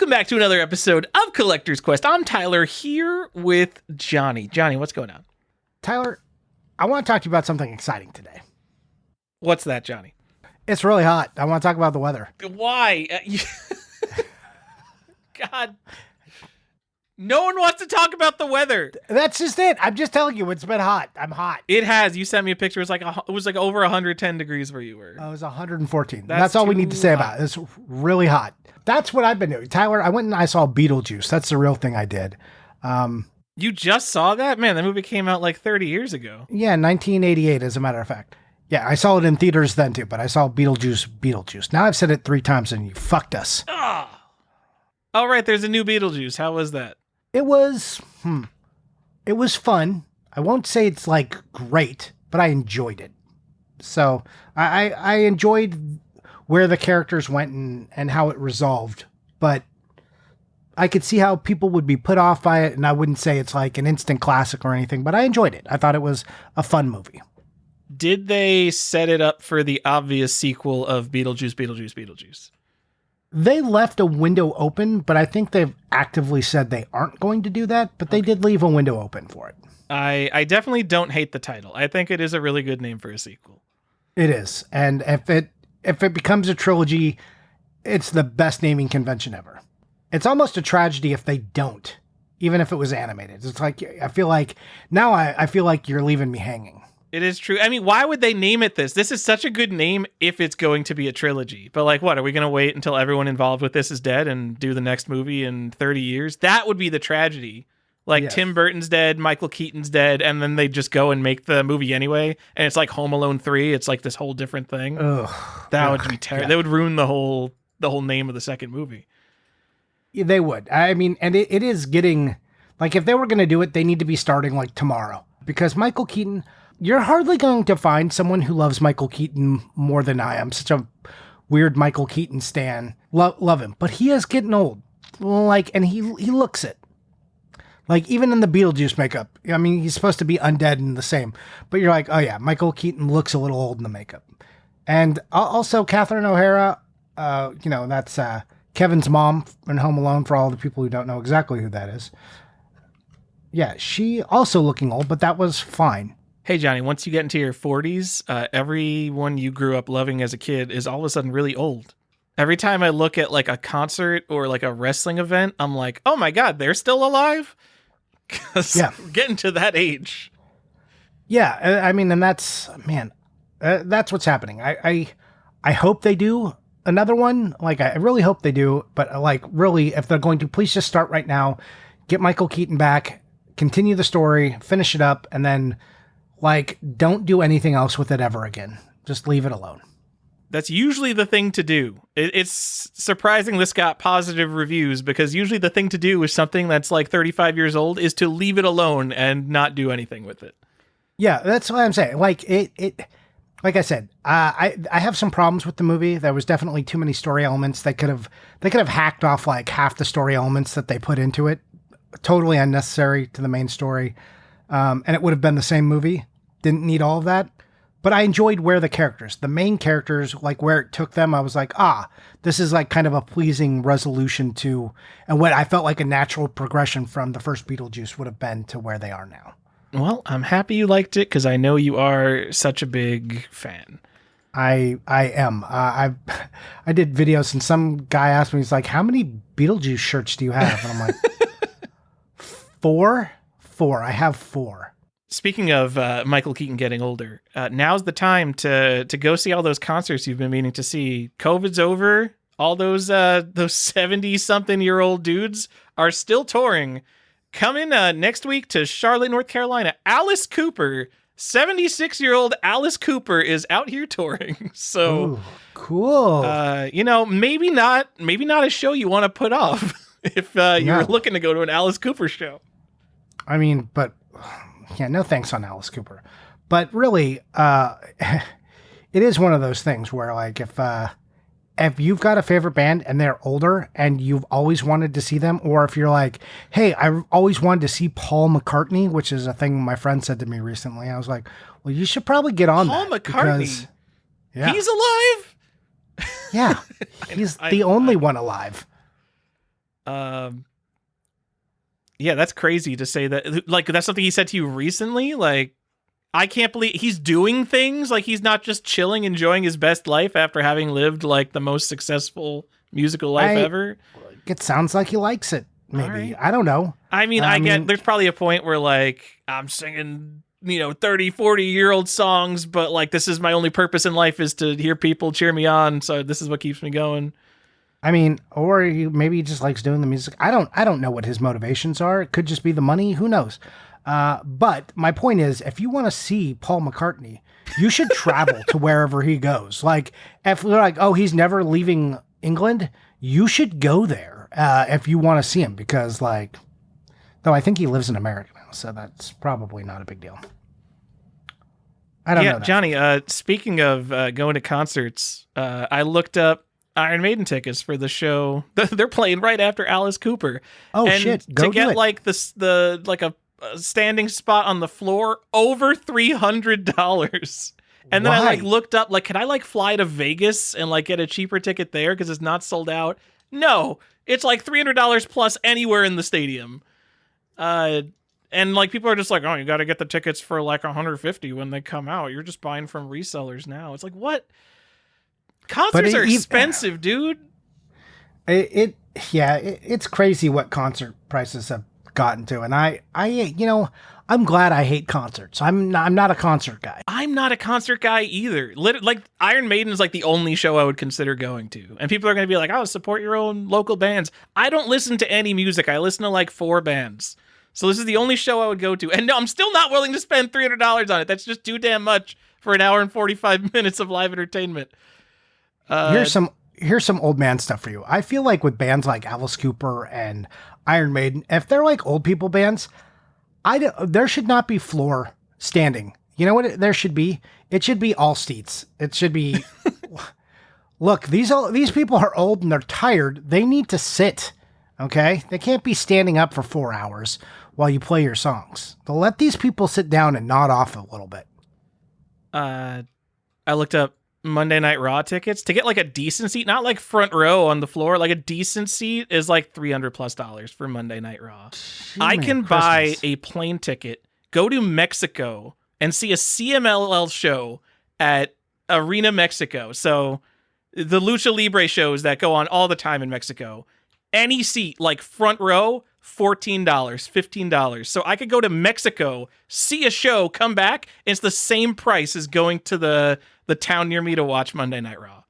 Welcome back to another episode of Collector's Quest. I'm Tyler here with Johnny. Johnny, what's going on? Tyler, I want to talk to you about something exciting today. What's that, Johnny? It's really hot. I want to talk about the weather. Why? God. No one wants to talk about the weather. That's just it. I'm just telling you, it's been hot. I'm hot. It has. You sent me a picture. It was like over 110 degrees where you were. It was 114. That's all we need to say about it. It's really hot. That's what I've been doing. Tyler, I went and I saw Beetlejuice. That's the real thing I did. You just saw that? Man, that movie came out like 30 years ago. Yeah, 1988, as a matter of fact. Yeah, I saw it in theaters then too, but I saw Beetlejuice. Now I've said it 3 times and you fucked us. Oh. All right, there's a new Beetlejuice. How was that? It was fun. I won't say it's like great, but I enjoyed it. So I enjoyed where the characters went and how it resolved, but I could see how people would be put off by it. And I wouldn't say it's like an instant classic or anything, but I enjoyed it. I thought it was a fun movie. Did they set it up for the obvious sequel of Beetlejuice? They left a window open, but I think they've actively said they aren't going to do that, but they did leave a window open for it. I definitely don't hate the title. I think it is a really good name for a sequel. It is. And if it becomes a trilogy, it's the best naming convention ever. It's almost a tragedy if they don't, even if it was animated. It's like, I feel like you're leaving me hanging. It is true. I mean, why would they name it this? This is such a good name if it's going to be a trilogy. But like, what, are we going to wait until everyone involved with this is dead and do the next movie in 30 years? That would be the tragedy. Like, yes. Tim Burton's dead, Michael Keaton's dead, and then they just go and make the movie anyway. And it's like Home Alone 3. It's like this whole different thing. Ugh. That would be terrible. Yeah. That would ruin the whole name of the second movie. Yeah, they would. I mean, and it is getting, like, if they were going to do it, they need to be starting like tomorrow. Because Michael Keaton, you're hardly going to find someone who loves Michael Keaton more than I am. Such a weird Michael Keaton stan. Love him. But he is getting old. Like, and he looks it. Like, even in the Beetlejuice makeup. I mean, he's supposed to be undead and the same. But you're like, oh yeah, Michael Keaton looks a little old in the makeup. And also Catherine O'Hara, that's Kevin's mom in Home Alone, for all the people who don't know exactly who that is. Yeah, she also looking old, but that was fine. Hey, Johnny, once you get into your 40s, everyone you grew up loving as a kid is all of a sudden really old. Every time I look at like a concert or like a wrestling event, I'm like, oh my God, they're still alive? Because we're getting to that age. Yeah, I mean, and that's what's happening. I hope they do another one. Like, I really hope they do. But like, really, if they're going to, please just start right now. Get Michael Keaton back, continue the story, finish it up, and then like, don't do anything else with it ever again. Just leave it alone. That's usually the thing to do. It's surprising this got positive reviews, because usually the thing to do with something that's like 35 years old is to leave it alone and not do anything with it. Yeah, that's what I'm saying. Like like I said, I have some problems with the movie. There was definitely too many story elements. They could have hacked off like half the story elements that they put into it. Totally unnecessary to the main story. And it would have been the same movie. Didn't need all of that. But I enjoyed the main characters, like where it took them. I was like, this is like kind of a pleasing resolution to, and what I felt like a natural progression from the first Beetlejuice would have been to where they are now. Well, I'm happy you liked it, because I know you are such a big fan. I am. I did videos, and some guy asked me, he's like, how many Beetlejuice shirts do you have? And I'm like, 4. I have 4. Speaking of Michael Keaton getting older, now's the time to go see all those concerts you've been meaning to see. COVID's over. All those 70-something-year-old dudes are still touring. Coming next week to Charlotte, North Carolina. Alice Cooper, 76-year-old Alice Cooper, is out here touring. So, ooh, cool. Maybe not a show you want to put off if you're looking to go to an Alice Cooper show. I mean, but yeah, no thanks on Alice Cooper. But really, it is one of those things where, like, if you've got a favorite band and they're older and you've always wanted to see them, or if you're like, hey, I've always wanted to see Paul McCartney, which is a thing my friend said to me recently. I was like, well, you should probably get on Paul that. McCartney? Yeah. He's alive? Yeah. He's the only one alive. Um, yeah, that's crazy to say that. Like, that's something he said to you recently. Like, I can't believe he's doing things. Like, he's not just chilling, enjoying his best life after having lived like the most successful musical life ever. It sounds like he likes it. Maybe. Right. I don't know. I mean, I get there's probably a point where like I'm singing, 30, 40-year-old songs, but like this is my only purpose in life is to hear people cheer me on. So this is what keeps me going. I mean, or maybe he just likes doing the music. I don't know what his motivations are. It could just be the money. Who knows? But my point is, if you want to see Paul McCartney, you should travel to wherever he goes. Like, if they're like, oh, he's never leaving England, you should go there if you want to see him. Because, like, though I think he lives in America now, so that's probably not a big deal. I don't know. Yeah, Johnny, speaking of going to concerts, I looked up Iron Maiden tickets for the show. They're playing right after Alice Cooper. Oh, and shit. Go to get like a standing spot on the floor, over $300. And then I like looked up, like, can I like fly to Vegas and like get a cheaper ticket there because it's not sold out? No, it's like $300 plus anywhere in the stadium. And like people are just like, oh, you got to get the tickets for like $150 when they come out. You're just buying from resellers now. It's like, what? Concerts are expensive, dude. It's crazy what concert prices have gotten to, and I'm glad I hate concerts. I'm not a concert guy. I'm not a concert guy either. Like Iron Maiden is like the only show I would consider going to, and people are going to be like, "Oh, support your own local bands." I don't listen to any music. I listen to like 4 bands. So this is the only show I would go to, and no, I'm still not willing to spend $300 on it. That's just too damn much for an hour and 45 minutes of live entertainment. Here's some old man stuff for you. I feel like with bands like Alice Cooper and Iron Maiden, if they're like old people bands, there should not be floor standing. You know what there should be? It should be all seats. It should be, look, these people are old and they're tired. They need to sit. Okay. They can't be standing up for 4 hours while you play your songs. They'll let these people sit down and nod off a little bit. I looked up Monday Night Raw tickets to get like a decent seat, not like front row on the floor, like a decent seat is like $300+ for Monday Night Raw. I can buy a plane ticket, go to Mexico and see a CMLL show at Arena Mexico. So the Lucha Libre shows that go on all the time in Mexico, any seat, like front row, $14, $15. So I could go to Mexico, see a show, come back, and it's the same price as going to the town near me to watch Monday Night Raw.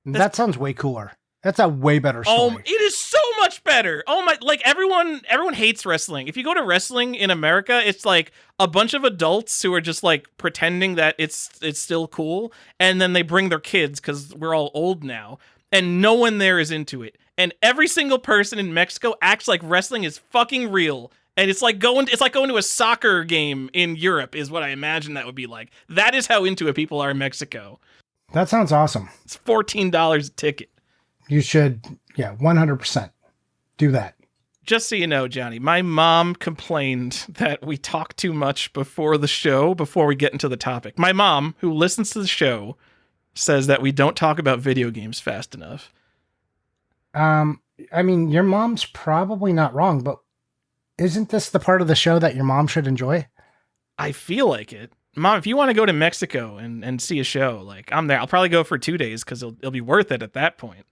That sounds way cooler. That's a way better story. Oh, it is so much better. Oh my, like everyone hates wrestling. If you go to wrestling in America, it's like a bunch of adults who are just like pretending that it's still cool, and then they bring their kids because we're all old now, and no one there is into it. And every single person in Mexico acts like wrestling is fucking real. And it's like going to a soccer game in Europe is what I imagine that would be like. That is how into it people are in Mexico. That sounds awesome. It's $14 a ticket. You should, 100% do that. Just so you know, Johnny, my mom complained that we talk too much before the show, before we get into the topic. My mom, who listens to the show, says that we don't talk about video games fast enough. I mean, your mom's probably not wrong, but isn't this the part of the show that your mom should enjoy? I feel like it. Mom, if you want to go to Mexico and see a show, like, I'm there. I'll probably go for 2 days because it'll be worth it at that point.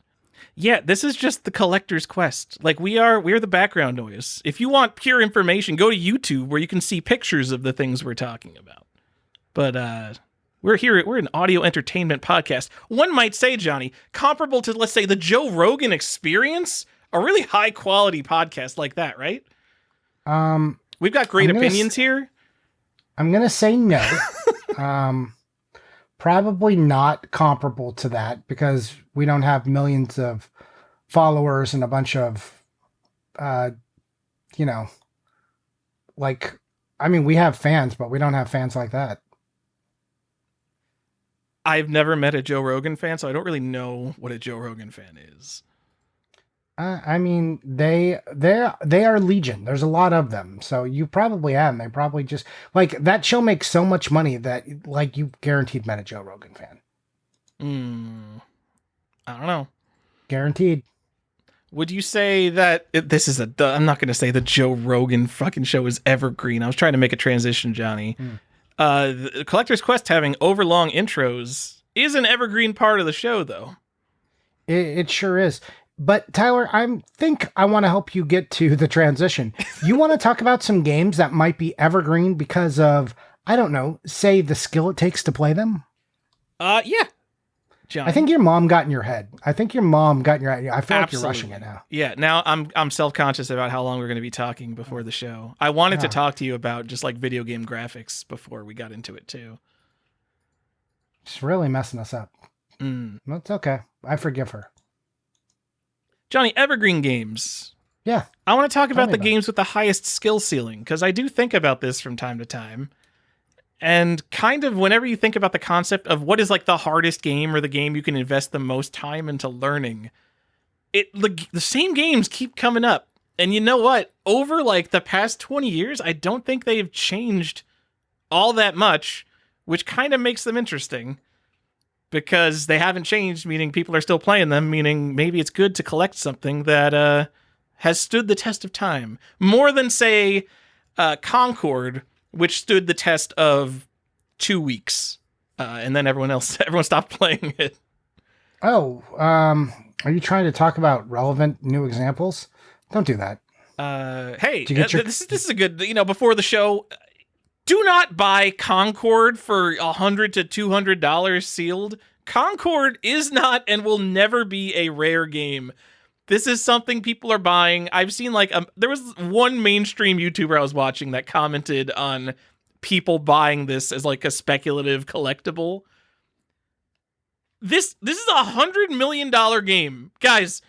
Yeah, this is just the collector's quest. Like, we're the background noise. If you want pure information, go to YouTube where you can see pictures of the things we're talking about. But we're an audio entertainment podcast. One might say, Johnny, comparable to, let's say, the Joe Rogan Experience, a really high quality podcast like that, right? We've got great opinions here. I'm going to say no. Probably not comparable to that because we don't have millions of followers and a bunch of, we have fans, but we don't have fans like that. I've never met a Joe Rogan fan, so I don't really know what a Joe Rogan fan is. They are legion. There's a lot of them. So you probably have. They probably just like that show makes so much money that like you guaranteed met a Joe Rogan fan. I don't know. Guaranteed. Would you say that this is I'm not going to say the Joe Rogan fucking show is evergreen. I was trying to make a transition, Johnny. The Collector's Quest having overlong intros is an evergreen part of the show, though. It sure is. But Tyler, I think I want to help you get to the transition. You want to talk about some games that might be evergreen because of, I don't know, say the skill it takes to play them? Yeah. John. I think your mom got in your head. I feel like you're rushing it now. Yeah, now I'm self-conscious about how long we're going to be talking before the show. I wanted to talk to you about just like video game graphics before we got into it too. She's really messing us up. That's okay. I forgive her. Johnny, evergreen games. Yeah. I want to talk about the games with the highest skill ceiling, because I do think about this from time to time. And kind of whenever you think about the concept of what is like the hardest game or the game you can invest the most time into learning, the same games keep coming up. And you know what? Over like the past 20 years, I don't think they've changed all that much, which kind of makes them interesting. Because they haven't changed, meaning people are still playing them, meaning maybe it's good to collect something that has stood the test of time. More than, say, Concord, which stood the test of 2 weeks. And then everyone stopped playing it. Oh, are you trying to talk about relevant new examples? Don't do that. Hey, this is a good, before the show... Do not buy Concord for $100 to $200 sealed. Concord is not and will never be a rare game. This is something people are buying. I've seen there was one mainstream YouTuber I was watching that commented on people buying this as like a speculative collectible. This is $100 million game. Guys,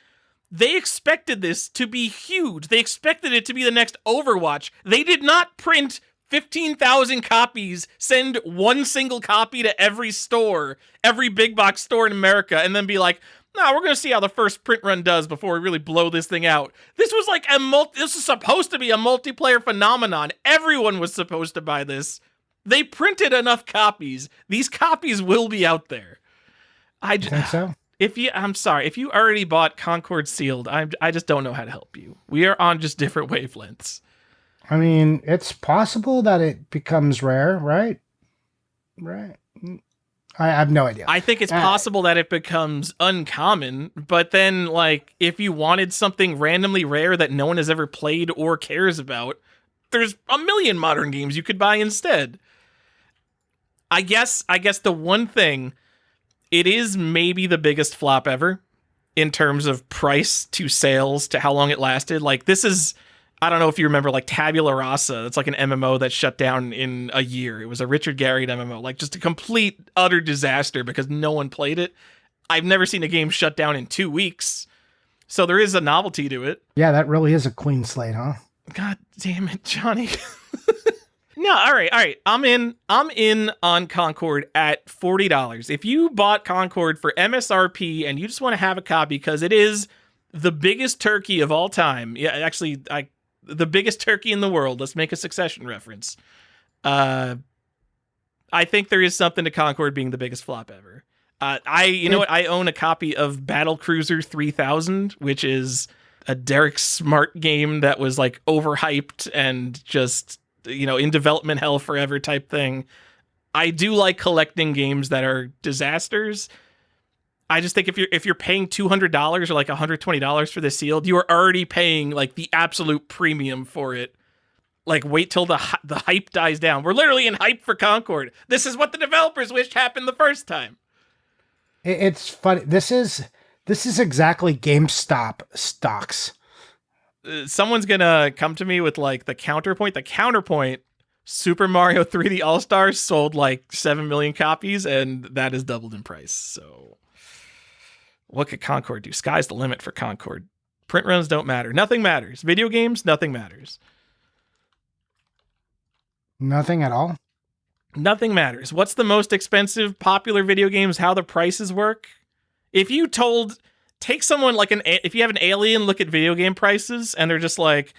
they expected this to be huge. They expected it to be the next Overwatch. They did not print 15,000 copies, send one single copy to every store, every big box store in America, and then be like, no, we're going to see how the first print run does before we really blow this thing out. This was like this is supposed to be a multiplayer phenomenon. Everyone was supposed to buy this. They printed enough copies. These copies will be out there. I think so. I'm sorry, if you already bought Concord sealed, I just don't know how to help you. We are on just different wavelengths. I mean, it's possible that it becomes rare, right? Right. I have no idea. I think it's possible that it becomes uncommon, but then, like, if you wanted something randomly rare that no one has ever played or cares about, there's a million modern games you could buy instead. I guess the one thing, it is maybe the biggest flop ever in terms of price to sales to how long it lasted. Like, this is... I don't know if you remember, like, Tabula Rasa. It's like an MMO that shut down in a year. It was a Richard Garriott MMO. Like, just a complete, utter disaster because no one played it. I've never seen a game shut down in 2 weeks. So there is a novelty to it. Yeah, that really is a clean slate, huh? God damn it, Johnny. No, all right. I'm in on Concord at $40. If you bought Concord for MSRP and you just want to have a copy because it is the biggest turkey of all time. Yeah, actually, the biggest turkey in the world. Let's make a Succession reference. I think there is something to Concord being the biggest flop ever. I own a copy of Battle Cruiser 3000, which is a Derek Smart game that was like overhyped and just, in development hell forever type thing. I do like collecting games that are disasters. I just think if you're paying $200 or like $120 for the sealed, you are already paying like the absolute premium for it. Like, wait till the hype dies down. We're literally in hype for Concord. This is what the developers wished happened the first time. It's funny. This is exactly GameStop stocks. Someone's gonna come to me with like the counterpoint. The counterpoint: Super Mario 3D All Stars sold like 7 million copies, and that has doubled in price. So. What could Concord do? Sky's the limit for Concord. Print runs don't matter. Nothing matters. Video games, nothing matters. Nothing at all? Nothing matters. What's the most expensive popular video games, how the prices work? If you take someone like if you have an alien look at video game prices and they're just like,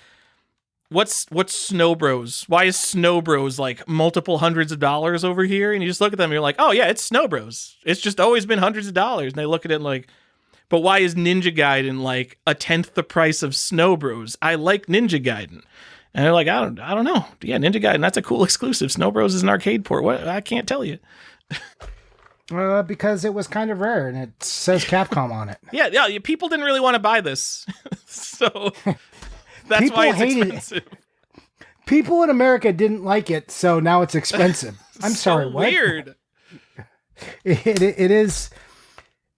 what's Snow Bros? Why is Snow Bros like multiple hundreds of dollars over here? And you just look at them and you're like, oh yeah, it's Snow Bros. It's just always been hundreds of dollars. And they look at it and like, But why is Ninja Gaiden like a tenth the price of Snow Bros? I like Ninja Gaiden. And they're like, I don't know. Yeah, Ninja Gaiden, that's a cool exclusive. Snow Bros is an arcade port. What? I can't tell you. Because it was kind of rare and it says Capcom on it. Yeah, people didn't really want to buy this. So that's People why it's hated expensive. People in America didn't like it, so now it's expensive. I'm So sorry, what? weird. It is,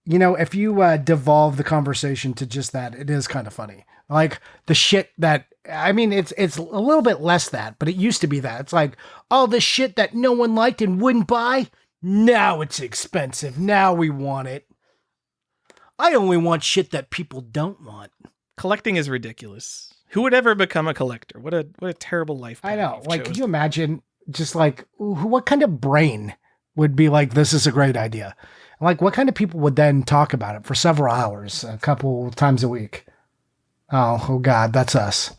if you devolve the conversation to just that, it is kind of funny. Like the shit that, it's a little bit less that, but it used to be that. It's like, all the shit that no one liked and wouldn't buy, now it's expensive. Now we want it. I only want shit that people don't want. Collecting is ridiculous. Who would ever become a collector? What a terrible life. I know. Like, could you imagine just like, what kind of brain would be like, this is a great idea? Like, what kind of people would then talk about it for several hours, a couple times a week? Oh God, that's us.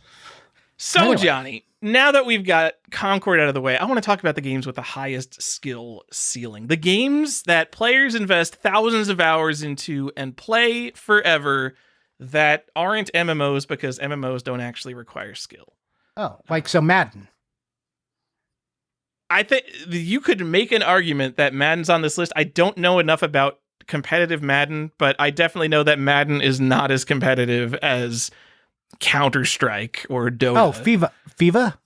So, Anyway. Johnny, now that we've got Concord out of the way, I want to talk about the games with the highest skill ceiling. The games that players invest thousands of hours into and play forever that aren't MMOs because MMOs don't actually require skill. Oh, like so Madden. I think you could make an argument that Madden's on this list. I don't know enough about competitive Madden, but I definitely know that Madden is not as competitive as Counter-Strike or Dota. Oh, FIFA?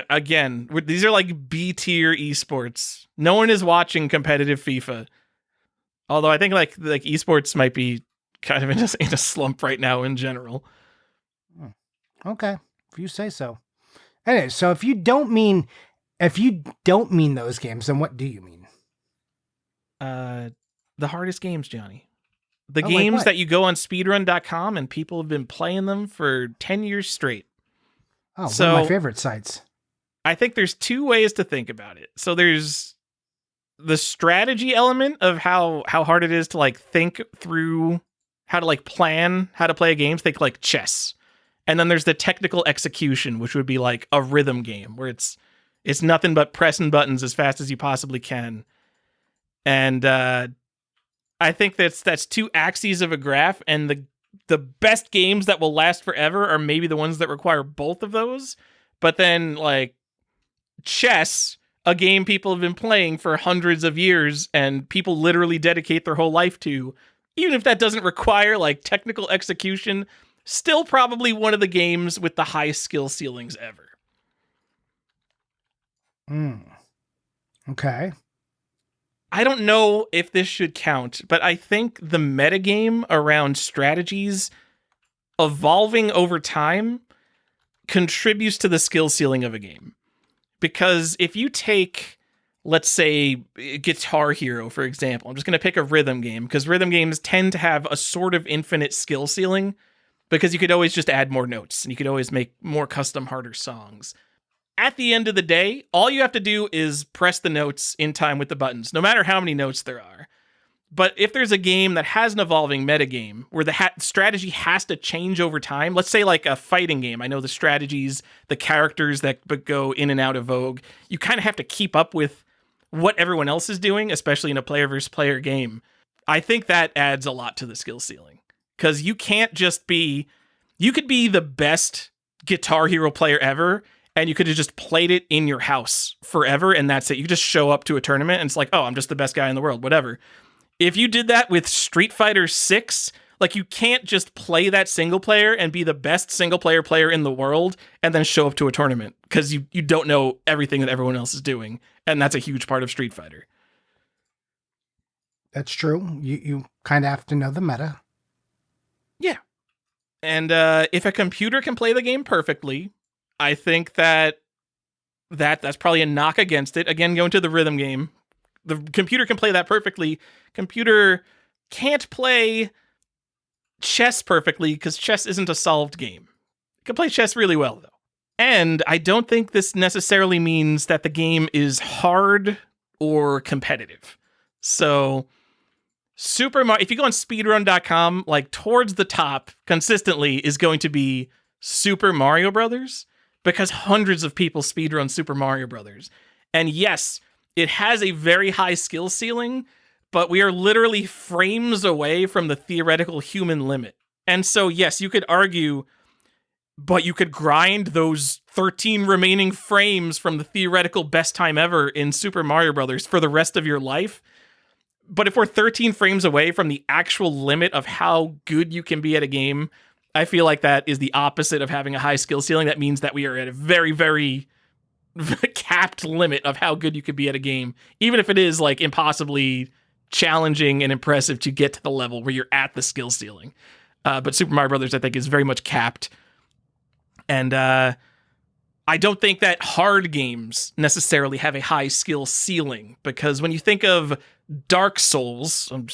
Again, these are like B-tier esports. No one is watching competitive FIFA. Although I think like esports might be kind of in a slump right now in general. Okay, if you say so. Anyway, so if you don't mean those games, then what do you mean? The hardest games, Johnny. The Oh, games like what? that you go on speedrun.com and people have been playing them for 10 years straight. Oh, So- one of my favorite sites. I think there's two ways to think about it. So there's the strategy element of how hard it is to like think through how to like plan how to play a game. Think like chess. And then there's the technical execution, which would be like a rhythm game where it's nothing but pressing buttons as fast as you possibly can. And I think that's two axes of a graph, and the best games that will last forever are maybe the ones that require both of those. But then like chess, a game people have been playing for hundreds of years and people literally dedicate their whole life to, even if that doesn't require like technical execution, still probably one of the games with the highest skill ceilings ever. Okay. I don't know if this should count, but I think the metagame around strategies evolving over time contributes to the skill ceiling of a game. Because if you take, let's say, Guitar Hero, for example, I'm just going to pick a rhythm game, because rhythm games tend to have a sort of infinite skill ceiling, because you could always just add more notes, and you could always make more custom, harder songs. At the end of the day, all you have to do is press the notes in time with the buttons, no matter how many notes there are. But if there's a game that has an evolving metagame where the strategy has to change over time, let's say like a fighting game, I know the strategies, the characters that go in and out of vogue, you kind of have to keep up with what everyone else is doing, especially in a player versus player game. I think that adds a lot to the skill ceiling, because you can't just you could be the best Guitar Hero player ever, and you could have just played it in your house forever, and that's it. You just show up to a tournament, and it's like, oh, I'm just the best guy in the world, whatever. If you did that with Street Fighter 6, like, you can't just play that single player and be the best single player in the world and then show up to a tournament, because you don't know everything that everyone else is doing, and that's a huge part of Street Fighter. That's true. You kind of have to know the meta. Yeah. And if a computer can play the game perfectly, I think that's probably a knock against it. Again, going to the rhythm game. The computer can play that perfectly. Computer can't play chess perfectly because chess isn't a solved game. It can play chess really well, though. And I don't think this necessarily means that the game is hard or competitive. So Super Mario, if you go on speedrun.com, like towards the top consistently is going to be Super Mario Brothers, because hundreds of people speedrun Super Mario Brothers. And yes, it has a very high skill ceiling, but we are literally frames away from the theoretical human limit. And so, yes, you could argue, but you could grind those 13 remaining frames from the theoretical best time ever in Super Mario Brothers for the rest of your life. But if we're 13 frames away from the actual limit of how good you can be at a game, I feel like that is the opposite of having a high skill ceiling. That means that we are at a very, very capped limit of how good you could be at a game, even if it is like impossibly challenging and impressive to get to the level where you're at the skill ceiling. But Super Mario Brothers, I think, is very much capped. And I don't think that hard games necessarily have a high skill ceiling, because when you think of Dark Souls, I'm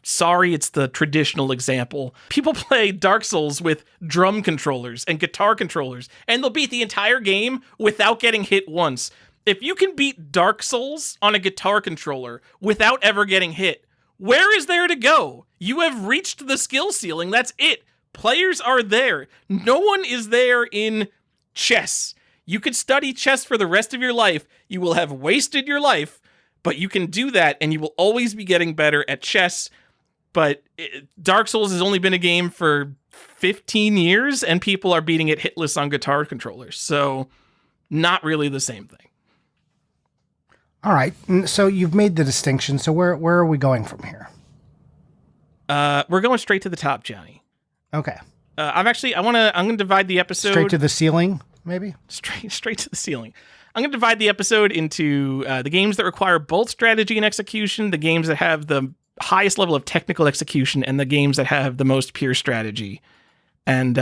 sorry, it's the traditional example. People play Dark Souls with drum controllers and guitar controllers, and they'll beat the entire game without getting hit once. If you can beat Dark Souls on a guitar controller without ever getting hit, where is there to go? You have reached the skill ceiling. That's it. Players are there. No one is there in chess. You could study chess for the rest of your life. You will have wasted your life, but you can do that, and you will always be getting better at chess. But Dark Souls has only been a game for 15 years, and people are beating it hitless on guitar controllers. So not really the same thing. All right. So you've made the distinction. So where are we going from here? We're going straight to the top, Johnny. Okay. I'm going to divide the episode Straight to the ceiling, maybe? Straight to the ceiling. I'm going to divide the episode into the games that require both strategy and execution, the games that have the highest level of technical execution, and the games that have the most pure strategy. And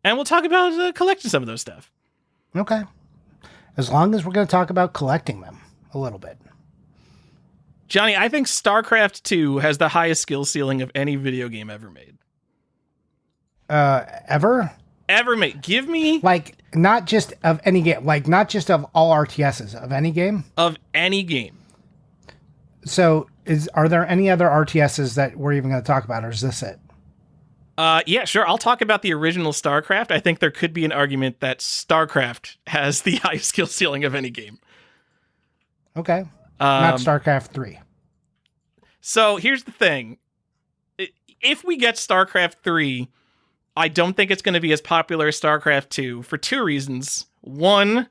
we'll talk about collecting some of those stuff. Okay. As long as we're going to talk about collecting them a little bit. Johnny, I think StarCraft 2 has the highest skill ceiling of any video game ever made. Ever? Ever made. Give me... Like, not just of any game. Like, not just of all RTSs. Of any game? Of any game. So, are there any other RTSs that we're even going to talk about, or is this it? Yeah, sure. I'll talk about the original StarCraft. I think there could be an argument that StarCraft has the highest skill ceiling of any game. Okay. Not StarCraft 3. So here's the thing. If we get StarCraft 3, I don't think it's going to be as popular as StarCraft 2 for two reasons. One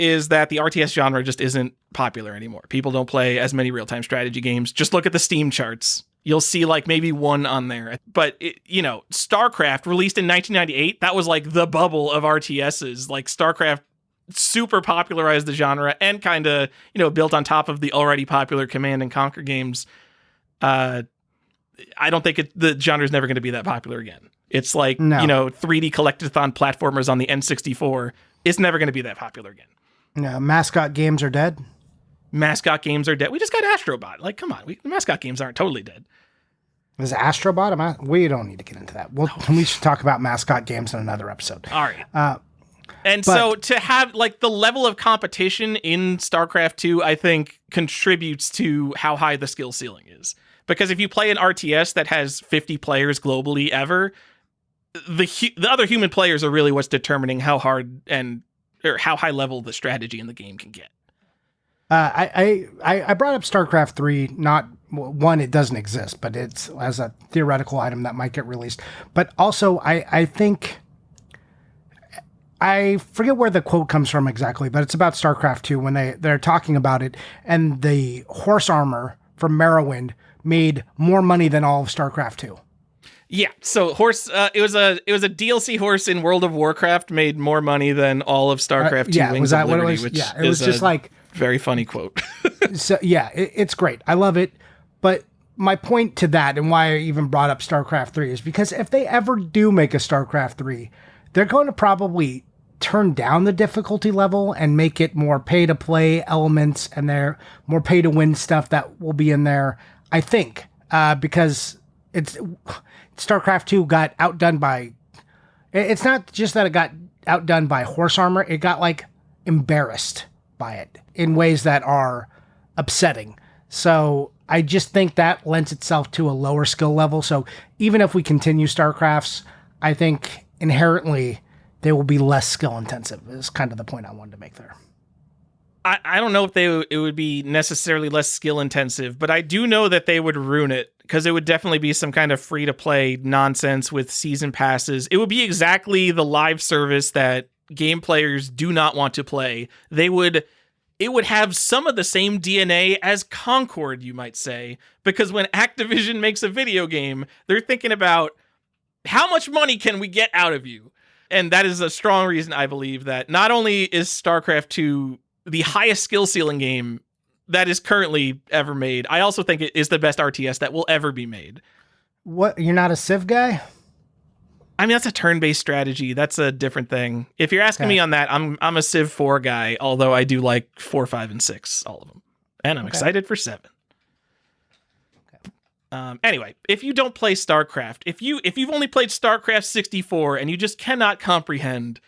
is that the RTS genre just isn't popular anymore. People don't play as many real-time strategy games. Just look at the Steam charts. You'll see like maybe one on there. But, StarCraft, released in 1998, that was like the bubble of RTSs. Like StarCraft super popularized the genre and kind of, built on top of the already popular Command and Conquer games. I don't think the genre is never going to be that popular again. It's like, 3D collectathon platformers on the N64. It's never going to be that popular again. No, mascot games are dead. Mascot games are dead. We just got Astrobot. Like, come on. The mascot games aren't totally dead. Is Astrobot? We don't need to get into that. We should talk about mascot games in another episode. All right. So to have like the level of competition in StarCraft 2, I think contributes to how high the skill ceiling is. Because if you play an RTS that has 50 players globally ever, the other human players are really what's determining how hard or how high level the strategy in the game can get. I brought up StarCraft 3, not one, it doesn't exist, but it's as a theoretical item that might get released. But also, I think, I forget where the quote comes from exactly, but it's about StarCraft 2 when they're talking about it, and the horse armor from Morrowind made more money than all of StarCraft 2. Yeah, so it was a DLC horse in World of Warcraft made more money than all of StarCraft 2 yeah, Wings was that of Liberty, what it was? which Yeah, it was just like very funny quote. So yeah, it's great. I love it. But my point to that and why I even brought up StarCraft 3 is because if they ever do make a StarCraft 3, they're going to probably turn down the difficulty level and make it more pay to play elements and they're more pay to win stuff that will be in there. I think because StarCraft 2 got outdone by. It's not just that it got outdone by horse armor; it got like embarrassed by it in ways that are upsetting. So I just think that lends itself to a lower skill level. So even if we continue StarCrafts, I think inherently they will be less skill intensive is kind of the point I wanted to make there. I don't know if it would be necessarily less skill intensive, but I do know that they would ruin it because it would definitely be some kind of free to play nonsense with season passes. It would be exactly the live service that game players do not want to play. It would have some of the same DNA as Concord, you might say, because when Activision makes a video game, they're thinking about how much money can we get out of you? And that is a strong reason I believe that not only is StarCraft 2 the highest skill ceiling game that is currently ever made, I also think it is the best RTS that will ever be made. What, you're not a Civ guy? I mean, that's a turn-based strategy. That's a different thing. If you're asking me on that, I'm a Civ 4 guy, although I do like 4, 5, and 6, all of them. And I'm excited for 7. Anyway, if you don't play StarCraft, if you've only played StarCraft 64 and you just cannot comprehend,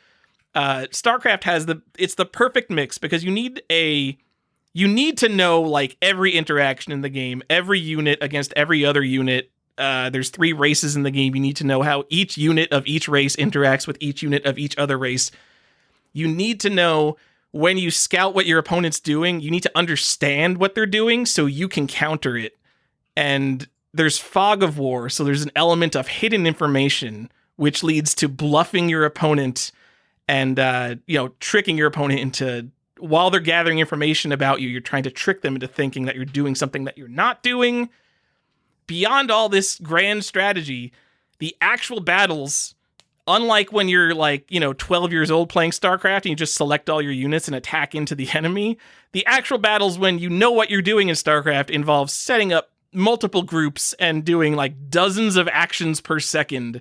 StarCraft has it's the perfect mix because you need to know like every interaction in the game, every unit against every other unit. There's 3 races in the game. You need to know how each unit of each race interacts with each unit of each other race. You need to know when you scout what your opponent's doing, you need to understand what they're doing so you can counter it. And there's fog of war, so there's an element of hidden information, which leads to bluffing your opponent and tricking your opponent into, while they're gathering information about you, you're trying to trick them into thinking that you're doing something that you're not doing. Beyond all this grand strategy, the actual battles, unlike when you're 12 years old playing StarCraft and you just select all your units and attack into the enemy, the actual battles when you know what you're doing in StarCraft involves setting up multiple groups and doing like dozens of actions per second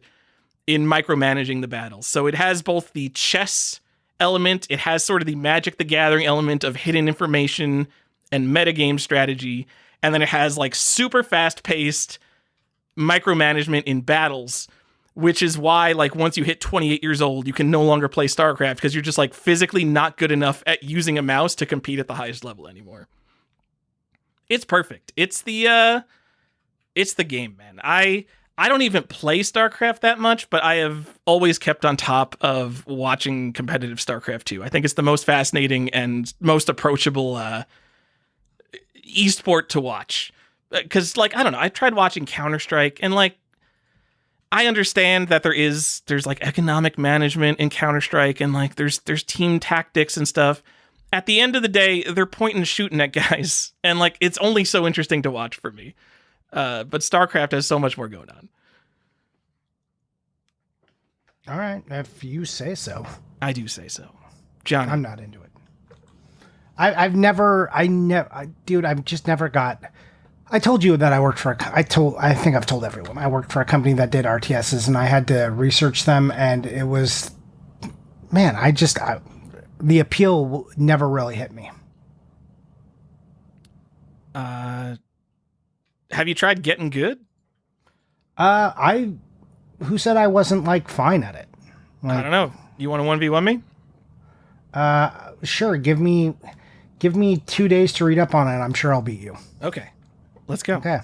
in micromanaging the battles. So it has both the chess element, it has sort of the Magic the Gathering element of hidden information and metagame strategy, and then it has like super fast-paced micromanagement in battles, which is why like once you hit 28 years old, you can no longer play StarCraft because you're just like physically not good enough at using a mouse to compete at the highest level anymore. It's perfect. It's the game, man. I don't even play StarCraft that much, but I have always kept on top of watching competitive StarCraft 2. I think it's the most fascinating and most approachable esport to watch. Because, like, I don't know, I've tried watching Counter-Strike, and, like, I understand that there's like, economic management in Counter-Strike, and, like, there's team tactics and stuff. At the end of the day, they're pointing and shooting at guys, and like it's only so interesting to watch for me. But StarCraft has so much more going on. All right, if you say so. I do say so, John. I'm not into it. I've just never got. I told you that I worked for. I think I've told everyone I worked for a company that did RTSs, and I had to research them, and it was, man, the appeal never really hit me. Have you tried getting good? Who said I wasn't like fine at it? Like, I don't know. You want to 1v1 me? Sure. Give me 2 days to read up on it. I'm sure I'll beat you. Okay. Let's go. Okay.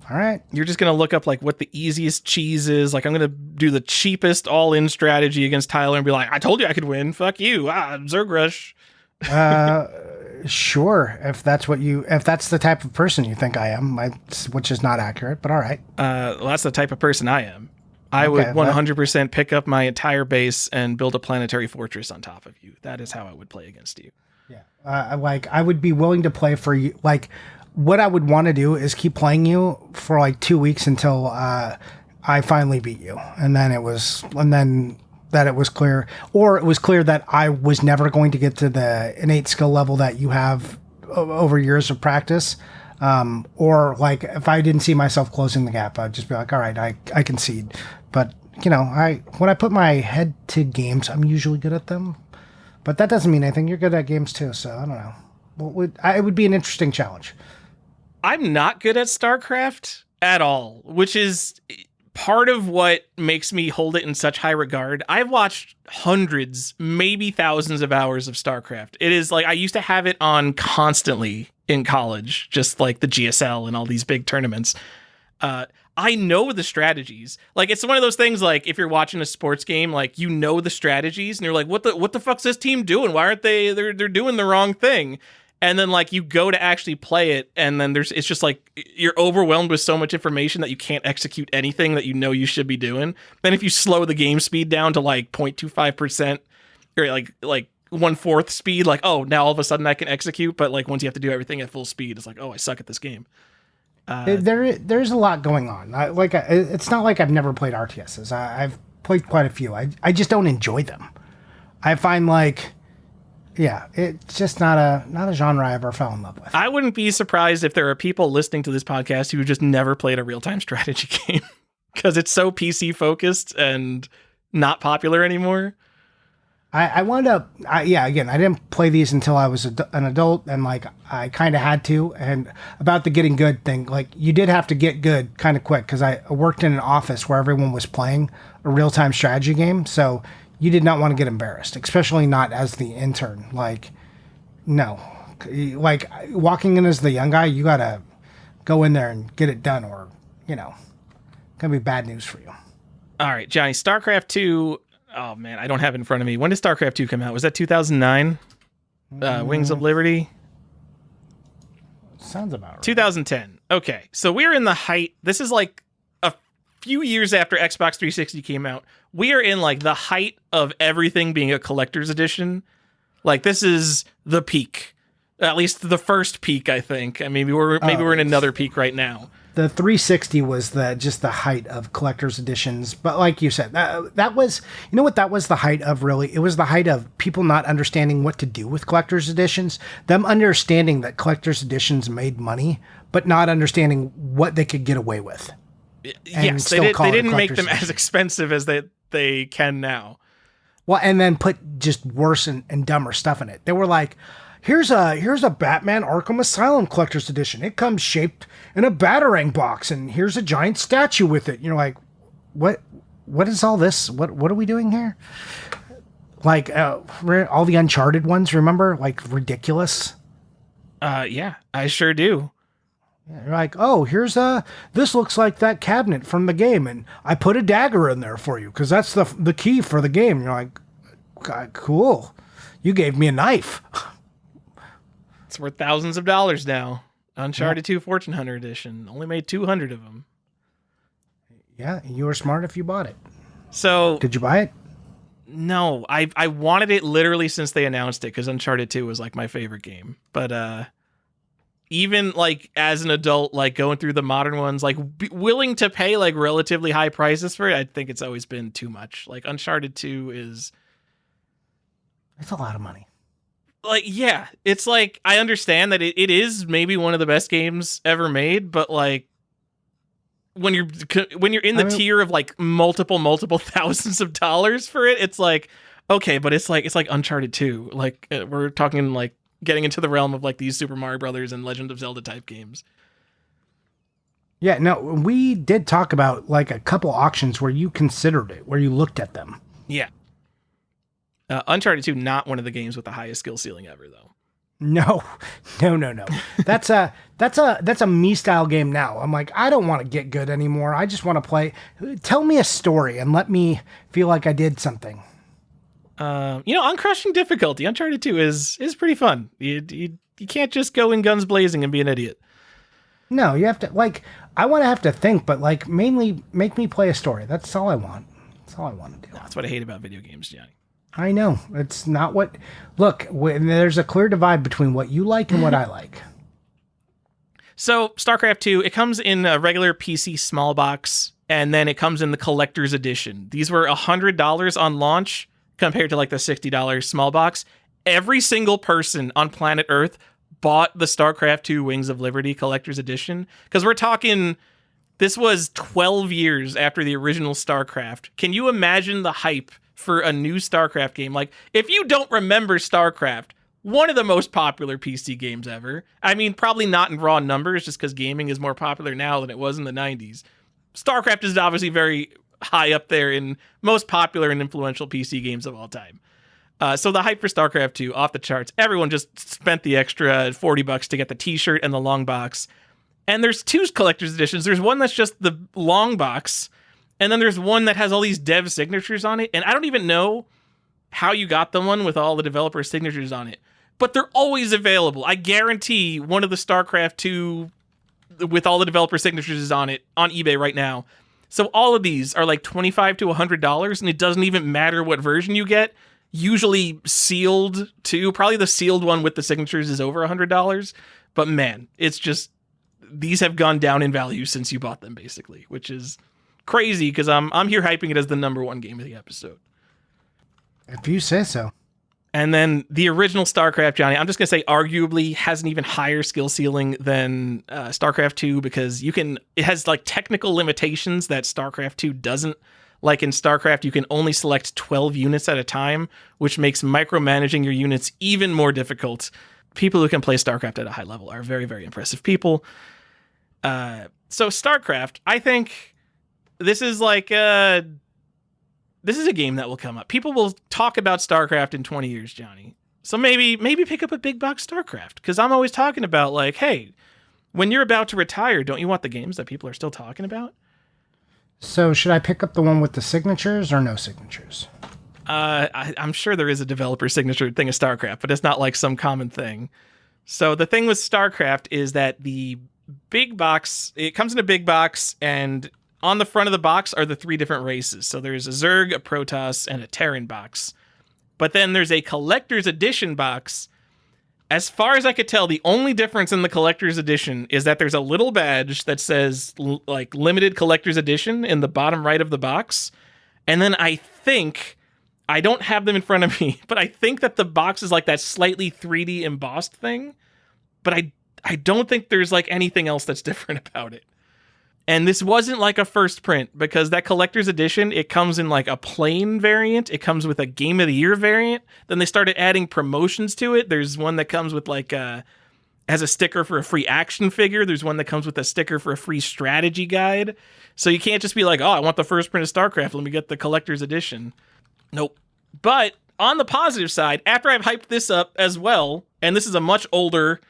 All right. You're just going to look up like what the easiest cheese is. Like I'm going to do the cheapest all-in strategy against Tyler and be like, I told you I could win. Fuck you. Zerg Rush. Sure. If that's the type of person you think I am, which is not accurate, but all right. Well, that's the type of person I am. I would 100% pick up my entire base and build a planetary fortress on top of you. That is how I would play against you. Yeah. I would be willing to play for you. Like, what I would want to do is keep playing you for like 2 weeks until I finally beat you, and then it was clear, or it was clear that I was never going to get to the innate skill level that you have over years of practice. Or like if I didn't see myself closing the gap, I'd just be like, all right, I concede. But when I put my head to games, I'm usually good at them. But that doesn't mean anything. You're good at games too, so I don't know. It would be an interesting challenge. I'm not good at StarCraft at all, which is part of what makes me hold it in such high regard. I've watched hundreds, maybe thousands of hours of StarCraft. It is like I used to have it on constantly in college, just like the GSL and all these big tournaments. I know the strategies. Like, it's one of those things, like, if you're watching a sports game, like, you know the strategies, and you're like, what the fuck's this team doing? Why aren't they're doing the wrong thing? And then, like, you go to actually play it, and then it's just, like, you're overwhelmed with so much information that you can't execute anything that you know you should be doing. Then if you slow the game speed down to, like, 0.25%, or, like 1/4 speed, like, oh, now all of a sudden I can execute, but, like, once you have to do everything at full speed, it's like, oh, I suck at this game. There's a lot going on. It's not like I've never played RTSs. I've played quite a few. I just don't enjoy them. I find it's just not a genre I ever fell in love with. I wouldn't be surprised if there are people listening to this podcast who just never played a real-time strategy game because it's so PC focused and not popular anymore. I wound up, again, I didn't play these until I was an adult, and like I kind of had to. And about the getting good thing, like you did have to get good kind of quick because I worked in an office where everyone was playing a real-time strategy game, so you did not want to get embarrassed, especially not as the intern. Like, no, like walking in as the young guy, you gotta go in there and get it done, or gonna be bad news for you. All right, Johnny, StarCraft 2. Oh, man, I don't have it in front of me. When did StarCraft 2 come out? Was that 2009? Wings of Liberty? Sounds about right. 2010. Okay, so we're in the height. This is like a few years after Xbox 360 came out. We are in like the height of everything being a collector's edition. Like, this is the peak. At least the first peak, I think. And maybe we're in another peak right now. The 360 was just the height of collector's editions. But like you said, that was, what that was the height of, really? It was the height of people not understanding what to do with collector's editions, them understanding that collector's editions made money, but not understanding what they could get away with. Yes, they didn't make them as expensive as they can now. Well, and then put just worse and dumber stuff in it. They were like, Here's a Batman Arkham Asylum Collector's Edition. It comes shaped in a Batarang box, and here's a giant statue with it. You're like, what is all this? What are we doing here? Like, all the Uncharted ones, remember? Like, ridiculous. Yeah, I sure do. Yeah, you're like, oh, here's this looks like that cabinet from the game, and I put a dagger in there for you, because that's the key for the game. You're like, God, cool. You gave me a knife. It's worth thousands of dollars now. Uncharted 2 Fortune Hunter Edition. Only made 200 of them. Yeah, you were smart if you bought it. So, did you buy it? No, I wanted it literally since they announced it, because Uncharted 2 was like my favorite game. But even like as an adult, like going through the modern ones, like willing to pay like relatively high prices for it, I think it's always been too much. Like Uncharted 2 it's a lot of money. Like, yeah, it's like, I understand that it is maybe one of the best games ever made, but like when you're in the tier of like multiple thousands of dollars for it, it's like, okay, but it's like Uncharted 2. Like, we're talking like getting into the realm of like these Super Mario Brothers and Legend of Zelda type games. Yeah, no, we did talk about like a couple auctions where you considered it, where you looked at them. Yeah. Uncharted 2, not one of the games with the highest skill ceiling ever, though. No. That's a me style game now. I'm like, I don't want to get good anymore. I just want to play. Tell me a story and let me feel like I did something. On crushing difficulty, Uncharted 2 is pretty fun. You can't just go in guns blazing and be an idiot. No, you have to, like, I want to have to think, but like mainly make me play a story. That's all I want. That's all I want to do. That's what I hate about video games, Johnny. I know. It's not what... Look, there's a clear divide between what you like and what I like. So, StarCraft 2, it comes in a regular PC small box, and then it comes in the collector's edition. These were $100 on launch compared to like the $60 small box. Every single person on planet Earth bought the StarCraft 2 Wings of Liberty collector's edition, because we're talking... This was 12 years after the original StarCraft. Can you imagine the hype for a new StarCraft game? Like, if you don't remember StarCraft, one of the most popular PC games ever. I mean, probably not in raw numbers, just because gaming is more popular now than it was in the 90s. StarCraft is obviously very high up there in most popular and influential PC games of all time. So the hype for StarCraft 2, off the charts. Everyone just spent the extra $40 to get the t-shirt and the long box. And there's two collector's editions. There's one that's just the long box, and then there's one that has all these dev signatures on it. And I don't even know how you got the one with all the developer signatures on it, but they're always available. I guarantee one of the StarCraft 2 with all the developer signatures is on it on eBay right now. So all of these are like $25 to $100, and it doesn't even matter what version you get. Usually sealed too. Probably the sealed one with the signatures is over $100. But man, it's just, these have gone down in value since you bought them, basically, which is crazy because I'm here hyping it as the number one game of the episode. If you say so. And then the original StarCraft, Johnny, I'm just going to say arguably has an even higher skill ceiling than StarCraft 2 because it has like technical limitations that StarCraft 2 doesn't. Like in StarCraft, you can only select 12 units at a time, which makes micromanaging your units even more difficult. People who can play StarCraft at a high level are very, very impressive people. So StarCraft, I think this is like... This is a game that will come up. People will talk about StarCraft in 20 years, Johnny. So maybe pick up a big box StarCraft. Because I'm always talking about, like, hey, when you're about to retire, don't you want the games that people are still talking about? So should I pick up the one with the signatures or no signatures? I'm sure there is a developer signature thing of StarCraft, but it's not like some common thing. So the thing with StarCraft is that the big box, it comes in a big box, and on the front of the box are the three different races. So there's a Zerg, a Protoss, and a Terran box. But then there's a collector's edition box. As far as I could tell, the only difference in the collector's edition is that there's a little badge that says like limited collector's edition in the bottom right of the box. And then I don't have them in front of me, but I think that the box is like that slightly 3D embossed thing. But I don't think there's like anything else that's different about it. And this wasn't like a first print because that collector's edition, it comes in like a plain variant. It comes with a Game of the Year variant. Then they started adding promotions to it. There's one that comes with like as a sticker for a free action figure. There's one that comes with a sticker for a free strategy guide. So you can't just be like, oh, I want the first print of StarCraft. Let me get the collector's edition. Nope. But on the positive side, after I've hyped this up as well, and this is a much older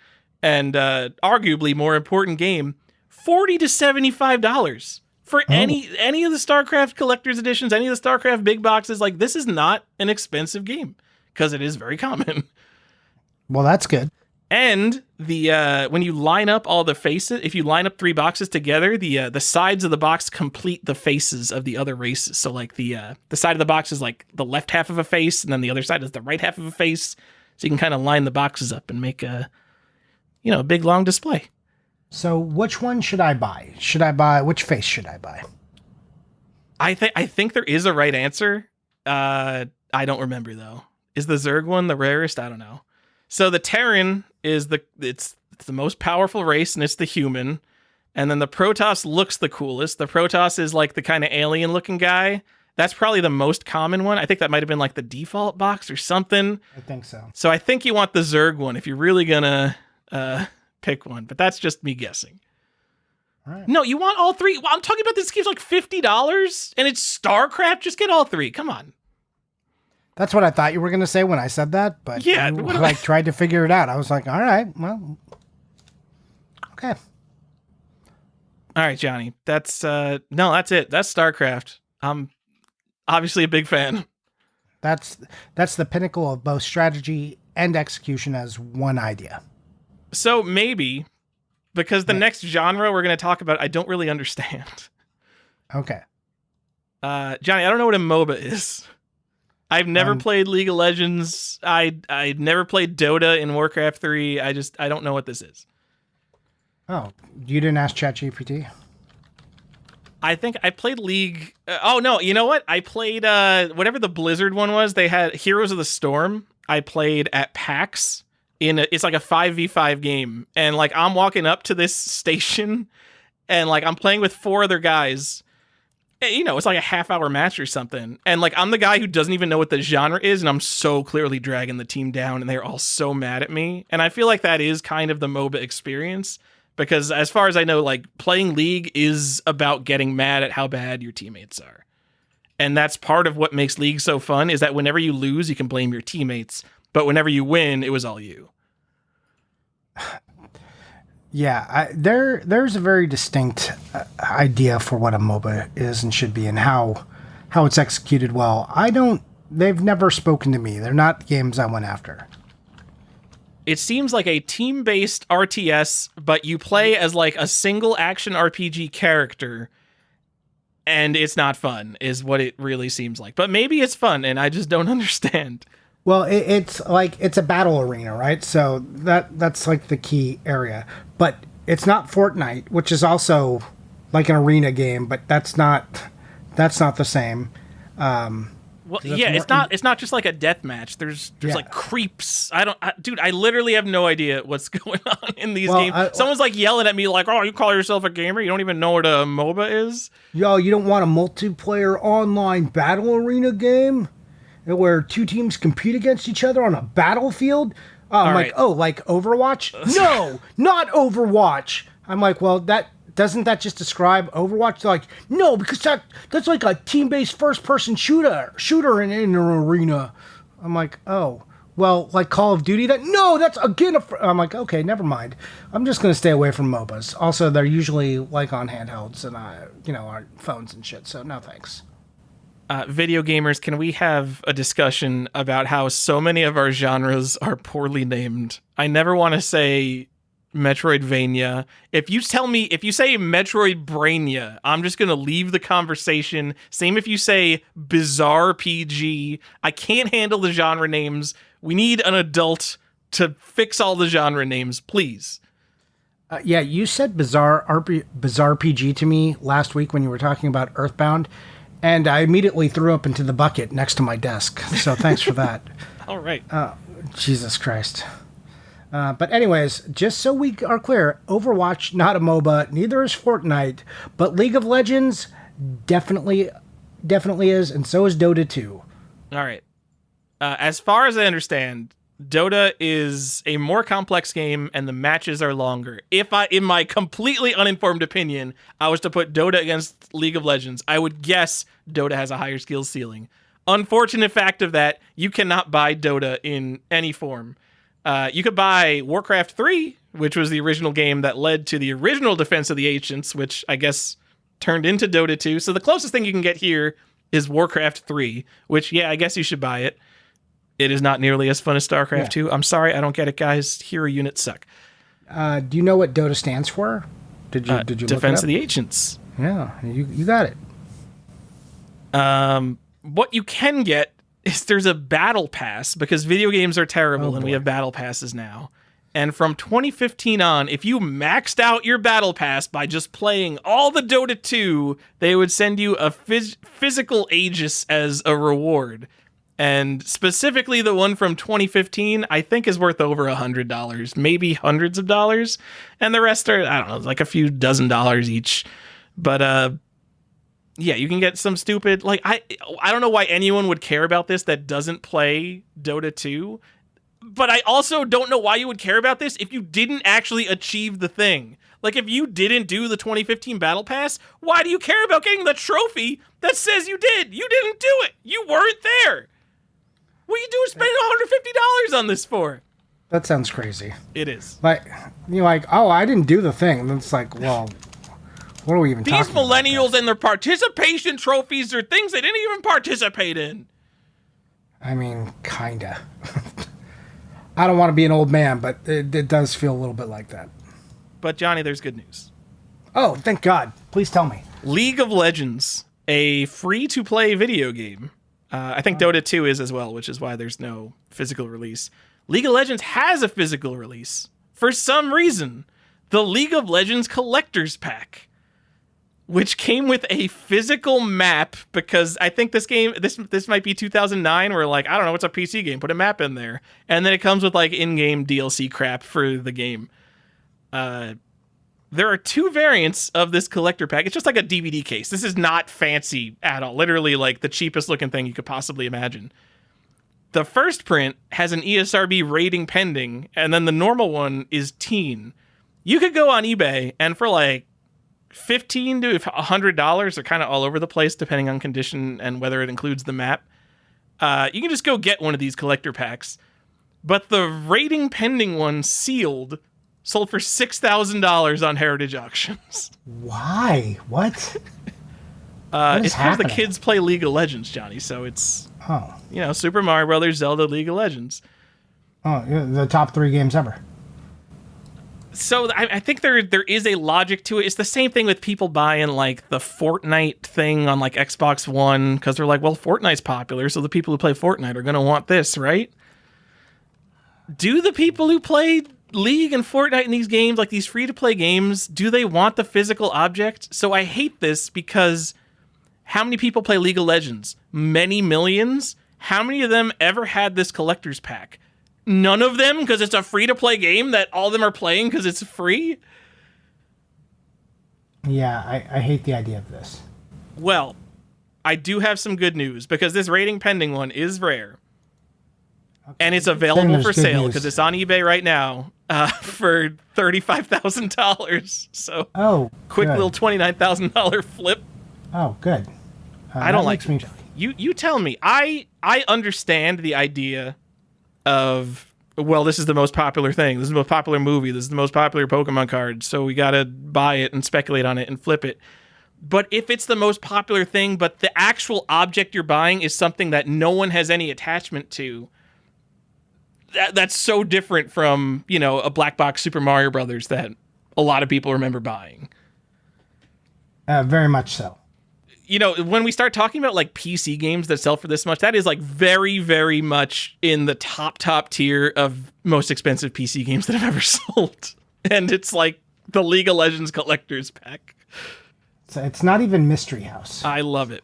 and arguably more important game, $40 to $75 for any of the StarCraft collector's editions, any of the StarCraft big boxes. Like, this is not an expensive game because it is very common. Well, that's good. And the when you line up all the faces, if you line up three boxes together, the sides of the box complete the faces of the other races. So like the side of the box is like the left half of a face, and then the other side is the right half of a face. So you can kind of line the boxes up and make a big long display. So which one should I buy? Which face should I buy? I think there is a right answer. I don't remember though. Is the Zerg one the rarest? I don't know. So the Terran is it's the most powerful race, and it's the human. And then the Protoss looks the coolest. The Protoss is like the kind of alien looking guy. That's probably the most common one. I think that might have been like the default box or something. I think so. So I think you want the Zerg one if you're really gonna pick one, but that's just me guessing. All right. No, you want all three. Well, I'm talking about this game's like $50 and it's StarCraft. Just get all three. Come on. That's what I thought you were going to say when I said that, but yeah, I tried to figure it out. I was like, all right, well, okay. All right, Johnny. That's it. That's StarCraft. I'm obviously a big fan. That's the pinnacle of both strategy and execution as one idea. So maybe, because the next genre we're going to talk about, I don't really understand. Okay. Johnny, I don't know what a MOBA is. I've never played League of Legends. I never played Dota in Warcraft 3. I don't know what this is. Oh, you didn't ask ChatGPT? I think I played League. Oh, no. You know what? I played whatever the Blizzard one was. They had Heroes of the Storm. I played at PAX. It's like a 5v5 game. And like I'm walking up to this station and like I'm playing with four other guys. It's like a half-hour match or something. And like I'm the guy who doesn't even know what the genre is, and I'm so clearly dragging the team down, and they're all so mad at me. And I feel like that is kind of the MOBA experience, because as far as I know, like playing League is about getting mad at how bad your teammates are. And that's part of what makes League so fun, is that whenever you lose, you can blame your teammates. But whenever you win, it was all you. Yeah, there's a very distinct idea for what a MOBA is and should be, and how it's executed well. They've never spoken to me. They're not games I went after. It seems like a team-based RTS, but you play as like a single action RPG character, and it's not fun, is what it really seems like. But maybe it's fun, and I just don't understand. Well, it's a battle arena, right? So that's like the key area. But it's not Fortnite, which is also like an arena game, but that's not the same. Well, yeah, it's not just like a death match. There's like creeps. Dude, I literally have no idea what's going on in these games. Someone's like yelling at me like, "Oh, you call yourself a gamer? You don't even know what a MOBA is?" Yo, you don't want a multiplayer online battle arena game where two teams compete against each other on a battlefield? I'm like, oh, like Overwatch? No, not Overwatch. I'm like, well, doesn't that just describe Overwatch? They're like, no, because that's like a team-based first-person shooter in an arena. I'm like, oh, well, like Call of Duty? That's again I'm like, okay, never mind. I'm just gonna stay away from MOBAs. Also, they're usually like on handhelds and on phones and shit. So no thanks. Video gamers, can we have a discussion about how so many of our genres are poorly named? I never want to say Metroidvania. If you say Metroidbrania, I'm just going to leave the conversation. Same if you say Bizarre PG. I can't handle the genre names. We need an adult to fix all the genre names, please. Yeah, you said Bizarre PG to me last week when you were talking about Earthbound, and I immediately threw up into the bucket next to my desk. So thanks for that. All right. Jesus Christ. But anyways, just so we are clear, Overwatch, not a MOBA, neither is Fortnite, but League of Legends definitely is, and so is Dota 2. All right. As far as I understand, Dota is a more complex game, and the matches are longer. If in my completely uninformed opinion, I was to put Dota against League of Legends, I would guess Dota has a higher skill ceiling. Unfortunate fact of that, you cannot buy Dota in any form. You could buy Warcraft 3, which was the original game that led to the original Defense of the Ancients, which I guess turned into Dota 2. So the closest thing you can get here is Warcraft 3, which, yeah, I guess you should buy it. It is not nearly as fun as StarCraft 2. I'm sorry, I don't get it, guys. Hero units suck. Do you know what Dota stands for? Did you look it up? Defense of the Ancients. Yeah, you got it. What you can get is there's a battle pass, because video games are terrible and we have battle passes now. And from 2015 on, if you maxed out your battle pass by just playing all the Dota 2, they would send you a physical Aegis as a reward. And specifically the one from 2015, I think is worth over $100, maybe hundreds of dollars. And the rest are, I don't know, like a few dozen dollars each. But yeah, you can get some stupid, like, I don't know why anyone would care about this that doesn't play Dota 2. But I also don't know why you would care about this if you didn't actually achieve the thing. Like, if you didn't do the 2015 Battle Pass, why do you care about getting the trophy that says you did? You didn't do it. You weren't there. What are you doing spending $150 on this for? That sounds crazy. It is. Like, you're like, oh, I didn't do the thing. And it's like, well, what are we even talking about? These millennials and their participation trophies are things they didn't even participate in. I mean, kinda. I don't want to be an old man, but it does feel a little bit like that. But, Johnny, there's good news. Oh, thank God. Please tell me. League of Legends, a free-to-play video game. I think Dota 2 is as well, which is why there's no physical release. League of Legends has a physical release. For some reason, the League of Legends Collector's Pack, which came with a physical map, because I think this game, this might be 2009, where like, I don't know, it's a PC game, put a map in there. And then it comes with like in-game DLC crap for the game. There are two variants of this collector pack. It's just like a DVD case. This is not fancy at all. Literally like the cheapest looking thing you could possibly imagine. The first print has an ESRB rating pending, and then the normal one is teen. You could go on eBay, and for like $15 to $100, they're kind of all over the place depending on condition and whether it includes the map. You can just go get one of these collector packs. But the rating pending one sealed sold for $6,000 on Heritage Auctions. Why? What? It's because the happening? kids play League of Legends, Johnny. So it's, Oh. Super Mario Brothers, Zelda, League of Legends. Oh, yeah, the top 3 games ever. So I think there is a logic to it. It's the same thing with people buying like the Fortnite thing on like Xbox One because they're like, well, Fortnite's popular, so the people who play Fortnite are going to want this, right? Do the people who play League and Fortnite in these games, like these free-to-play games, do they want the physical object? So I hate this because how many people play League of Legends? Many millions. How many of them ever had this collector's pack? None of them, because it's a free-to-play game that all of them are playing because it's free? Yeah, I hate the idea of this. Well, I do have some good news, because this rating pending one is rare. Okay. And it's available for sale, because it's on eBay right now for $35,000. So, quick good. little $29,000 flip. Oh, good. I don't like it. You tell me. I understand the idea of, well, this is the most popular thing. This is the most popular movie. This is the most popular Pokemon card. So we got to buy it and speculate on it and flip it. But if it's the most popular thing, but the actual object you're buying is something that no one has any attachment to, that's so different from, a black box Super Mario Brothers that a lot of people remember buying. Very much so. When we start talking about like PC games that sell for this much, that is like very, very much in the top tier of most expensive PC games that have ever sold. And it's like the League of Legends collector's pack. So it's not even Mystery House. I love it.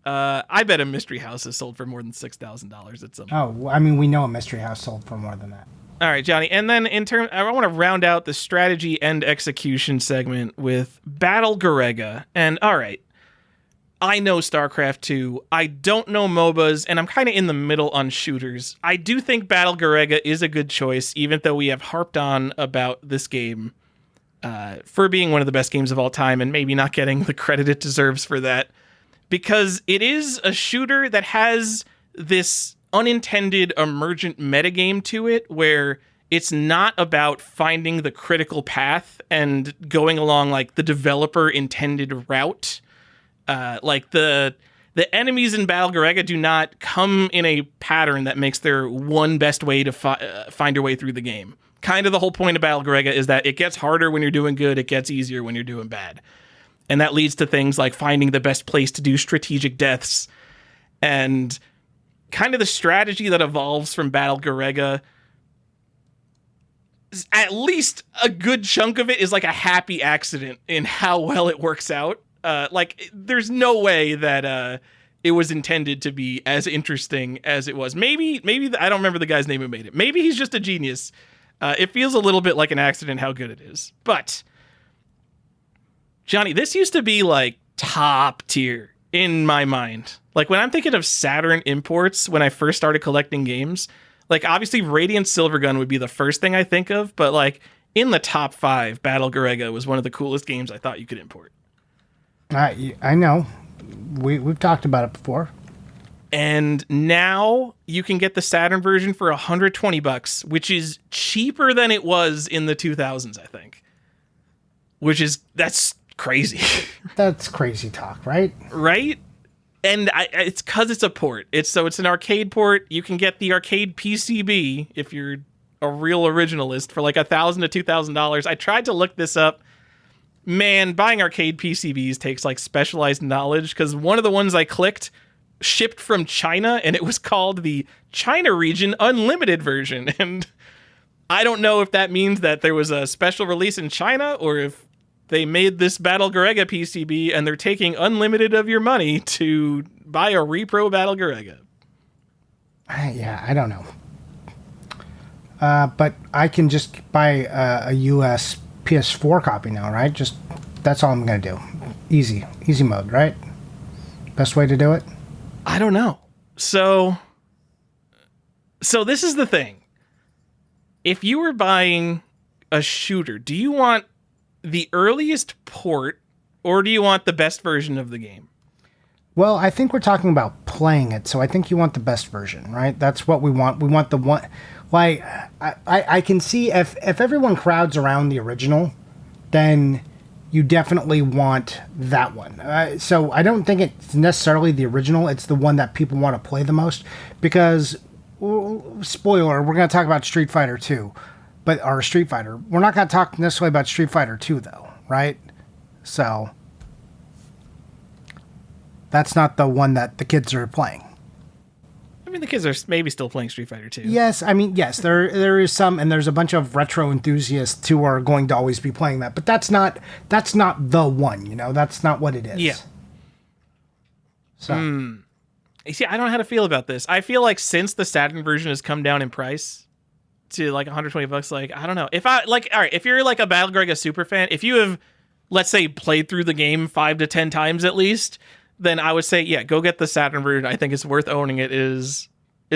I bet a Mystery House has sold for more than $6,000 at some point. Oh, I mean, we know a Mystery House sold for more than that. All right, Johnny. And then I want to round out the strategy and execution segment with Battle Garega. And all right, I know StarCraft 2. I don't know MOBAs, and I'm kind of in the middle on shooters. I do think Battle Garega is a good choice, even though we have harped on about this game for being one of the best games of all time and maybe not getting the credit it deserves for that. Because it is a shooter that has this unintended emergent metagame to it where it's not about finding the critical path and going along like the developer intended route. Like the enemies in Battle Garega do not come in a pattern that makes their one best way to find your way through the game. Kind of the whole point of Battle Garega is that it gets harder when you're doing good, it gets easier when you're doing bad. And that leads to things like finding the best place to do strategic deaths. And kind of the strategy that evolves from Battle Garega, at least a good chunk of it is like a happy accident in how well it works out. There's no way that it was intended to be as interesting as it was. Maybe I don't remember the guy's name who made it. Maybe he's just a genius. It feels a little bit like an accident how good it is. But Johnny, this used to be like top tier in my mind. Like when I'm thinking of Saturn imports, when I first started collecting games, like obviously Radiant Silvergun would be the first thing I think of, but like in the top 5, Battle Garega was one of the coolest games I thought you could import. I know. We've talked about it before. And now you can get the Saturn version for $120, which is cheaper than it was in the 2000s, I think. That's crazy. That's crazy talk, right? Right? And it's because it's a port. It's an arcade port. You can get the arcade PCB if you're a real originalist for like $1,000 to $2,000. I tried to look this up. Man, buying arcade PCBs takes like specialized knowledge because one of the ones I clicked shipped from China and it was called the China Region Unlimited version. And I don't know if that means that there was a special release in China or if they made this Battle Garega PCB and they're taking unlimited of your money to buy a repro Battle Garega. Yeah, I don't know. But I can just buy a US PS4 copy now, right? Just that's all I'm going to do. Easy mode, right? Best way to do it? I don't know. So this is the thing. If you were buying a shooter, do you want the earliest port or do you want the best version of the game? Well, I think we're talking about playing it. So I think you want the best version, right? That's what we want. We want the one. Like, I can see if everyone crowds around the original, then you definitely want that one. So I don't think it's necessarily the original. It's the one that people want to play the most because, spoiler, we're going to talk about Street Fighter 2, or Street Fighter. We're not going to talk necessarily about Street Fighter 2, though, right? So that's not the one that the kids are playing. I mean, the kids are maybe still playing Street Fighter 2. Yes, I mean, yes, there is some, and there's a bunch of retro enthusiasts who are going to always be playing that, but that's not the one, that's not what it is. Yeah. So. You see, I don't know how to feel about this. I feel like since the Saturn version has come down in price to like $120, like, I don't know. All right, if you're like a Battle Grega super fan, if you have, let's say, played through the game 5 to 10 times at least, then I would say, yeah, go get the Saturn version. I think it's worth owning it. It's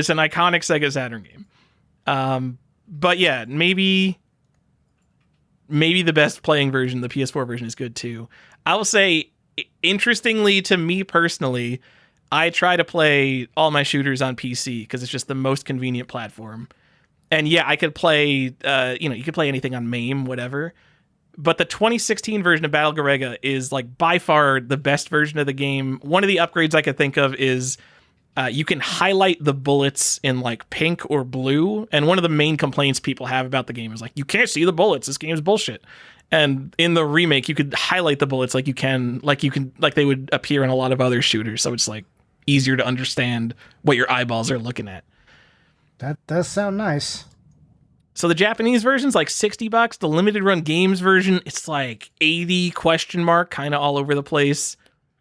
an iconic Sega Saturn game. But yeah, maybe the best playing version, the PS4 version, is good too. I will say, interestingly to me personally, I try to play all my shooters on PC because it's just the most convenient platform. And yeah, I could play, you could play anything on MAME, whatever. But the 2016 version of Battle Garega is like by far the best version of the game. One of the upgrades I could think of is you can highlight the bullets in like pink or blue. And one of the main complaints people have about the game is like, you can't see the bullets. This game's bullshit. And in the remake, you could highlight the bullets like they would appear in a lot of other shooters. So it's like easier to understand what your eyeballs are looking at. That does sound nice. So the Japanese version's like $60. The limited run games version, it's like 80 ? Kind of all over the place.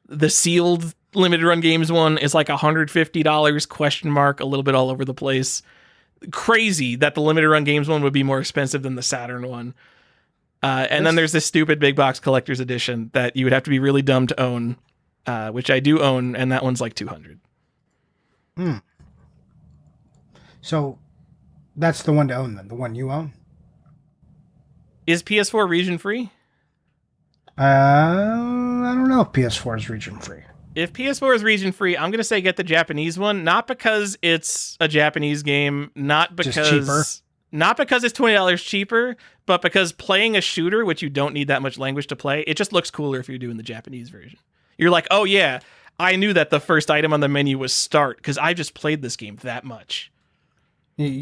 The sealed limited run games one is like $150 ? A little bit all over the place. Crazy that the limited run games one would be more expensive than the Saturn one. And then there's this stupid big box collector's edition that you would have to be really dumb to own, which I do own, and that one's like $200. So that's the one to own then, the one you own? Is PS4 region free? I don't know if PS4 is region free. If PS4 is region free, I'm going to say get the Japanese one, not because it's a Japanese game, not because it's $20 cheaper, but because playing a shooter, which you don't need that much language to play, it just looks cooler if you're doing the Japanese version. You're like, oh yeah, I knew that the first item on the menu was start because I just played this game that much.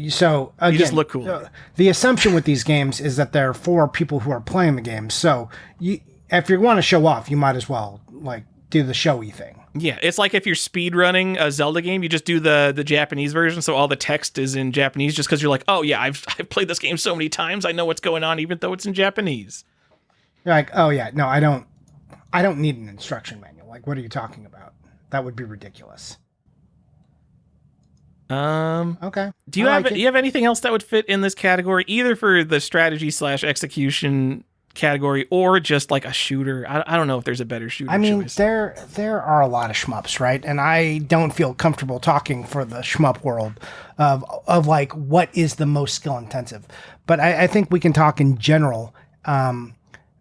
So again, you just look cooler. The assumption with these games is that they're for people who are playing the game. So if you want to show off, you might as well like do the showy thing. Yeah, it's like if you're speed running a Zelda game, you just do the Japanese version, so all the text is in Japanese, just because you're like, oh yeah, I've played this game so many times, I know what's going on, even though it's in Japanese. You're like, oh yeah, no, I don't need an instruction manual. Like, what are you talking about? That would be ridiculous. Okay. Do you have anything else that would fit in this category, either for the strategy / execution category or just like a shooter? I don't know if there's a better shooter choice. There are a lot of shmups, right? And I don't feel comfortable talking for the shmup world of like what is the most skill intensive. But I think we can talk in general.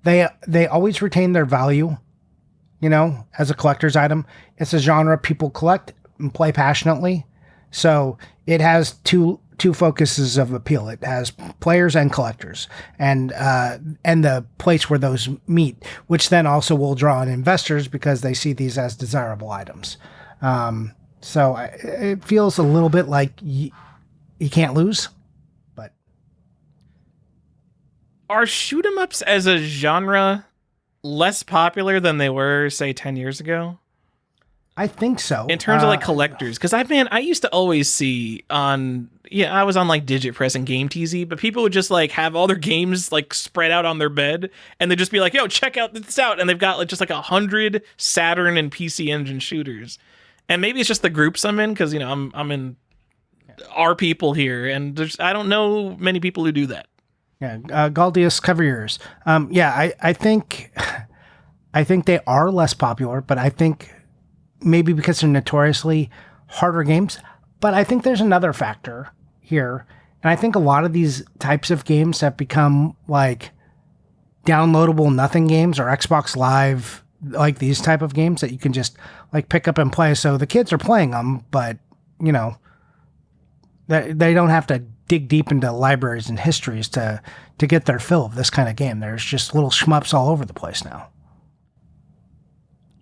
They always retain their value, as a collector's item. It's a genre people collect and play passionately. So it has two focuses of appeal. It has players and collectors, and the place where those meet, which then also will draw in investors because they see these as desirable items. So it feels a little bit like you can't lose. But are shoot 'em ups as a genre less popular than they were, say, 10 years ago? I think so. In terms of like collectors, because I used to always see I was on like Digit Press and Game TZ, but people would just like have all their games like spread out on their bed, and they'd just be like, "Yo, check out this out," and they've got like just like 100 Saturn and PC Engine shooters, and maybe it's just the groups I'm in because I'm in our people here, and I don't know many people who do that. Yeah, Galdius, cover yours. I think they are less popular, but I think. Maybe because they're notoriously harder games. But I think there's another factor here. And I think a lot of these types of games have become like downloadable nothing games or Xbox Live, like these type of games that you can just like pick up and play. So the kids are playing them, but you know, they don't have to dig deep into libraries and histories to get their fill of this kind of game. There's just little shmups all over the place now.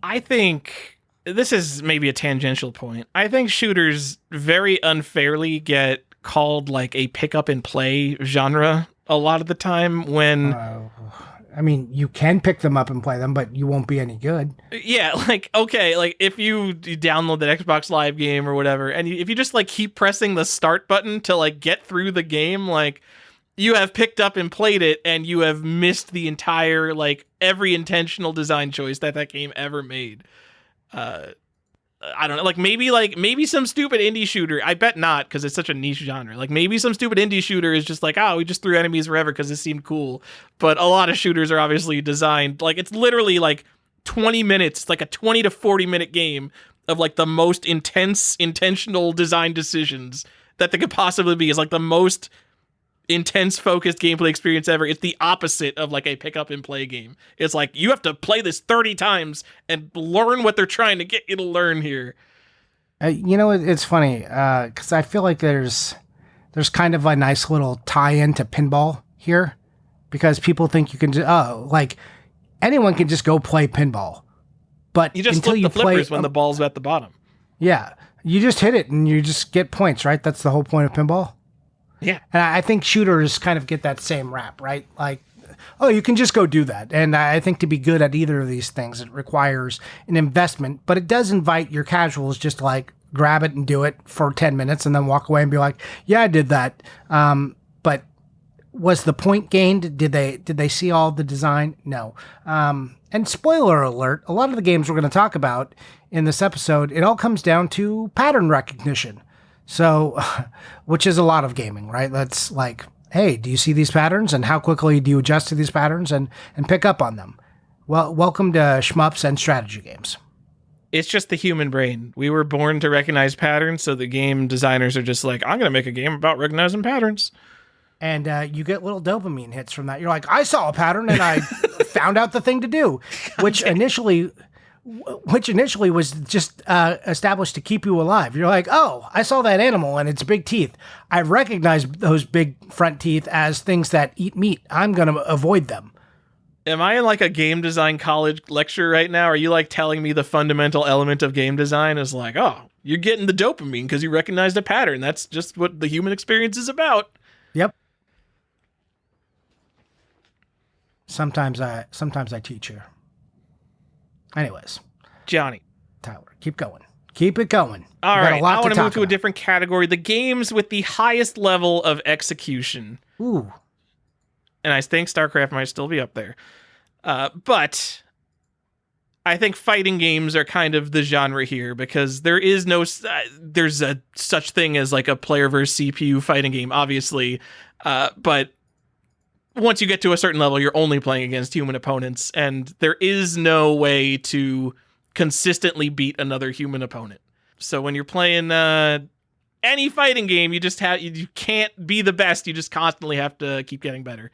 I think this is maybe a tangential point. I think shooters very unfairly get called like a pick up and play genre a lot of the time when I mean, you can pick them up and play them, but you won't be any good. Yeah, like, okay, like if you download the Xbox Live game or whatever, and if you just like keep pressing the start button to like get through the game, like you have picked up and played it and you have missed the entire, like every intentional design choice that game ever made. I don't know, like maybe some stupid indie shooter. I bet not, because it's such a niche genre. Like maybe some stupid indie shooter is just like, oh, we just threw enemies wherever because it seemed cool. But a lot of shooters are obviously designed like it's literally like 20 minutes, like a 20 to 40 minute game of like the most intense intentional design decisions that they could possibly be. Is like the most intense focused gameplay experience ever. It's the opposite of like a pick up and play game. It's like you have to play this 30 times and learn what they're trying to get you to learn here. You know, it's funny because I feel like there's kind of a nice little tie-in to pinball here, because people think you can like anyone can just go play pinball, but you just until flip you the flippers when the ball's at the bottom. Yeah, you just hit it and you just get points, right? That's the whole point of pinball. Yeah. And I think shooters kind of get that same rap, right? Like, oh, you can just go do that. And I think to be good at either of these things, it requires an investment, but it does invite your casuals just to like grab it and do it for 10 minutes and then walk away and be like, yeah, I did that. But was the point gained? Did they see all the design? No. And spoiler alert, a lot of the games we're going to talk about in this episode, it all comes down to pattern recognition. So, which is a lot of gaming, right? That's like, hey, do you see these patterns? And how quickly do you adjust to these patterns and pick up on them? Well, welcome to shmups and strategy games. It's just the human brain. We were born to recognize patterns, so the game designers are just like, I'm going to make a game about recognizing patterns. And you get little dopamine hits from that. You're like, I saw a pattern and I found out the thing to do, which initially was just established to keep you alive. You're like, oh, I saw that animal and its big teeth. I recognize those big front teeth as things that eat meat. I'm going to avoid them. Am I in like a game design college lecture right now? Are you like telling me the fundamental element of game design is like, oh, you're getting the dopamine because you recognized a pattern. That's just what the human experience is about. Yep. Sometimes I teach here. Anyways, Johnny, Tyler, keep going. Keep it going. All right, I want to move to a different category. The games with the highest level of execution. Ooh. And I think StarCraft might still be up there. But I think fighting games are kind of the genre here, because there is there's a such thing as like a player versus CPU fighting game, obviously. But once you get to a certain level, you're only playing against human opponents, and there is no way to consistently beat another human opponent. So when you're playing any fighting game, you can't be the best. You just constantly have to keep getting better.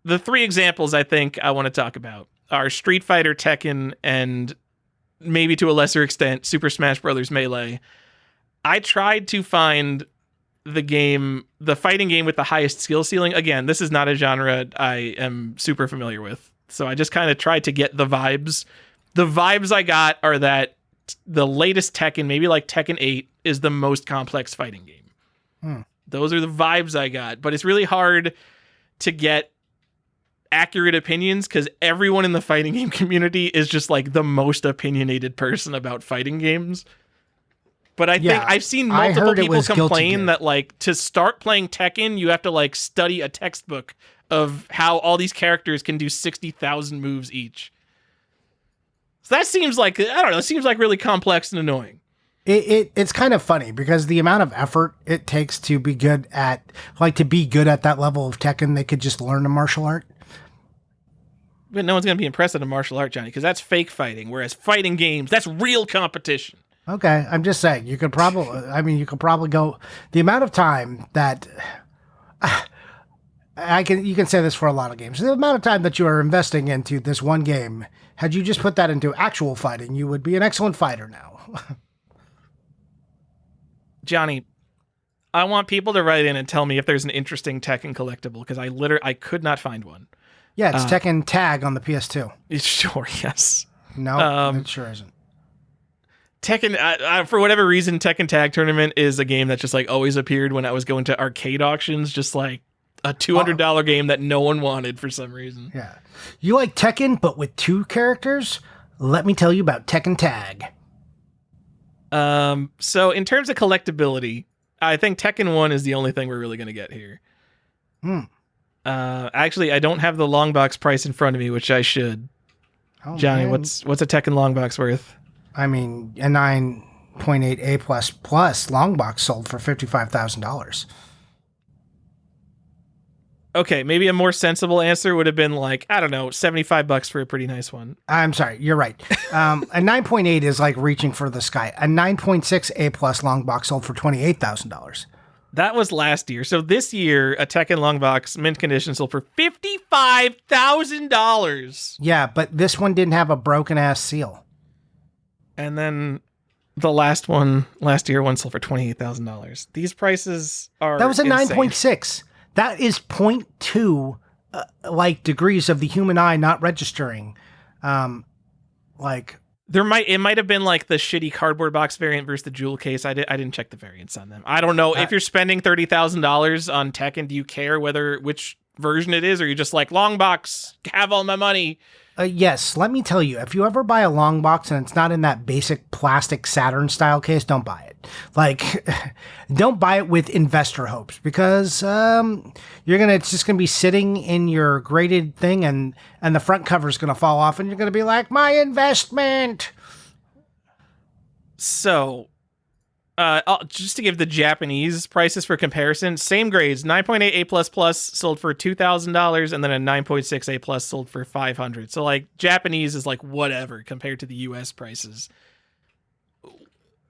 The three examples I think I want to talk about are Street Fighter, Tekken, and maybe to a lesser extent, Super Smash Bros. Melee. I tried to find the fighting game with the highest skill ceiling. Again, this is not a genre I am super familiar with. So I just kind of tried to get the vibes. The vibes I got are that the latest Tekken, maybe like Tekken 8, is the most complex fighting game. Those are the vibes I got. But it's really hard to get accurate opinions because everyone in the fighting game community is just like the most opinionated person about fighting games. But I think I've seen multiple people complain that like to start playing Tekken, you have to like study a textbook of how all these characters can do 60,000 moves each. So that seems like, I don't know, it seems like really complex and annoying. It's kind of funny because the amount of effort it takes to be good at that level of Tekken, they could just learn a martial art. But no one's going to be impressed at a martial art, Johnny, because that's fake fighting, whereas fighting games, that's real competition. Okay, I'm just saying, you could probably go the amount of time that You can say this for a lot of games. The amount of time that you are investing into this one game, had you just put that into actual fighting, you would be an excellent fighter now. Johnny, I want people to write in and tell me if there's an interesting Tekken collectible, because I could not find one. Yeah, it's Tekken Tag on the PS2. Sure, yes. No, it sure isn't. Tekken, for whatever reason, Tekken Tag Tournament is a game that just like always appeared when I was going to arcade auctions, just like a $200 game that no one wanted for some reason. Yeah. You like Tekken, but with 2 characters? Let me tell you about Tekken Tag. So in terms of collectability, I think Tekken 1 is the only thing we're really going to get here. Actually, I don't have the long box price in front of me, which I should. Oh, Johnny, man. What's a Tekken long box worth? I mean, a 9.8 A++ long box sold for $55,000. Okay, maybe a more sensible answer would have been like, I don't know, $75 for a pretty nice one. I'm sorry, you're right. A 9.8 is like reaching for the sky. A 9.6 A+ long box sold for $28,000. That was last year. So this year, a Tekken long box mint condition sold for $55,000. Yeah, but this one didn't have a broken ass seal. And then the last year one sold for $28,000. These prices are That was a insane. 9.6. That is 0.2 like degrees of the human eye not registering. Like it might have been like the shitty cardboard box variant versus the jewel case. I didn't check the variants on them. I don't know if you're spending $30,000 on Tekken. Do you care which version it is, or you just like long box, have all my money? Yes, let me tell you, if you ever buy a long box and it's not in that basic plastic Saturn style case, don't buy it. Like, don't buy it with investor hopes, because it's just gonna be sitting in your graded thing, and the front cover is gonna fall off, and you're gonna be like, my investment. So, just to give the Japanese prices for comparison, same grades, 9.8 A++ sold for $2,000, and then a 9.6 A+ sold for $500. So like Japanese is like whatever compared to the US prices.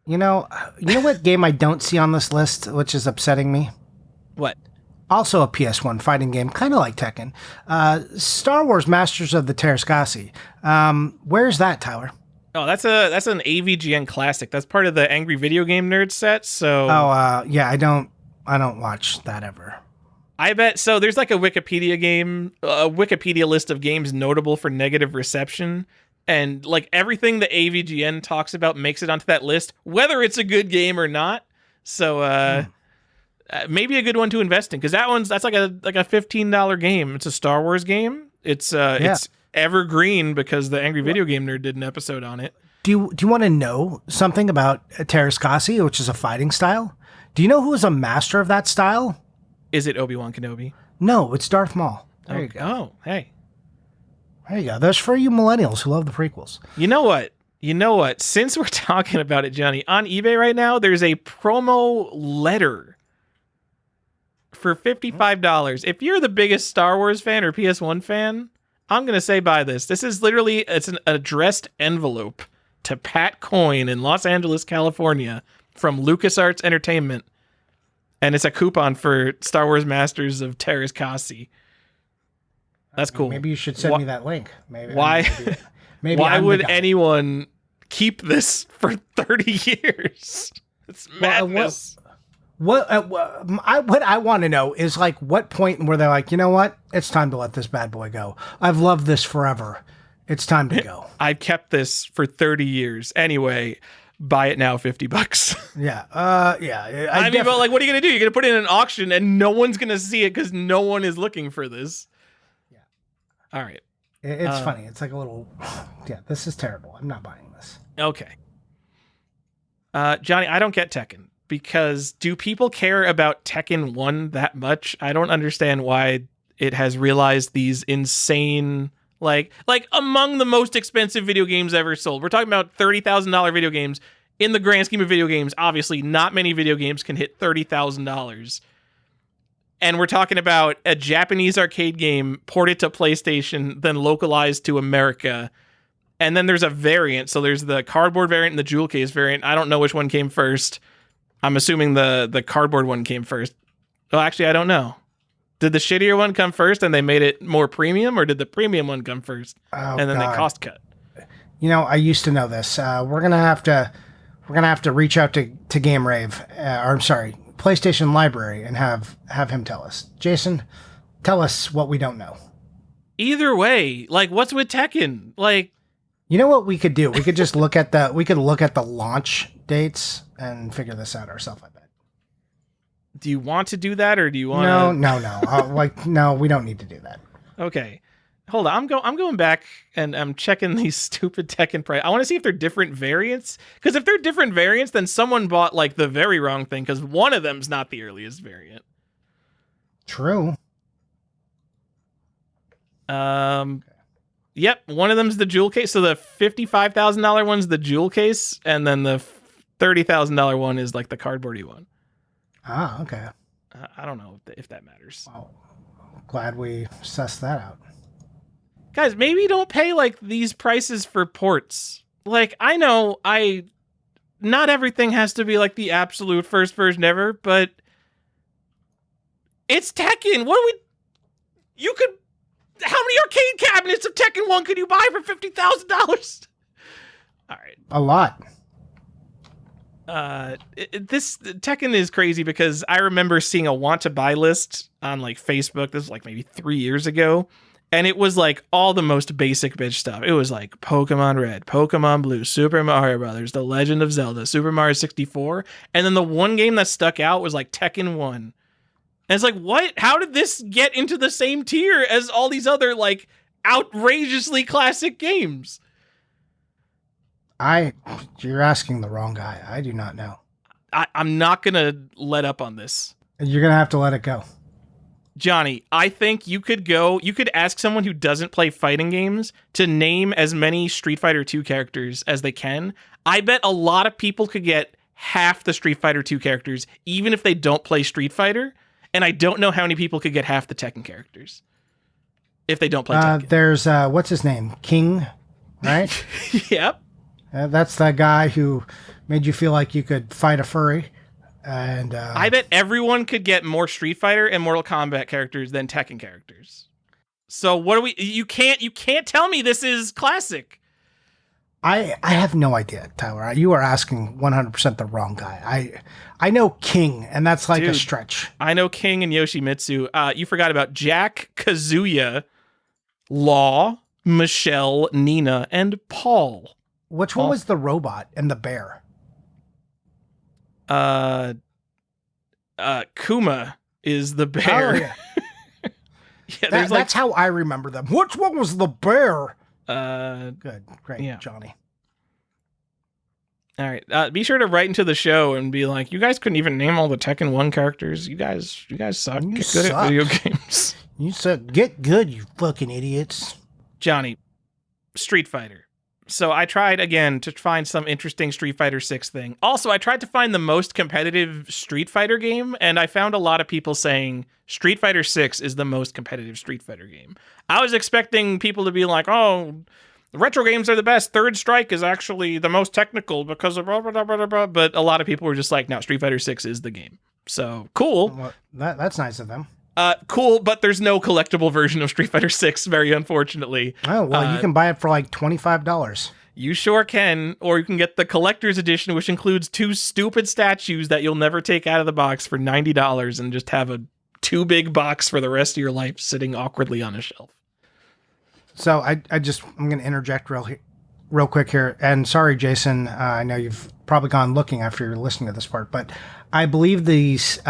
You know what game I don't see on this list, which is upsetting me? What? Also a PS1 fighting game, kind of like Tekken. Star Wars Masters of the Terrascasi. Where's that, Tyler? Oh, that's an AVGN classic. That's part of the Angry Video Game Nerd set. So yeah, I don't watch that ever. I bet so. There's like a Wikipedia list of games notable for negative reception, and like everything the AVGN talks about makes it onto that list, whether it's a good game or not. So maybe a good one to invest in, because that's like a $15 game. It's a Star Wars game. It's evergreen because the Angry Video Game Nerd did an episode on it. Do you want to know something about Terrascasi, which is a fighting style? Do you know who is a master of that style? Is it Obi-Wan Kenobi? No, it's Darth Maul. There you go. Oh, hey. There you go. That's for you millennials who love the prequels. You know what? Since we're talking about it, Johnny, on eBay right now, there's a promo letter for $55. If you're the biggest Star Wars fan or PS1 fan, I'm going to say buy this. This is literally, it's an addressed envelope to Pat Coyne in Los Angeles, California from LucasArts Entertainment. And it's a coupon for Star Wars Masters of Terrascasi. That's cool. Maybe you should send me that link. Why would anyone keep this for 30 years? It's madness. What I want to know is like what point where they're like, you know what? It's time to let this bad boy go. I've loved this forever. It's time to go. I've kept this for 30 years. Anyway, buy it now, $50. Yeah. Yeah. I mean, but like, what are you going to do? You're going to put it in an auction and no one's going to see it because no one is looking for this. Yeah. All right. It's funny. It's like a little, yeah, this is terrible. I'm not buying this. Okay. Johnny, I don't get Tekken. Because do people care about Tekken 1 that much? I don't understand why it has realized these insane, like among the most expensive video games ever sold. We're talking about $30,000 video games. In the grand scheme of video games, obviously not many video games can hit $30,000. And we're talking about a Japanese arcade game ported to PlayStation, then localized to America. And then there's a variant. So there's the cardboard variant and the jewel case variant. I don't know which one came first. I'm assuming the cardboard one came first. Well, actually, I don't know. Did the shittier one come first and they made it more premium, or did the premium one come first and then they cost cut? You know, I used to know this. We're gonna have to reach out to Game Rave, PlayStation Library, and have him tell us. Jason, tell us what we don't know. Either way, like, what's with Tekken? Like, you know what we could do? We could just look at the launch dates and figure this out ourselves. I bet. Do you want to do that, or do you want No. No, we don't need to do that. Okay. Hold on. I'm going back and I'm checking these stupid Tekken price. I want to see if they're different variants. Because if they're different variants, then someone bought like the very wrong thing, because one of them's not the earliest variant. True. Yep, one of them's the jewel case. So the $55,000 one's the jewel case, and then the $30,000 one is like the cardboardy one. Ah, okay. I don't know if that matters. Well, glad we sussed that out. Guys, maybe don't pay like these prices for ports. Like, I know not everything has to be like the absolute first version ever, but it's Tekken. How many arcade cabinets of Tekken 1 could you buy for $50,000? All right. A lot. This Tekken is crazy because I remember seeing a want to buy list on like Facebook. This was like maybe 3 years ago. And it was like all the most basic bitch stuff. It was like Pokemon Red, Pokemon Blue, Super Mario Brothers, The Legend of Zelda, Super Mario 64. And then the one game that stuck out was like Tekken 1. And it's like, what? How did this get into the same tier as all these other like outrageously classic games? You're asking the wrong guy. I do not know. I'm not going to let up on this. You're going to have to let it go. Johnny, I think you could ask someone who doesn't play fighting games to name as many Street Fighter 2 characters as they can. I bet a lot of people could get half the Street Fighter 2 characters, even if they don't play Street Fighter. And I don't know how many people could get half the Tekken characters if they don't play Tekken. There's, what's his name? King, right? Yep. That's that guy who made you feel like you could fight a furry. And I bet everyone could get more Street Fighter and Mortal Kombat characters than Tekken characters. So what you can't tell me this is classic. I have no idea, Tyler. You are asking 100% the wrong guy. I know King, and that's like a stretch. I know King and Yoshimitsu. You forgot about Jack, Kazuya, Law, Michelle, Nina, and Paul. Which one was the robot and the bear? Kuma is the bear. Oh, yeah. That's how I remember them. Which one was the bear? Good. Great, yeah. Johnny. All right. Be sure to write into the show and be like, you guys couldn't even name all the Tekken 1 characters. You guys suck. You Get suck. good at video games. You suck. Get good, you fucking idiots. Johnny, Street Fighter. So I tried again to find some interesting Street Fighter 6 thing. Also, I tried to find the most competitive Street Fighter game, and I found a lot of people saying Street Fighter 6 is the most competitive Street Fighter game. I was expecting people to be like, oh, retro games are the best. Third Strike is actually the most technical because of blah, blah, blah, blah, blah. But a lot of people were just like, no, Street Fighter 6 is the game. So cool. Well, that's nice of them. Cool, but there's no collectible version of Street Fighter 6, very unfortunately. Oh, well, you can buy it for like $25. You sure can, or you can get the collector's edition, which includes 2 stupid statues that you'll never take out of the box for $90 and just have a too big box for the rest of your life sitting awkwardly on a shelf. So I'm going to interject real quick here. And sorry, Jason, I know you've probably gone looking after you're listening to this part, but I believe these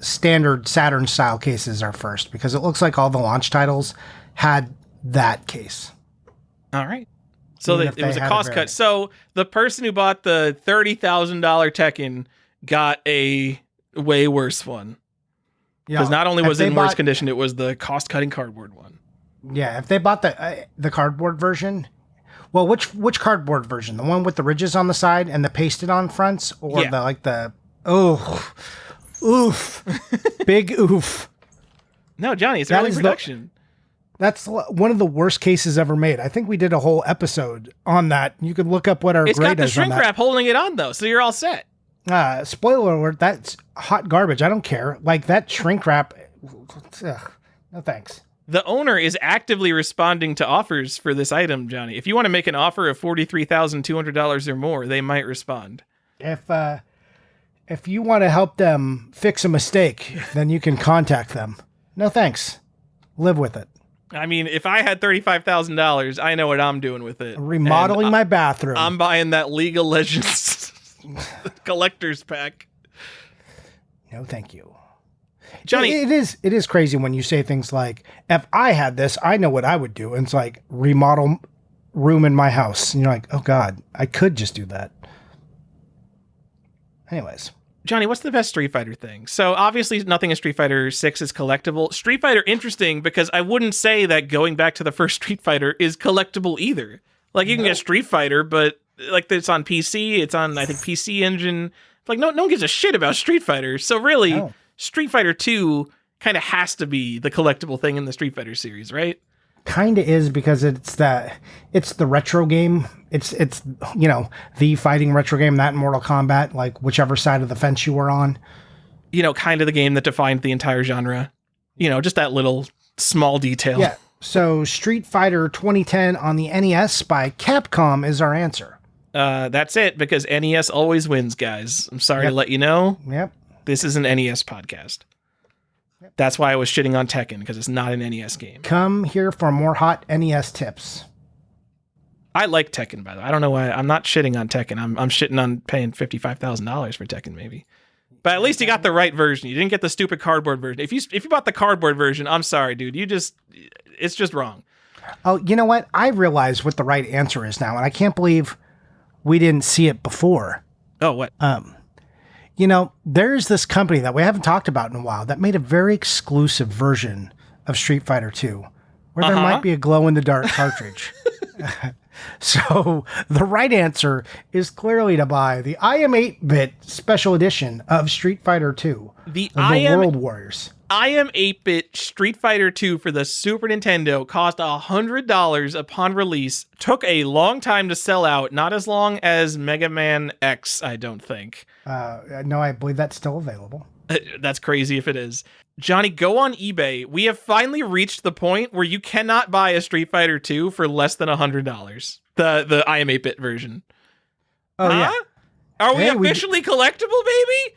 standard Saturn style cases are first because it looks like all the launch titles had that case. All right. So it was a cost cut. So the person who bought the $30,000 Tekken got a way worse one. Because not only was it in worse condition, it was the cost-cutting cardboard one. Yeah, if they bought the cardboard version, well, which cardboard version? The one with the ridges on the side and the pasted on fronts, or oof, big oof. No, Johnny, it's early production. That's one of the worst cases ever made. I think we did a whole episode on that. You could look up what our grade is on that. It's got the shrink wrap holding it on, though, so you're all set. Spoiler alert, that's hot garbage. I don't care. Like, that shrink wrap Ugh, no thanks. The owner is actively responding to offers for this item, Johnny. If you want to make an offer of $43,200 or more, they might respond. If you want to help them fix a mistake, then you can contact them. No thanks. Live with it. I mean, if I had $35,000, I know what I'm doing with it. Remodeling my bathroom. I'm buying that League of Legends collector's pack. No, thank you. Johnny, it is crazy when you say things like, if I had this, I know what I would do. And it's like, remodel room in my house. And you're like, oh God, I could just do that. Anyways. Johnny, what's the best Street Fighter thing? So obviously nothing in Street Fighter 6 is collectible. Street Fighter, interesting, because I wouldn't say that going back to the first Street Fighter is collectible either. Like, you can get Street Fighter, but like it's on PC, it's on, I think, PC Engine. Like, no one gives a shit about Street Fighter. So really, Street Fighter 2 kind of has to be the collectible thing in the Street Fighter series, right? Kind of is, because it's the retro game. It's the fighting retro game, that and Mortal Kombat, like whichever side of the fence you were on. Kind of the game that defined the entire genre. Just that little small detail. Yeah. So Street Fighter 2010 on the NES by Capcom is our answer. That's it, because NES always wins, guys. I'm sorry to let you know. Yep. This is an NES podcast. That's why I was shitting on Tekken, because it's not an NES game. Come here for more hot NES tips. I like Tekken, by the way. I don't know why. I'm not shitting on Tekken. I'm shitting on paying $55,000 for Tekken, maybe. But at least you got the right version. You didn't get the stupid cardboard version. If you bought the cardboard version, I'm sorry, dude. It's just wrong. Oh, you know what? I realize what the right answer is now, and I can't believe we didn't see it before. Oh, what? There's this company that we haven't talked about in a while that made a very exclusive version of Street Fighter 2, where there might be a glow-in-the-dark cartridge. So the right answer is clearly to buy the IM 8-bit special edition of Street Fighter 2, the World Warriors. IM 8-bit Street Fighter 2 for the Super Nintendo cost $100 upon release. Took a long time to sell out, not as long as Mega Man X, I don't think. No, I believe that's still available. That's crazy if it is. Johnny, go on eBay. We have finally reached the point where you cannot buy a Street Fighter 2 for less than $100. The IM 8-bit version. Oh, yeah. Are we officially collectible, baby?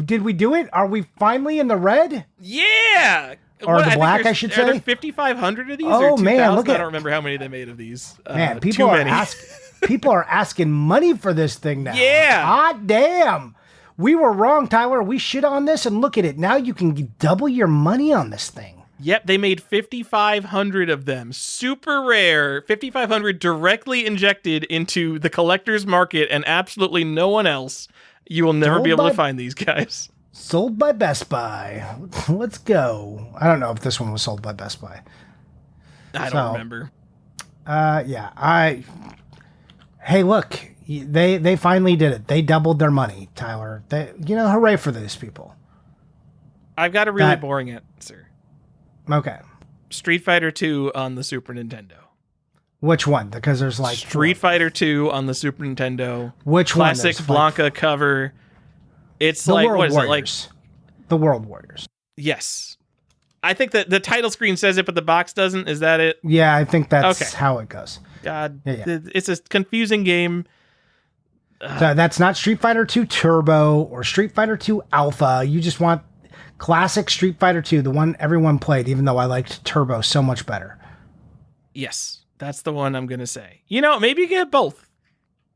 Did we do it? Are we finally in the red? Yeah. Or the black, I should say. Are there 5,500 of these? Oh, or 2,000? man, look at. I don't remember how many they made of these. Man, people are asking money for this thing now. Yeah. Hot damn. We were wrong, Tyler. We shit on this, and look at it. Now you can double your money on this thing. Yep, they made 5,500 of them. Super rare. 5,500 directly injected into the collector's market, and absolutely no one else. You will never be able to find these guys. Sold by Best Buy. Let's go. I don't know if this one was sold by Best Buy. I don't remember. Yeah. Hey, look. They finally did it. They doubled their money, Tyler. Hooray for these people. I've got a really boring answer. Okay. Street Fighter 2 on the Super Nintendo. Which one? Because there's like Street Fighter 2 on the Super Nintendo. Which one? Classic Blanca cover. It's like, what is it like? The World Warriors. Yes. I think that the title screen says it, but the box doesn't. Is that it? Yeah, I think that's how it goes. God, It's a confusing game. So that's not Street Fighter 2 Turbo or Street Fighter 2 Alpha. You just want classic Street Fighter 2, the one everyone played, even though I liked Turbo so much better. Yes, that's the one I'm going to say. Maybe you get both.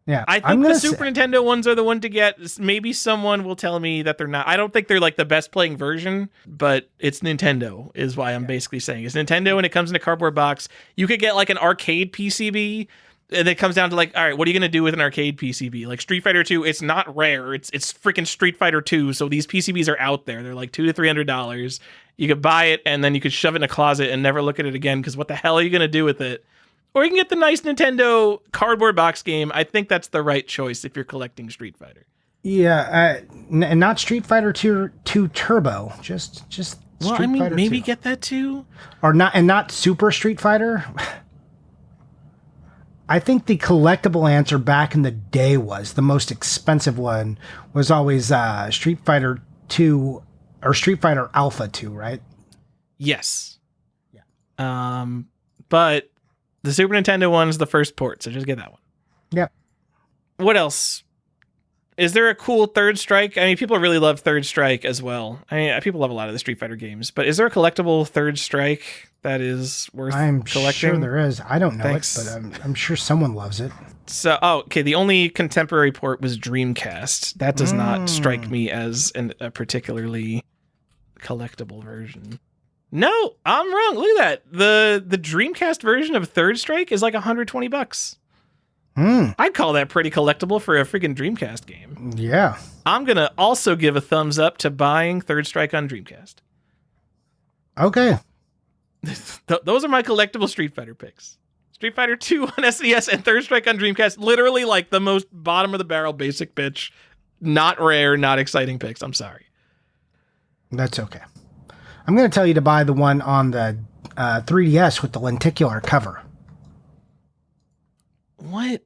Yeah, I think the Super Nintendo ones are the one to get. Maybe someone will tell me that they're not. I don't think they're like the best playing version, but it's Nintendo is why I'm basically saying it's Nintendo, and it comes in a cardboard box. You could get like an arcade PCB, and it comes down to like, all right, what are you going to do with an arcade PCB? Like Street Fighter 2, it's not rare. It's freaking Street Fighter 2, so these PCBs are out there. They're like $200 to $300. You could buy it, and then you could shove it in a closet and never look at it again, because what the hell are you going to do with it? Or you can get the nice Nintendo cardboard box game. I think that's the right choice if you're collecting Street Fighter. Yeah, and not Street Fighter 2 Turbo, just Street Fighter maybe 2. Get that too. Or not Super Street Fighter. I think the collectible answer back in the day was the most expensive one was always Street Fighter 2 or Street Fighter Alpha 2, right? Yes. Yeah. But the Super Nintendo one's the first port, so just get that one. Yep. What else? Is there a cool Third Strike? I mean, people really love Third Strike as well. I mean, people love a lot of the Street Fighter games, but is there a collectible Third Strike that is worth collecting? Sure there is. I don't know Thanks. it, but I'm sure someone loves it. So, okay, the only contemporary port was Dreamcast. That does not strike me as a particularly collectible version. No, I'm wrong. Look at that. The Dreamcast version of Third Strike is like $120. I'd call that pretty collectible for a freaking Dreamcast game. Yeah. I'm going to also give a thumbs up to buying Third Strike on Dreamcast. Okay. Those are my collectible Street Fighter picks. Street Fighter 2 on SNES and Third Strike on Dreamcast. Literally like the most bottom of the barrel basic bitch. Not rare, not exciting picks. I'm sorry. That's okay. I'm going to tell you to buy the one on the 3DS with the lenticular cover. What?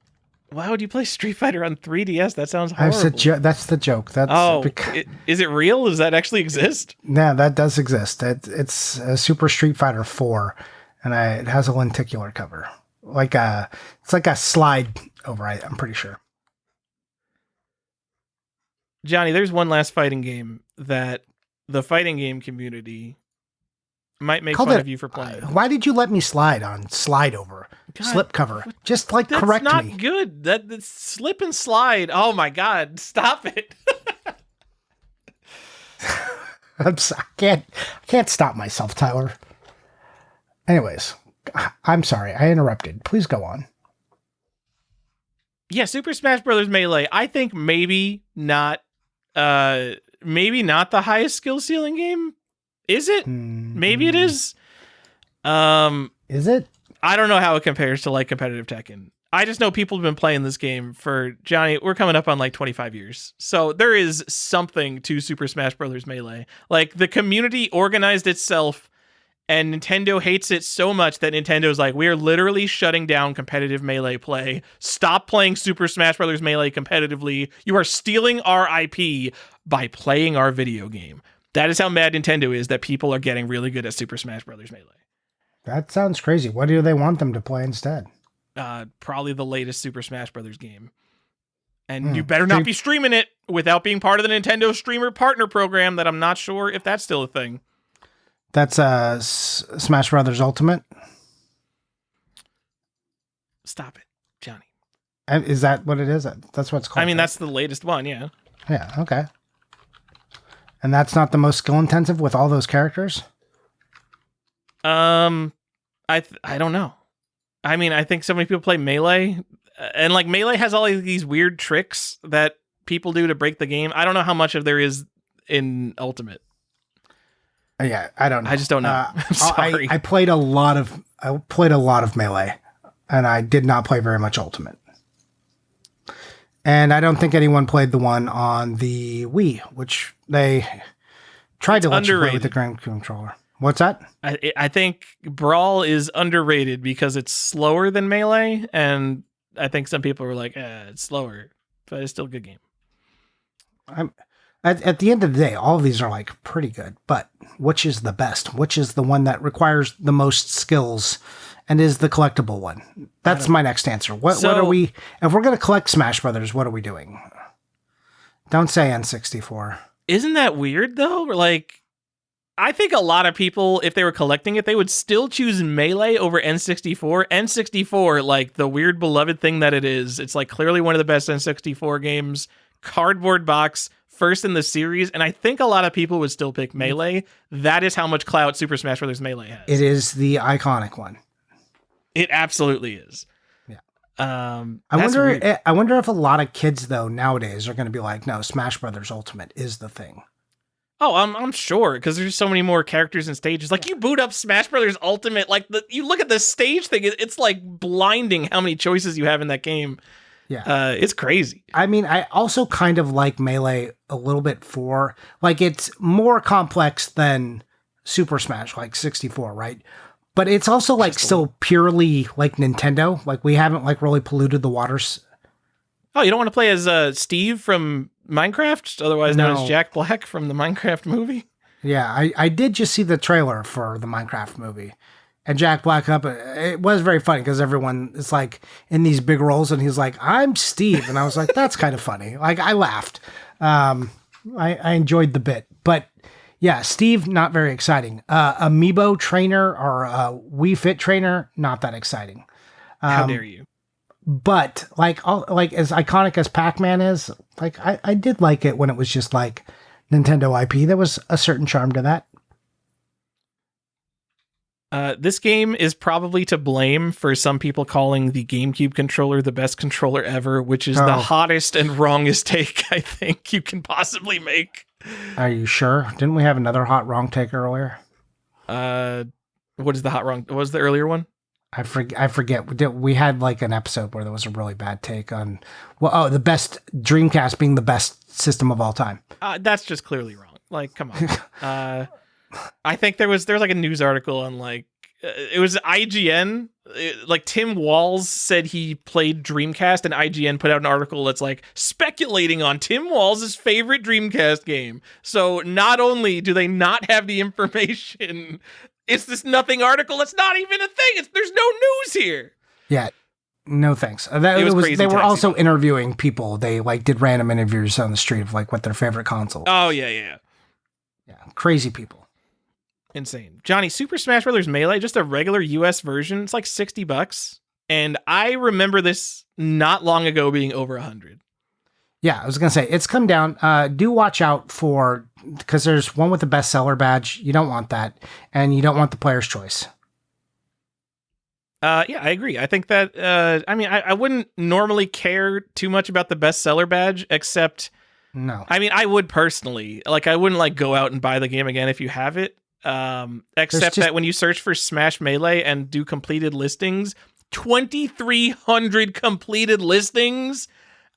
Why would you play Street Fighter on 3DS? That sounds horrible. That's the joke. Is it real? Does that actually exist? Yeah, that does exist. It's a Super Street Fighter 4, and it has a lenticular cover. It's like a slide over it, I'm pretty sure. Johnny, there's one last fighting game that the fighting game community might make fun of you for playing. Why did you let me slide on slide over? Slip cover. Just correct me. That's not good. That's slip and slide. Oh my God. Stop it. I can't stop myself, Tyler. Anyways, I'm sorry. I interrupted. Please go on. Yeah, Super Smash Bros. Melee. I think maybe not the highest skill ceiling game. Is it? Maybe it is. Is it? I don't know how it compares to like competitive Tekken. I just know people have been playing this game for, Johnny, we're coming up on like 25 years. So there is something to Super Smash Bros. Melee. Like the community organized itself and Nintendo hates it so much that Nintendo's like, we are literally shutting down competitive Melee play. Stop playing Super Smash Bros. Melee competitively. You are stealing our IP by playing our video game. That is how mad Nintendo is that people are getting really good at Super Smash Bros. Melee. That sounds crazy. What do they want them to play instead? Probably the latest Super Smash Bros. Game. And you better not be streaming it without being part of the Nintendo Streamer Partner Program that I'm not sure if that's still a thing. That's Smash Brothers Ultimate? Stop it, Johnny. Is that what it is? That's what it's called. I mean, that's the latest one, yeah. Yeah, okay. And that's not the most skill intensive with all those characters? I don't know. I mean, I think so many people play Melee, and like Melee has all of these weird tricks that people do to break the game. I don't know how much of there is in Ultimate. Yeah, I don't know. I just don't know. I'm sorry. I played a lot of Melee, and I did not play very much Ultimate. And I don't think anyone played the one on the Wii, which they tried to let you play with the Grand Controller. What's that? I think Brawl is underrated because it's slower than Melee, and I think some people were like, it's slower, but it's still a good game. At the end of the day, all of these are like pretty good, but which is the best? Which is the one that requires the most skills and is the collectible one? That's my next answer. What are we, if we're going to collect Smash Brothers, what are we doing? Don't say N64. Isn't that weird though? Like, I think a lot of people, if they were collecting it, they would still choose Melee over N64. N64, like the weird beloved thing that it is, it's like clearly one of the best N64 games. Cardboard box, first in the series, and I think a lot of people would still pick Melee. That is how much clout Super Smash Bros. Melee has. It is the iconic one. It absolutely is. Yeah. I wonder if a lot of kids though nowadays are going to be like, no, Smash Brothers Ultimate is the thing. Oh, I'm sure, because there's so many more characters and stages. Like, you boot up Smash Brothers Ultimate, like, you look at the stage thing, it's like blinding how many choices you have in that game. Yeah. It's crazy. I mean, I also kind of like Melee a little bit like, it's more complex than Super Smash, like 64, right? But it's also, like, still purely, like, Nintendo. Like, we haven't, like, really polluted the waters. Oh, you don't want to play as Steve from Minecraft, otherwise known as Jack Black from the Minecraft movie? Yeah, I did just see the trailer for the Minecraft movie. And Jack Black up, it was very funny because everyone is like in these big roles and he's like, I'm Steve. And I was like, that's kind of funny. Like I laughed. I enjoyed the bit. But yeah, Steve, not very exciting. Amiibo trainer or Wii Fit trainer, not that exciting. How dare you? But like as iconic as Pac-Man is, like I did like it when it was just like Nintendo IP. There was a certain charm to that. This game is probably to blame for some people calling the GameCube controller the best controller ever, which is the hottest and wrongest take I think you can possibly make. Are you sure? Didn't we have another hot wrong take earlier? What is the hot wrong? What was the earlier one? I forget. We had like an episode where there was a really bad take on, the best Dreamcast being the best system of all time. That's just clearly wrong. Like, come on. I think there was like a news article on like it was IGN. Like Tim Walls said he played Dreamcast, and IGN put out an article that's like speculating on Tim Walls' favorite Dreamcast game. So not only do they not have the information, it's this nothing article. It's not even a thing. There's no news here. Yeah. No thanks. They were also interviewing people. They like did random interviews on the street of like what their favorite console. Oh yeah. Crazy people. Insane. Johnny, Super Smash Bros. Melee, just a regular US version. It's like $60. And I remember this not long ago being over 100. Yeah, I was going to say, it's come down. Do watch out because there's one with the bestseller badge. You don't want that. And you don't want the player's choice. Yeah, I agree. I think that, I wouldn't normally care too much about the bestseller badge, except, no. I mean, I would personally. Like, I wouldn't like go out and buy the game again if you have it. Except that when you search for Smash Melee and do completed listings, 2,300 completed listings.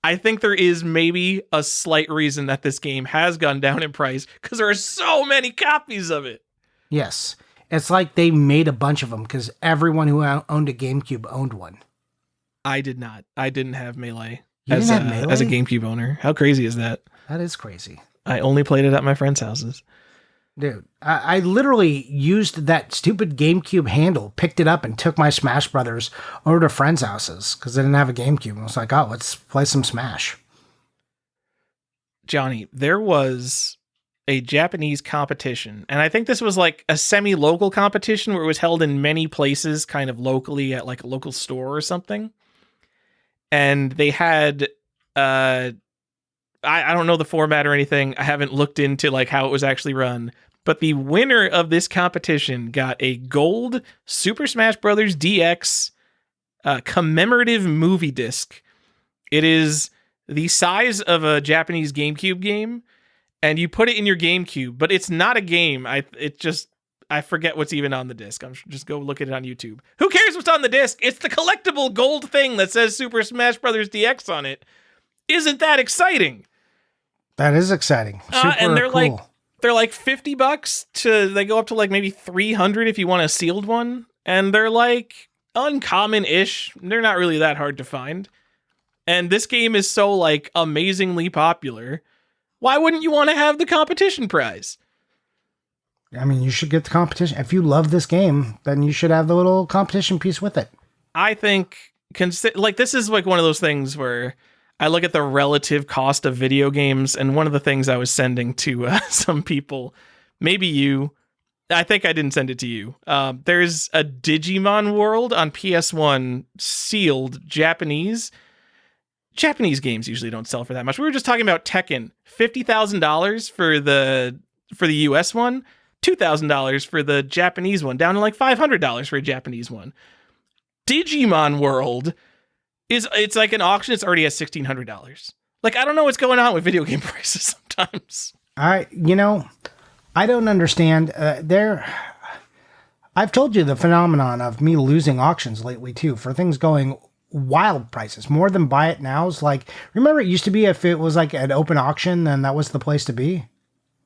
I think there is maybe a slight reason that this game has gone down in price because there are so many copies of it. Yes. It's like they made a bunch of them because everyone who owned a GameCube owned one. I did not. I didn't have Melee as a GameCube owner. How crazy is that? That is crazy. I only played it at my friends' houses. Dude, I literally used that stupid GameCube handle, picked it up, and took my Smash Brothers over to friends' houses because they didn't have a GameCube. I was like, oh, let's play some Smash. Johnny, there was a Japanese competition, and I think this was like a semi-local competition where it was held in many places, kind of locally at like a local store or something. And they had, I don't know the format or anything. I haven't looked into like how it was actually run. But the winner of this competition got a gold Super Smash Bros. DX commemorative movie disc. It is the size of a Japanese GameCube game, and you put it in your GameCube, but it's not a game. I forget what's even on the disc. I'm just go look at it on YouTube. Who cares what's on the disc? It's the collectible gold thing that says Super Smash Bros. DX on it. Isn't that exciting? That is exciting. Super and they're cool. They're like $50 they go up to like maybe 300 if you want a sealed one. And they're like uncommon-ish. They're not really that hard to find. And this game is so like amazingly popular. Why wouldn't you want to have the competition prize? I mean, you should get the competition. If you love this game, then you should have the little competition piece with it. I think this is like one of those things where I look at the relative cost of video games, and one of the things I was sending to some people, maybe you, I think I didn't send it to you. There's a Digimon World on PS1 sealed Japanese. Japanese games usually don't sell for that much. We were just talking about Tekken, $50,000 for the US one, $2,000 for the Japanese one, down to like $500 for a Japanese one. Digimon World it's like an auction. It's already at $1,600. Like, I don't know what's going on with video game prices sometimes. I don't understand. I've told you the phenomenon of me losing auctions lately too, for things going wild prices, more than buy it now's. Like, remember it used to be if it was like an open auction, then that was the place to be.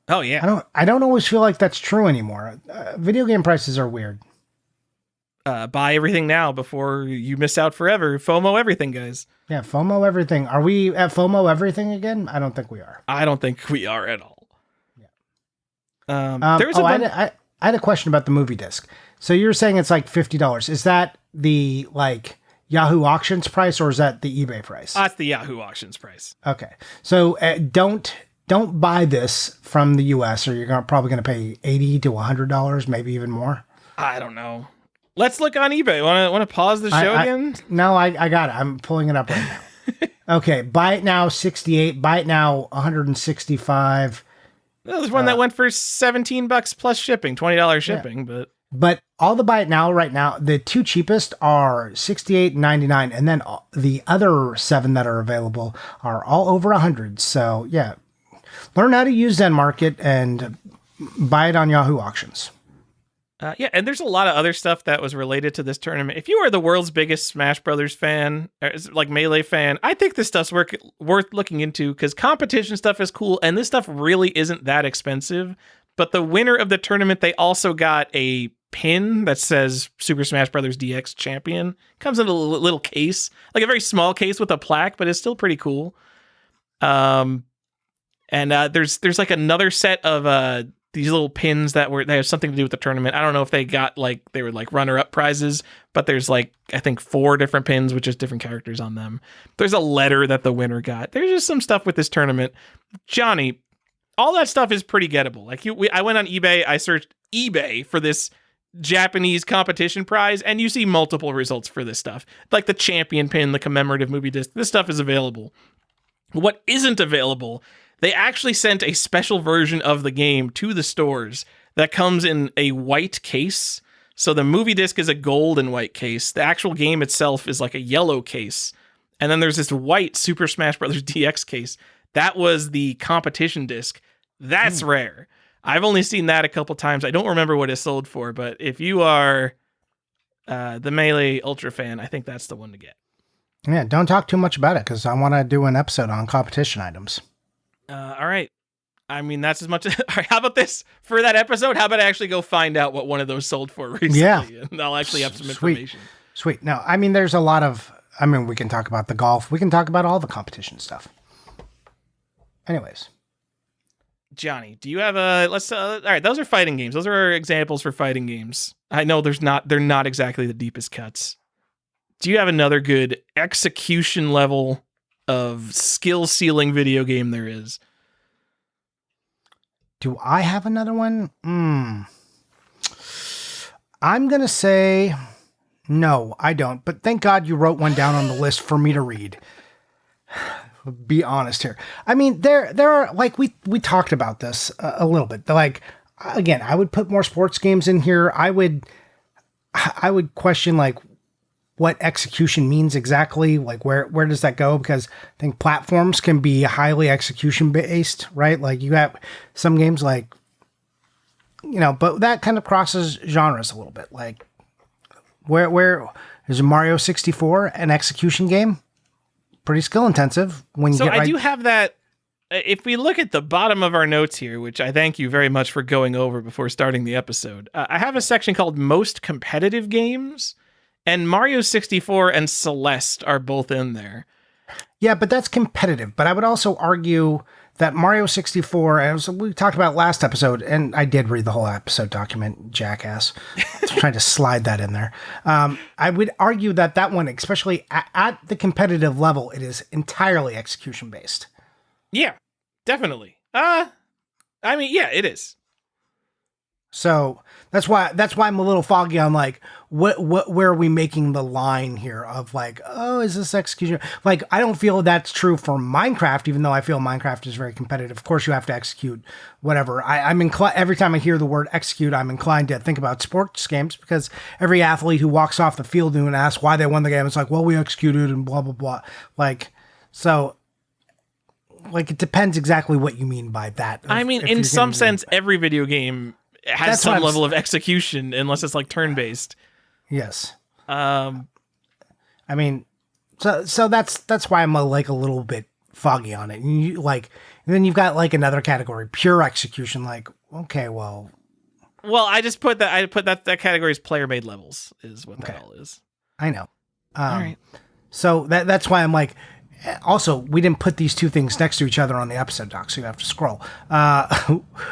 Oh yeah. I don't always feel like that's true anymore. Video game prices are weird. Buy everything now before you miss out forever. FOMO everything, guys. Yeah, FOMO everything. Are we at FOMO everything again? I don't think we are. I don't think we are at all. Yeah. There's a bunch. I had a question about the movie disc. So you're saying it's like $50. Is that the like Yahoo auctions price or is that the eBay price? That's the Yahoo auctions price. Okay. So don't buy this from the US or you're probably going to pay $80 to $100, maybe even more. I don't know. Let's look on eBay. Want to pause the show again? No, I got it. I'm pulling it up right now. Okay, buy it now 68, buy it now 165. There's one that went for $17 plus shipping, $20 shipping, but all the buy it now right now, the two cheapest are $68.99 and then the other 7 that are available are all over 100. So, yeah. Learn how to use Zen Market and buy it on Yahoo auctions. Yeah, and there's a lot of other stuff that was related to this tournament. If you are the world's biggest Smash Brothers fan, or like Melee fan, I think this stuff's worth looking into because competition stuff is cool, and this stuff really isn't that expensive. But the winner of the tournament, they also got a pin that says Super Smash Brothers DX Champion. Comes in a little case, like a very small case with a plaque, but it's still pretty cool. And there's like another set of these little pins that have something to do with the tournament. I don't know if they were like runner-up prizes, but there's like, I think 4 different pins with just different characters on them. There's a letter that the winner got. There's just some stuff with this tournament. Johnny, all that stuff is pretty gettable. Like I went on eBay, I searched eBay for this Japanese competition prize, and you see multiple results for this stuff. Like the champion pin, the commemorative movie disc. This stuff is available. What isn't available, they actually sent a special version of the game to the stores that comes in a white case. So the movie disc is a gold and white case. The actual game itself is like a yellow case. And then there's this white Super Smash Brothers DX case. That was the competition disc. That's rare. I've only seen that a couple times. I don't remember what it sold for, but if you are the Melee Ultra fan, I think that's the one to get. Yeah, don't talk too much about it because I want to do an episode on competition items. All right. I mean, that's as much. All right, how about this for that episode? How about I actually go find out what one of those sold for recently? Yeah. And I'll actually have some information. Sweet. No, I mean, there's a lot of, we can talk about the golf. We can talk about all the competition stuff. Anyways. Johnny, do you have all right, those are fighting games. Those are examples for fighting games. I know they're not exactly the deepest cuts. Do you have another good execution level of skill ceiling video game there is? Do I have another one? I'm going to say no, I don't. But thank God you wrote one down on the list for me to read. Be honest here. I mean, there are, like, we talked about this a little bit. Like, again, I would put more sports games in here. I would question, like, what execution means exactly. Like, where does that go? Because I think platforms can be highly execution based, right? Like, you have some games like, but that kind of crosses genres a little bit. Like, where is Mario 64 an execution game? Pretty skill intensive. I do have that. If we look at the bottom of our notes here, which I thank you very much for going over before starting the episode, I have a section called Most Competitive Games, and Mario 64 and Celeste are both in there. Yeah, but that's competitive. But I would also argue that Mario 64, as we talked about last episode, and I did read the whole episode document, jackass. Trying to slide that in there. I would argue that one, especially at the competitive level, it is entirely execution based. Yeah, definitely. Yeah, it is. So that's why I'm a little foggy on like where are we making the line here of like, oh, is this execution? Like, I don't feel that's true for Minecraft, even though I feel Minecraft is very competitive. Of course, you have to execute whatever. I'm inclined every time I hear the word execute, I'm inclined to think about sports games because every athlete who walks off the field and asks why they won the game, it's like, well, we executed and blah blah blah. Like, so. Like, it depends exactly what you mean by that. I mean, in some sense, every video game has some level of execution, unless it's like turn-based. Yes. I mean, so that's why I'm like a little bit foggy on it. And then you've got like another category, pure execution. Like, okay, well, I just put that. I put that category as player-made levels is what that all is. I know. All right. So that's why I'm like, Also, we didn't put these two things next to each other on the episode doc, so you have to scroll.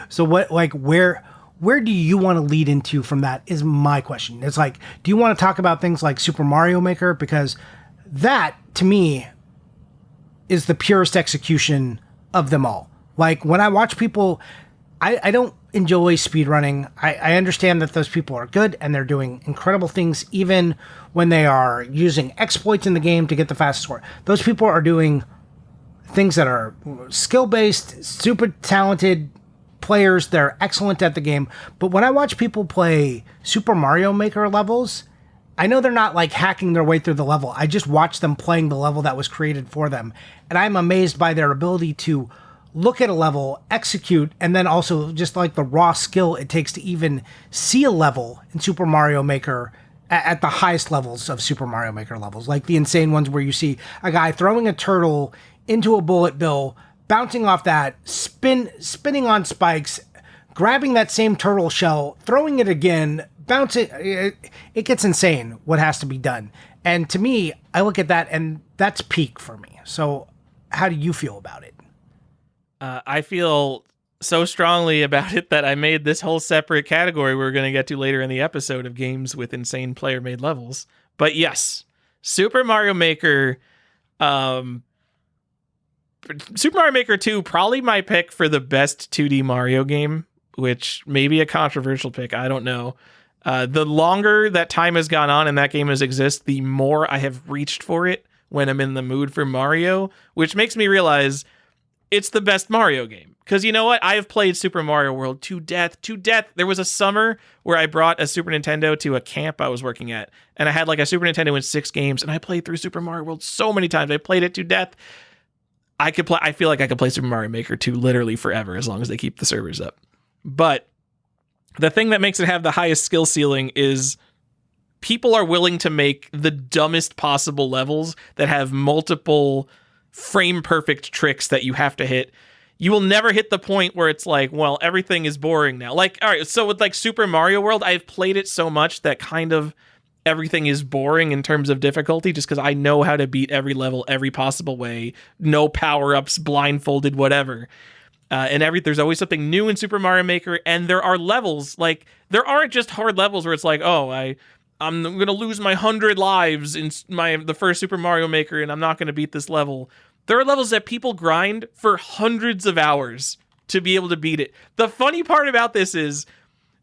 So where do you want to lead into from that is my question. It's like, do you want to talk about things like Super Mario Maker? Because that, to me, is the purest execution of them all. Like, when I watch people, I don't enjoy speedrunning. I understand that those people are good and they're doing incredible things even when they are using exploits in the game to get the fastest score. Those people are doing things that are skill-based, super talented players. They're excellent at the game. But when I watch people play Super Mario Maker levels, I know they're not like hacking their way through the level. I just watch them playing the level that was created for them. And I'm amazed by their ability to look at a level, execute, and then also just like the raw skill it takes to even see a level in Super Mario Maker at the highest levels of Super Mario Maker levels. Like the insane ones where you see a guy throwing a turtle into a bullet bill, bouncing off that, spinning on spikes, grabbing that same turtle shell, throwing it again, bouncing. It gets insane what has to be done. And to me, I look at that and that's peak for me. So how do you feel about it? I feel so strongly about it that I made this whole separate category we're going to get to later in the episode of games with insane player-made levels. But yes, Super Mario Maker... Super Mario Maker 2, probably my pick for the best 2D Mario game, which may be a controversial pick. I don't know. The longer that time has gone on and that game has existed, the more I have reached for it when I'm in the mood for Mario, which makes me realize it's the best Mario game. Because you know what? I have played Super Mario World to death. There was a summer where I brought a Super Nintendo to a camp I was working at, and I had like a Super Nintendo in 6 games, and I played through Super Mario World so many times. I played it to death. I feel like I could play Super Mario Maker 2 literally forever as long as they keep the servers up. But the thing that makes it have the highest skill ceiling is people are willing to make the dumbest possible levels that have multiple frame perfect tricks that you have to hit. You will never hit the point where it's like, well, everything is boring now. Like, all right, so with like Super Mario World, I've played it so much that kind of everything is boring in terms of difficulty just because I know how to beat every level every possible way. No power-ups, blindfolded, whatever. There's always something new in Super Mario Maker, and there are levels, like, there aren't just hard levels where it's like, oh, I'm going to lose my 100 lives in the first Super Mario Maker, and I'm not going to beat this level. There are levels that people grind for hundreds of hours to be able to beat it. The funny part about this is,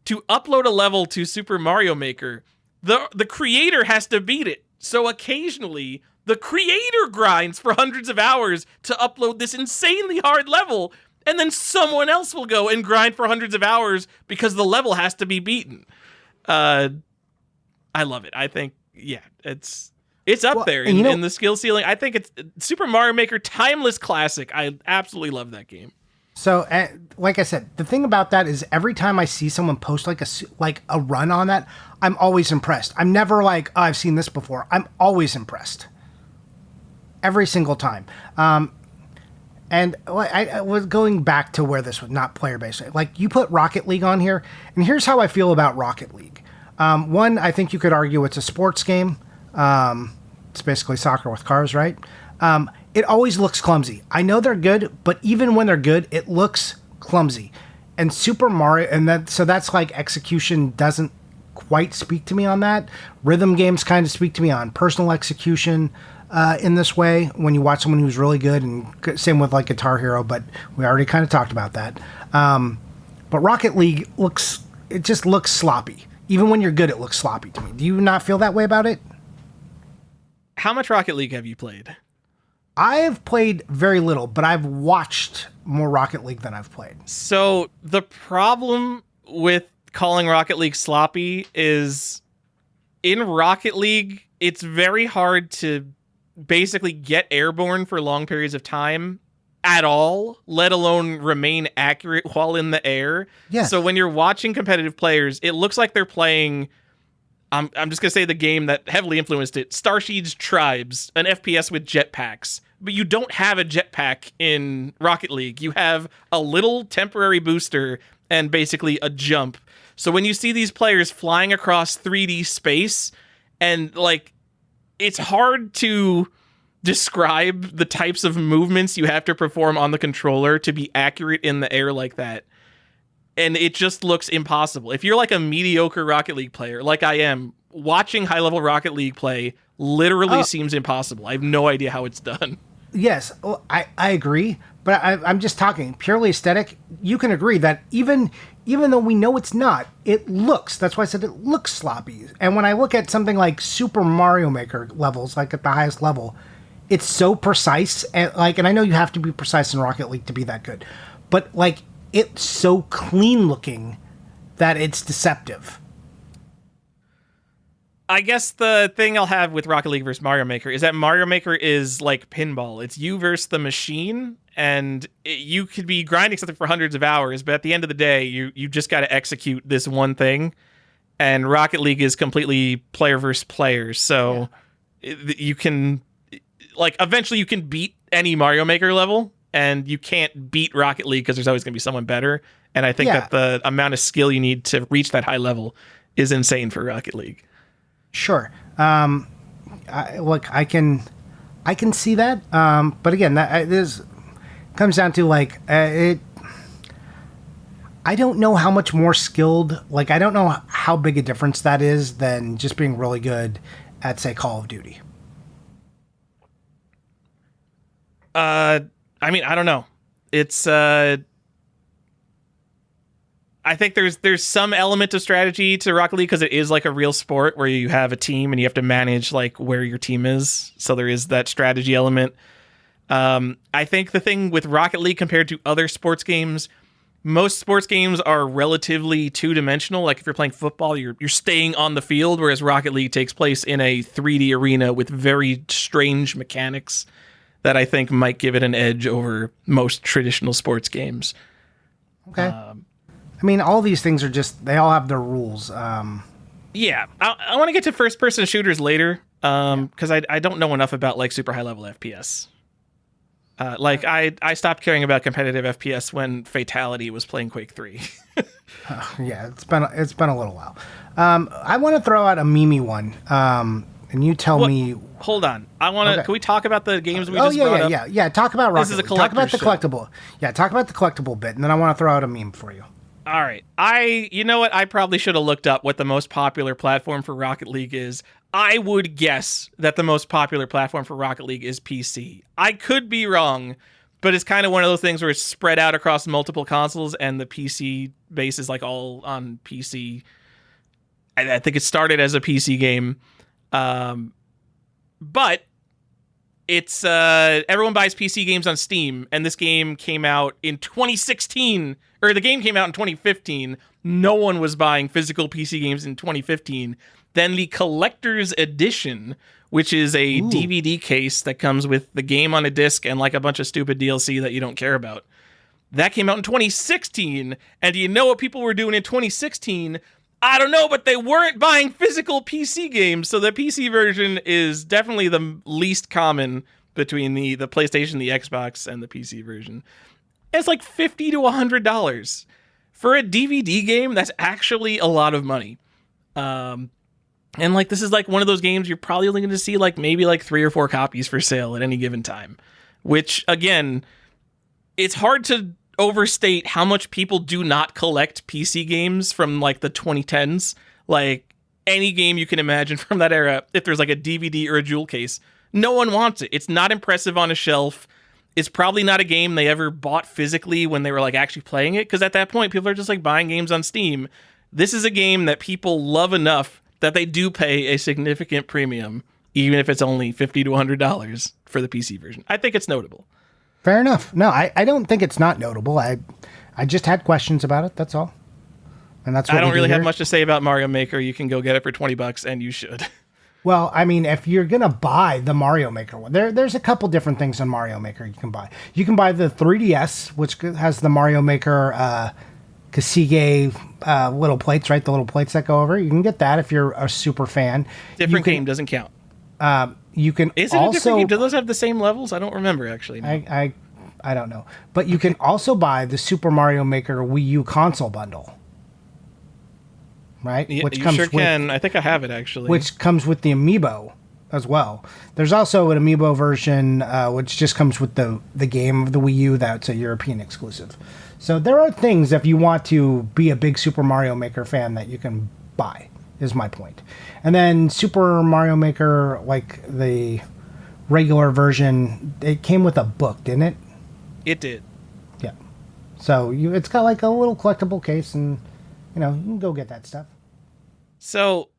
to upload a level to Super Mario Maker, the creator has to beat it. So occasionally, the creator grinds for hundreds of hours to upload this insanely hard level, and then someone else will go and grind for hundreds of hours because the level has to be beaten. I love it. I think, yeah, it's up there in the skill ceiling. I think it's Super Mario Maker, timeless classic. I absolutely love that game. So, like I said, the thing about that is every time I see someone post like a run on that, I'm always impressed. I'm never like, oh, I've seen this before. I'm always impressed. Every single time. And I was going back to where this was not player-based. Like, you put Rocket League on here, and here's how I feel about Rocket League. One, I think you could argue it's a sports game. It's basically soccer with cars, right? It always looks clumsy. I know they're good, but even when they're good, it looks clumsy. And Super Mario, so that's like execution doesn't quite speak to me on that. Rhythm games kind of speak to me on personal execution in this way. When you watch someone who's really good, and same with like Guitar Hero, but we already kind of talked about that. But Rocket League just looks sloppy. Even when you're good, it looks sloppy to me. Do you not feel that way about it? How much Rocket League have you played? I have played very little, but I've watched more Rocket League than I've played. So the problem with calling Rocket League sloppy is in Rocket League, it's very hard to basically get airborne for long periods of time at all, let alone remain accurate while in the air. Yes. So when you're watching competitive players, it looks like they're playing... I'm just going to say the game that heavily influenced it, Starshied's Tribes, an FPS with jetpacks. But you don't have a jetpack in Rocket League. You have a little temporary booster and basically a jump. So when you see these players flying across 3D space, and like, it's hard to describe the types of movements you have to perform on the controller to be accurate in the air like that. And it just looks impossible. If you're like a mediocre Rocket League player, like I am, watching high-level Rocket League play literally seems impossible. I have no idea how it's done. Yes, well, I agree, but I'm just talking purely aesthetic. You can agree that even though we know it's not, it looks, that's why I said it looks sloppy. And when I look at something like Super Mario Maker levels, like at the highest level, it's so precise, and I know you have to be precise in Rocket League to be that good, but like it's so clean looking that it's deceptive. I guess the thing I'll have with Rocket League versus Mario Maker is that Mario Maker is like pinball. It's you versus the machine, and you could be grinding something for hundreds of hours, but at the end of the day, you just got to execute this one thing. And Rocket League is completely player versus player, so you can, like, eventually you can beat any Mario Maker level, and you can't beat Rocket League because there's always going to be someone better. And I think that the amount of skill you need to reach that high level is insane for Rocket League. Sure. I can see that. But again, this comes down to I don't know how much more skilled, I don't know how big a difference that is than just being really good at, say, Call of Duty. I mean, I don't know. It's, I think there's some element of strategy to Rocket League because it is like a real sport where you have a team and you have to manage like where your team is. So there is that strategy element. I think the thing with Rocket League compared to other sports games, most sports games are relatively two-dimensional. Like if you're playing football, you're staying on the field, whereas Rocket League takes place in a 3D arena with very strange mechanics that I think might give it an edge over most traditional sports games. Okay. I mean, all these things are just, they all have their rules. Yeah, I want to get to first-person shooters later, because I don't know enough about like super high-level FPS. I stopped caring about competitive FPS when Fatality was playing Quake 3. Yeah, it's been a little while. I want to throw out a Mimi one, and you tell me. Hold on, I want to. Okay. Can we talk about the games we just brought up? Yeah. Talk about Rocket. This is a League. Talk about the collectible. Yeah, talk about the collectible bit, and then I want to throw out a meme for you. All right. You know what? I probably should have looked up what the most popular platform for Rocket League is. I would guess that the most popular platform for Rocket League is PC. I could be wrong, but it's kind of one of those things where it's spread out across multiple consoles and the PC base is like all on PC. I think it started as a PC game. But it's everyone buys PC games on Steam, and this game came out in 2016, or the game came out in 2015. No one was buying physical PC games in 2015. Then the collector's edition, which is a DVD case that comes with the game on a disc and like a bunch of stupid DLC that you don't care about. That came out in 2016. And do you know what people were doing in 2016? I don't know, but they weren't buying physical PC games. So the PC version is definitely the least common between the PlayStation, the Xbox, and the PC version. It's like $50 to $100. For a DVD game, that's actually a lot of money. And like this is like one of those games you're probably only going to see like maybe like 3 or 4 copies for sale at any given time. Which, again, it's hard to overstate how much people do not collect PC games from like the 2010s. Like any game you can imagine from that era, if there's like a DVD or a jewel case, no one wants it. It's not impressive on a shelf. It's probably not a game they ever bought physically when they were like actually playing it, because at that point people are just like buying games on Steam. This is a game that people love enough that they do pay a significant premium, even if it's only $50 to $100 for the PC version. I think it's notable. Fair enough. No, I don't think it's not notable. I just had questions about it. That's all. And that's what I don't really have much to say about Mario Maker. You can go get it for $20, and you should. Well, I mean, if you're gonna buy the Mario Maker one, there's a couple different things on Mario Maker you can buy. You can buy the 3DS, which has the Mario Maker Kasige little plates, right? The little plates that go over. You can get that if you're a super fan. Different game doesn't count. You can Is it also, a different game? Do those have the same levels? I don't remember, actually. No. I don't know. But you can also buy the Super Mario Maker Wii U console bundle. Right? Yeah, you sure can. I think I have it, actually. Which comes with the amiibo as well. There's also an amiibo version, which just comes with the game of the Wii U. That's a European exclusive. So there are things, if you want to be a big Super Mario Maker fan, that you can buy, is my point. And then Super Mario Maker, like the regular version, it came with a book, didn't it? It did. Yeah. So it's got like a little collectible case, and you can go get that stuff. So,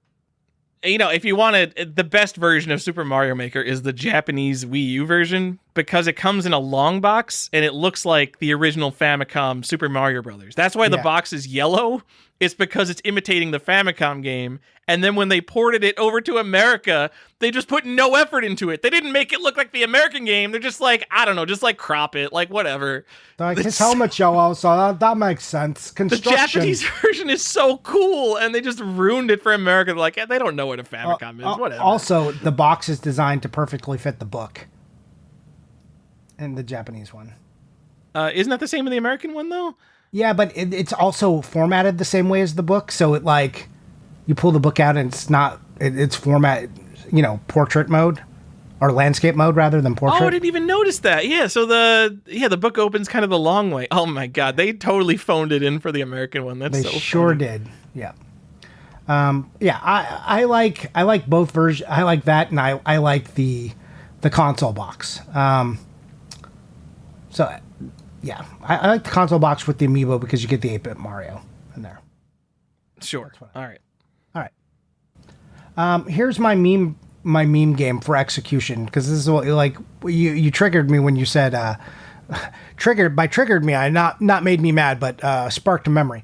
if you wanted, the best version of Super Mario Maker is the Japanese Wii U version, because it comes in a long box and it looks like the original Famicom Super Mario Brothers. That's why the box is yellow. It's because it's imitating the Famicom game. And then when they ported it over to America, they just put no effort into it. They didn't make it look like the American game. They're just like, I don't know, just like crop it, like whatever. Like his helmet's yellow, so that makes sense. The Japanese version is so cool, and they just ruined it for America. They're like, they don't know what a Famicom is, whatever. Also, the box is designed to perfectly fit the book in the Japanese one. Isn't that the same in the American one, though? Yeah, but it's also formatted the same way as the book, so it like you pull the book out and it's format, portrait mode or landscape mode rather than portrait. Oh, I didn't even notice that. Yeah, so the book opens kind of the long way. Oh my god, they totally phoned it in for the American one. That's they so sure funny. did. Yeah. I like both versions. I like that, and I like the console box. Yeah, I like the console box with the amiibo because you get the 8-bit Mario in there. Sure. All right. Here's my meme game for execution, because this is what you triggered me when you said triggered me. I not made me mad, but sparked a memory.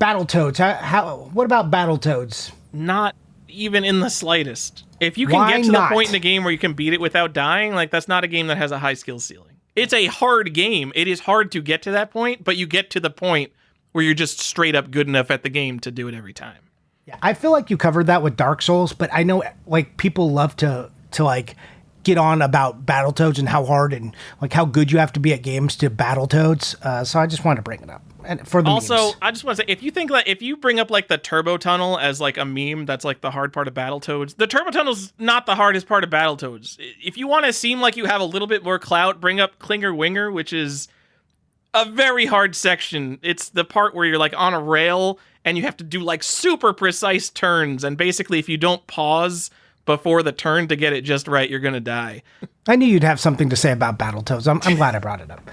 Battletoads. What about Battletoads? Not even in the slightest. If you can get to the point in the game where you can beat it without dying, like that's not a game that has a high skill ceiling. It's a hard game. It is hard to get to that point, but you get to the point where you're just straight up good enough at the game to do it every time. Yeah, I feel like you covered that with Dark Souls, but I know like people love to like get on about Battletoads and how hard and like how good you have to be at games to Battletoads. So I just wanted to bring it up. And for the also, memes. I just want to say, if you bring up like the turbo tunnel as like a meme, that's like the hard part of Battletoads. The turbo tunnel's not the hardest part of Battletoads. If you want to seem like you have a little bit more clout, bring up Klinger Winger, which is a very hard section. It's the part where you're like on a rail and you have to do like super precise turns, and basically if you don't pause before the turn to get it just right, you're gonna die. I knew you'd have something to say about Battletoads. I'm glad I brought it up.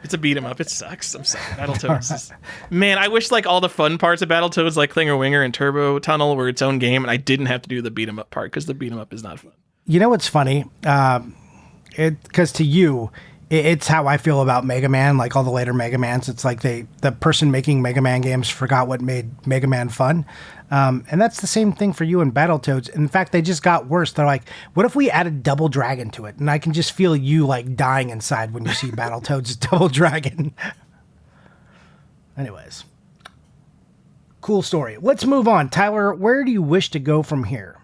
It's a beat 'em up. It sucks. I'm sorry. Battletoads. Man, I wish like all the fun parts of Battletoads, like Klinger Winger and Turbo Tunnel, were its own game, and I didn't have to do the beat 'em up part, because the beat 'em up is not fun. You know what's funny? Because to you, it's how I feel about Mega Man. Like all the later Mega Mans, it's like the person making Mega Man games forgot what made Mega Man fun. And that's the same thing for you in Battletoads. In fact, they just got worse. They're like, what if we added Double Dragon to it? And I can just feel you like dying inside when you see Battletoads Double Dragon. Anyways. Cool story. Let's move on. Tyler, where do you wish to go from here?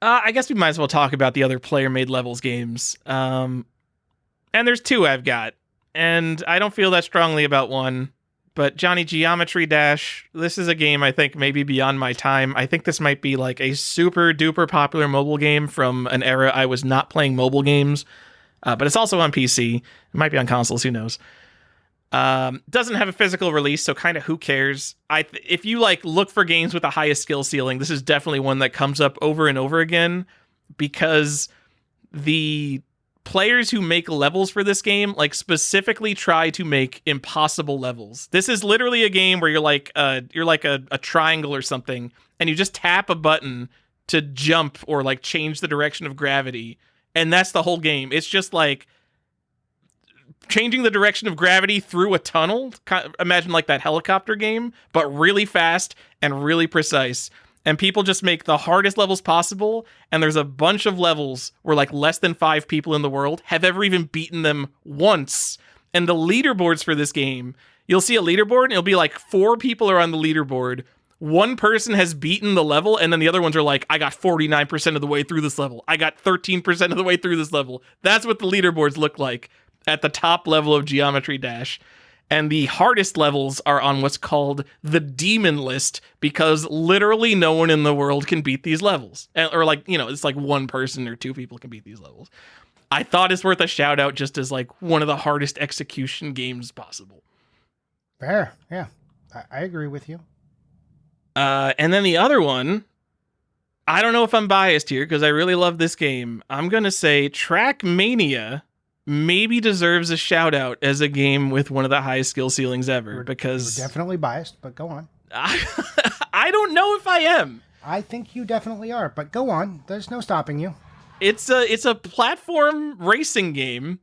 I guess we might as well talk about the other player-made levels games. And there's two I've got. And I don't feel that strongly about one. But Johnny Geometry Dash, this is a game I think maybe beyond my time. I think this might be like a super duper popular mobile game from an era I was not playing mobile games. But it's also on PC. It might be on consoles, who knows. Doesn't have a physical release, so kind of who cares? If you like look for games with the highest skill ceiling, this is definitely one that comes up over and over again, because the players who make levels for this game like specifically try to make impossible levels. This is literally a game where you're like a triangle or something, and you just tap a button to jump or like change the direction of gravity, and that's the whole game. It's just like changing the direction of gravity through a tunnel. Imagine like that helicopter game, but really fast and really precise. And people just make the hardest levels possible. And there's a bunch of levels where like less than 5 people in the world have ever even beaten them once. And the leaderboards for this game, you'll see a leaderboard and it'll be like 4 people are on the leaderboard. One person has beaten the level, and then the other ones are like, I got 49% of the way through this level. I got 13% of the way through this level. That's what the leaderboards look like at the top level of Geometry Dash. And the hardest levels are on what's called the demon list, because literally no one in the world can beat these levels. Or like, it's like one person or two people can beat these levels. I thought it's worth a shout out just as like one of the hardest execution games possible. Fair. Yeah. I agree with you. And then the other one, I don't know if I'm biased here because I really love this game. I'm going to say Trackmania maybe deserves a shout out as a game with one of the highest skill ceilings ever, because you're definitely biased, but go on. I don't know if I am. I think you definitely are, but go on. There's no stopping you. It's a platform racing game.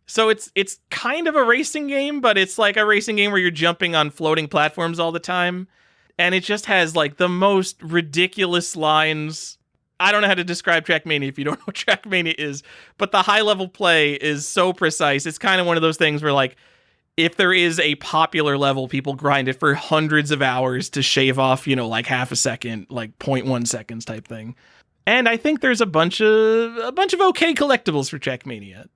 So it's kind of a racing game, but it's like a racing game where you're jumping on floating platforms all the time. And it just has like the most ridiculous lines. I don't know how to describe Trackmania if you don't know what Trackmania is, but the high level play is so precise. It's kind of one of those things where like, if there is a popular level, people grind it for hundreds of hours to shave off, like half a second, like 0.1 seconds type thing. And I think there's a bunch of okay collectibles for Trackmania.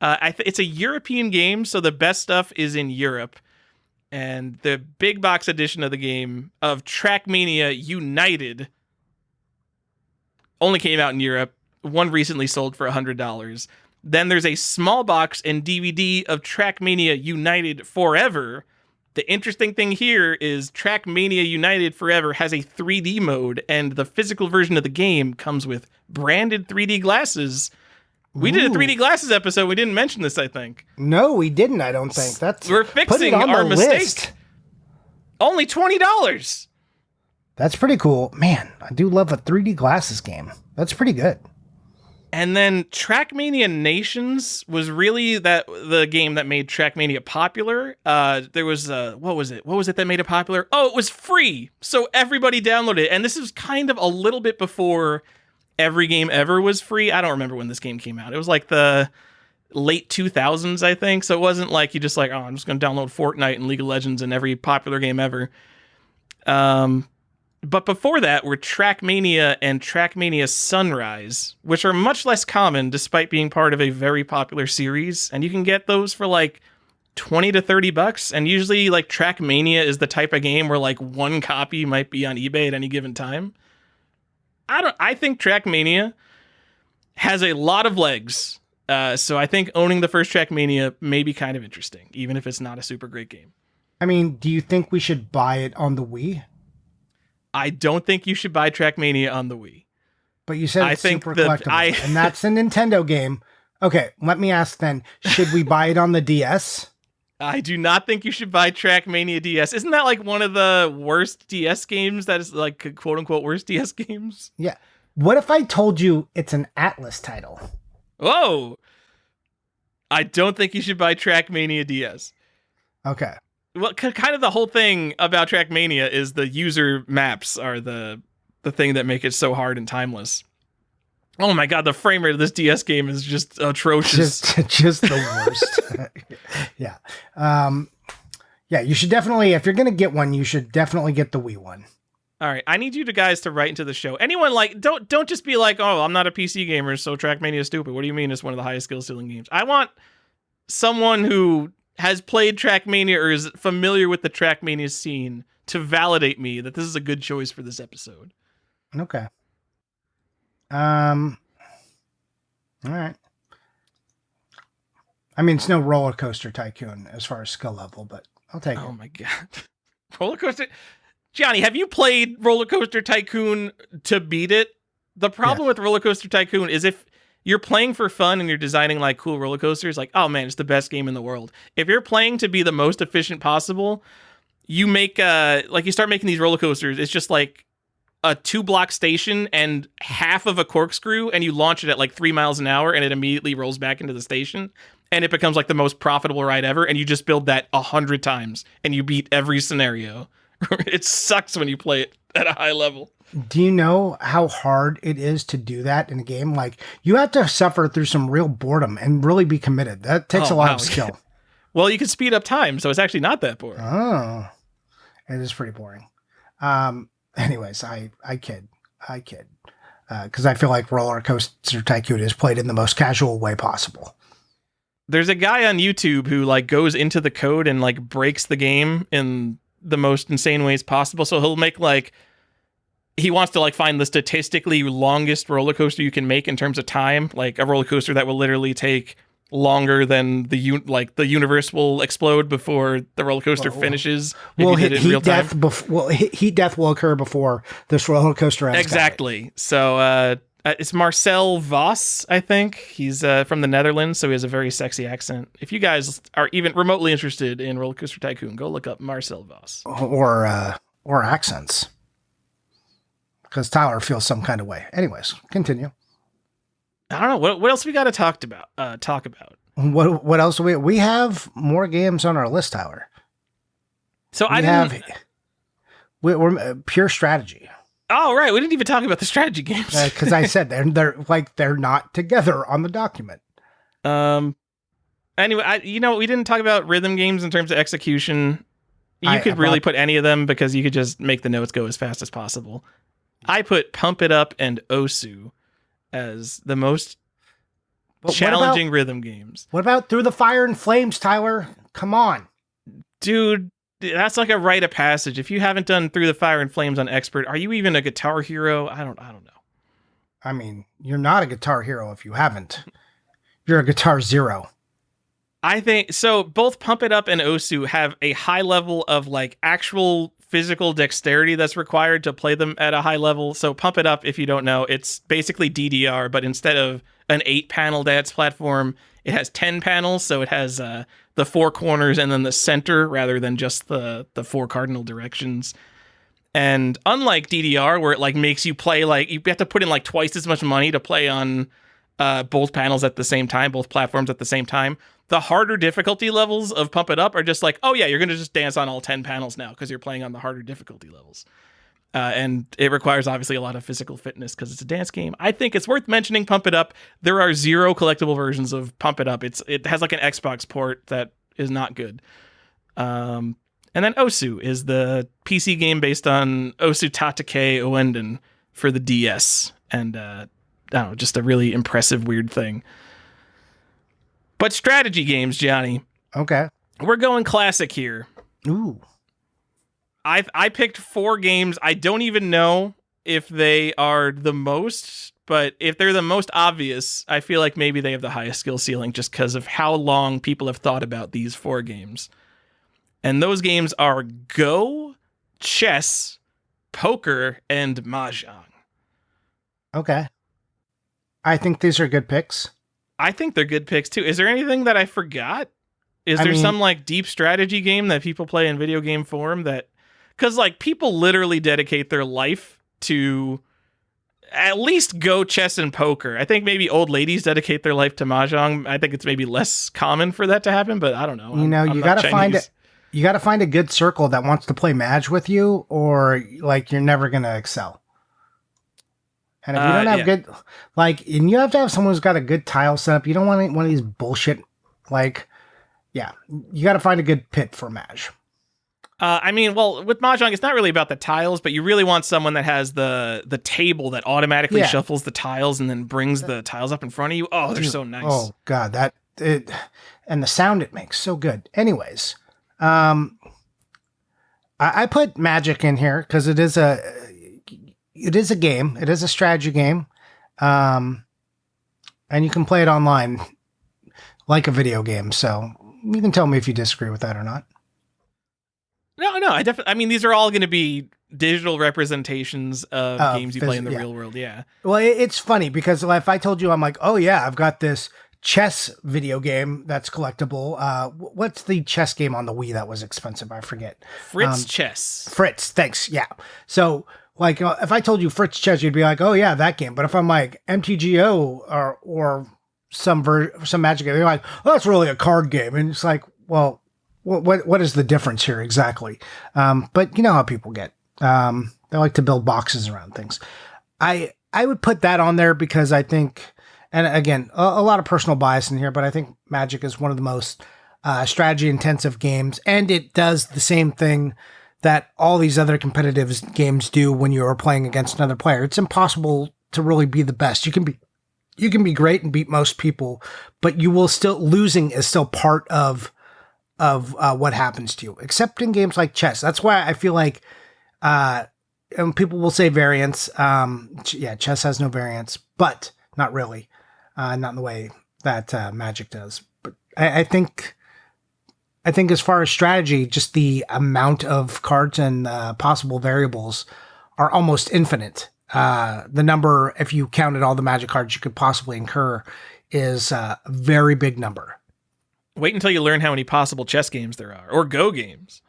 It's a European game, so the best stuff is in Europe. And the big box edition of the game of Trackmania United only came out in Europe. One recently sold for $100. Then there's a small box and DVD of Trackmania United Forever. The interesting thing here is Trackmania United Forever has a 3D mode, and the physical version of the game comes with branded 3D glasses. We did a 3D glasses episode. We didn't mention this, I think. No, we didn't, I don't think. We're fixing our mistake. List. Only $20. That's pretty cool. Man, I do love a 3D glasses game. That's pretty good. And then Trackmania Nations was really the game that made Trackmania popular. There was what was it? What was it that made it popular? Oh, it was free, so everybody downloaded it. And this is kind of a little bit before Every Game Ever was free. I don't remember when this game came out. It was like the late 2000s, I think. So it wasn't like you just like, oh, I'm just going to download Fortnite and League of Legends and every popular game ever. But before that were Trackmania and Trackmania Sunrise, which are much less common despite being part of a very popular series. And you can get those for like $20 to $30. And usually like Trackmania is the type of game where like one copy might be on eBay at any given time. I think Trackmania has a lot of legs. So I think owning the first Trackmania may be kind of interesting, even if it's not a super great game. I mean, do you think we should buy it on the Wii? I don't think you should buy Trackmania on the Wii. But you said it's super collectible, and that's a Nintendo game. Okay, let me ask then, should we buy it on the DS? I do not think you should buy Trackmania DS. Isn't that like one of the worst DS games? That is like quote unquote worst DS games? Yeah. What if I told you it's an Atlas title? Whoa. I don't think you should buy Trackmania DS. Okay. Well, kind of the whole thing about Trackmania is the user maps are the thing that make it so hard and timeless. Oh my god, the frame rate of this DS game is just atrocious. Just the worst. Yeah. Yeah, you should definitely, if you're going to get one, you should definitely get the Wii one. All right, I need you guys to write into the show. Anyone like, don't just be like, oh, I'm not a PC gamer, so Trackmania is stupid. What do you mean it's one of the highest skill ceiling games? I want someone who has played Trackmania or is familiar with the Trackmania scene to validate me that this is a good choice for this episode. Okay. All right. I mean, it's no Roller Coaster Tycoon as far as skill level, but I'll take it. Oh my god. Roller Coaster... Johnny, have you played Roller Coaster Tycoon to beat it? The problem with Roller Coaster Tycoon is if you're playing for fun and you're designing like cool roller coasters, like, oh man, it's the best game in the world. If you're playing to be the most efficient possible, you make you start making these roller coasters. It's just like a 2-block station and half of a corkscrew, and you launch it at like 3 miles an hour, and it immediately rolls back into the station, and it becomes like the most profitable ride ever. And you just build that 100 times, and you beat every scenario. It sucks when you play it at a high level. Do you know how hard it is to do that in a game? Like, you have to suffer through some real boredom and really be committed. That takes a lot of skill. Well, you can speed up time, so it's actually not that boring. Oh, it is pretty boring. Anyways, I kid. Because I feel like Roller Coaster Tycoon is played in the most casual way possible. There's a guy on YouTube who like goes into the code and like breaks the game in the most insane ways possible. So he'll make like, he wants to like find the statistically longest roller coaster you can make in terms of time, like a roller coaster that will literally take longer than the universe will explode before the roller coaster finishes. Well, heat death will occur before this roller coaster ends. Exactly. So it's Marcel Vos, I think. He's from the Netherlands, so he has a very sexy accent. If you guys are even remotely interested in Roller Coaster Tycoon, go look up Marcel Vos. Or accents. Because Tyler feels some kind of way. Anyways, continue. I don't know. What else we got to talk about? What else do we have more games on our list, Tyler. So we're pure strategy. Oh, right. We didn't even talk about the strategy games. Because I said they're not together on the document. Anyway, we didn't talk about rhythm games in terms of execution. You could really put any of them because you could just make the notes go as fast as possible. I put Pump It Up and Osu as the most challenging rhythm games. What about Through the Fire and Flames, Tyler? Come on. Dude, that's like a rite of passage. If you haven't done Through the Fire and Flames on Expert, are you even a Guitar Hero? I don't know. I mean, you're not a Guitar Hero if you haven't. You're a Guitar Zero. I think so. Both Pump It Up and Osu have a high level of like actual physical dexterity that's required to play them at a high level. So Pump It Up, if you don't know, it's basically DDR, but instead of an 8-panel dance platform, it has 10 panels. So it has the 4 corners and then the center rather than just the 4 cardinal directions. And unlike DDR, where it like makes you play like you have to put in like twice as much money to play on both panels at the same time, both platforms at the same time. The harder difficulty levels of Pump It Up are just like, oh yeah, you're going to just dance on all 10 panels now because you're playing on the harder difficulty levels. And it requires obviously a lot of physical fitness because it's a dance game. I think it's worth mentioning Pump It Up. There are 0 collectible versions of Pump It Up. It has like an Xbox port that is not good. And then Osu is the PC game based on Osu Tatake Ouenden for the DS. And I don't know, just a really impressive, weird thing. But strategy games, Johnny. Okay. We're going classic here. Ooh. I picked 4 games. I don't even know if they are the most, but if they're the most obvious, I feel like maybe they have the highest skill ceiling just because of how long people have thought about these 4 games. And those games are Go, chess, poker, and mahjong. Okay. I think these are good picks. I think they're good picks too. Is there anything that I forgot? Is there some like deep strategy game that people play in video game form that, because like people literally dedicate their life to at least Go, chess, and poker. I think maybe old ladies dedicate their life to mahjong. I think it's maybe less common for that to happen, but I don't know. You got to find it. You got to find a good circle that wants to play Madge with you, or like you're never going to excel. And if you don't have good, like, and you have to have someone who's got a good tile setup. You don't want one of these bullshit, like, yeah, you got to find a good pit for Madge. I mean, well, with mahjong, it's not really about the tiles, but you really want someone that has the table that automatically shuffles the tiles and then brings the tiles up in front of you. Oh, they're so nice. Oh God, and the sound it makes so good. Anyways, I put Magic in here because it is a game. It is a strategy game. And you can play it online like a video game. So you can tell me if you disagree with that or not. No, I mean, these are all going to be digital representations of games you play in the real world. Yeah. Well, it's funny because if I told you, I'm like, oh yeah, I've got this chess video game that's collectible. What's the chess game on the Wii that was expensive? I forget. Fritz Chess. Fritz, thanks. Yeah. So like, if I told you Fritz Chess, you'd be like, oh yeah, that game. But if I'm like MTGO or some Magic game, you're like, oh, that's really a card game. And it's like, well, what is the difference here exactly? But you know how people get. They like to build boxes around things. I would put that on there because I think, and again, a lot of personal bias in here, but I think Magic is one of the most strategy intensive games, and it does the same thing that all these other competitive games do when you are playing against another player. It's impossible to really be the best. You You can be great and beat most people, but you will still losing is still part of what happens to you, except in games like chess. That's why I feel like and people will say variance. Chess has no variance, but not really, not in the way that Magic does. But I think as far as strategy, just the amount of cards and possible variables are almost infinite. The number, if you counted all the Magic cards you could possibly incur, is a very big number. Wait until you learn how many possible chess games there are, or Go games.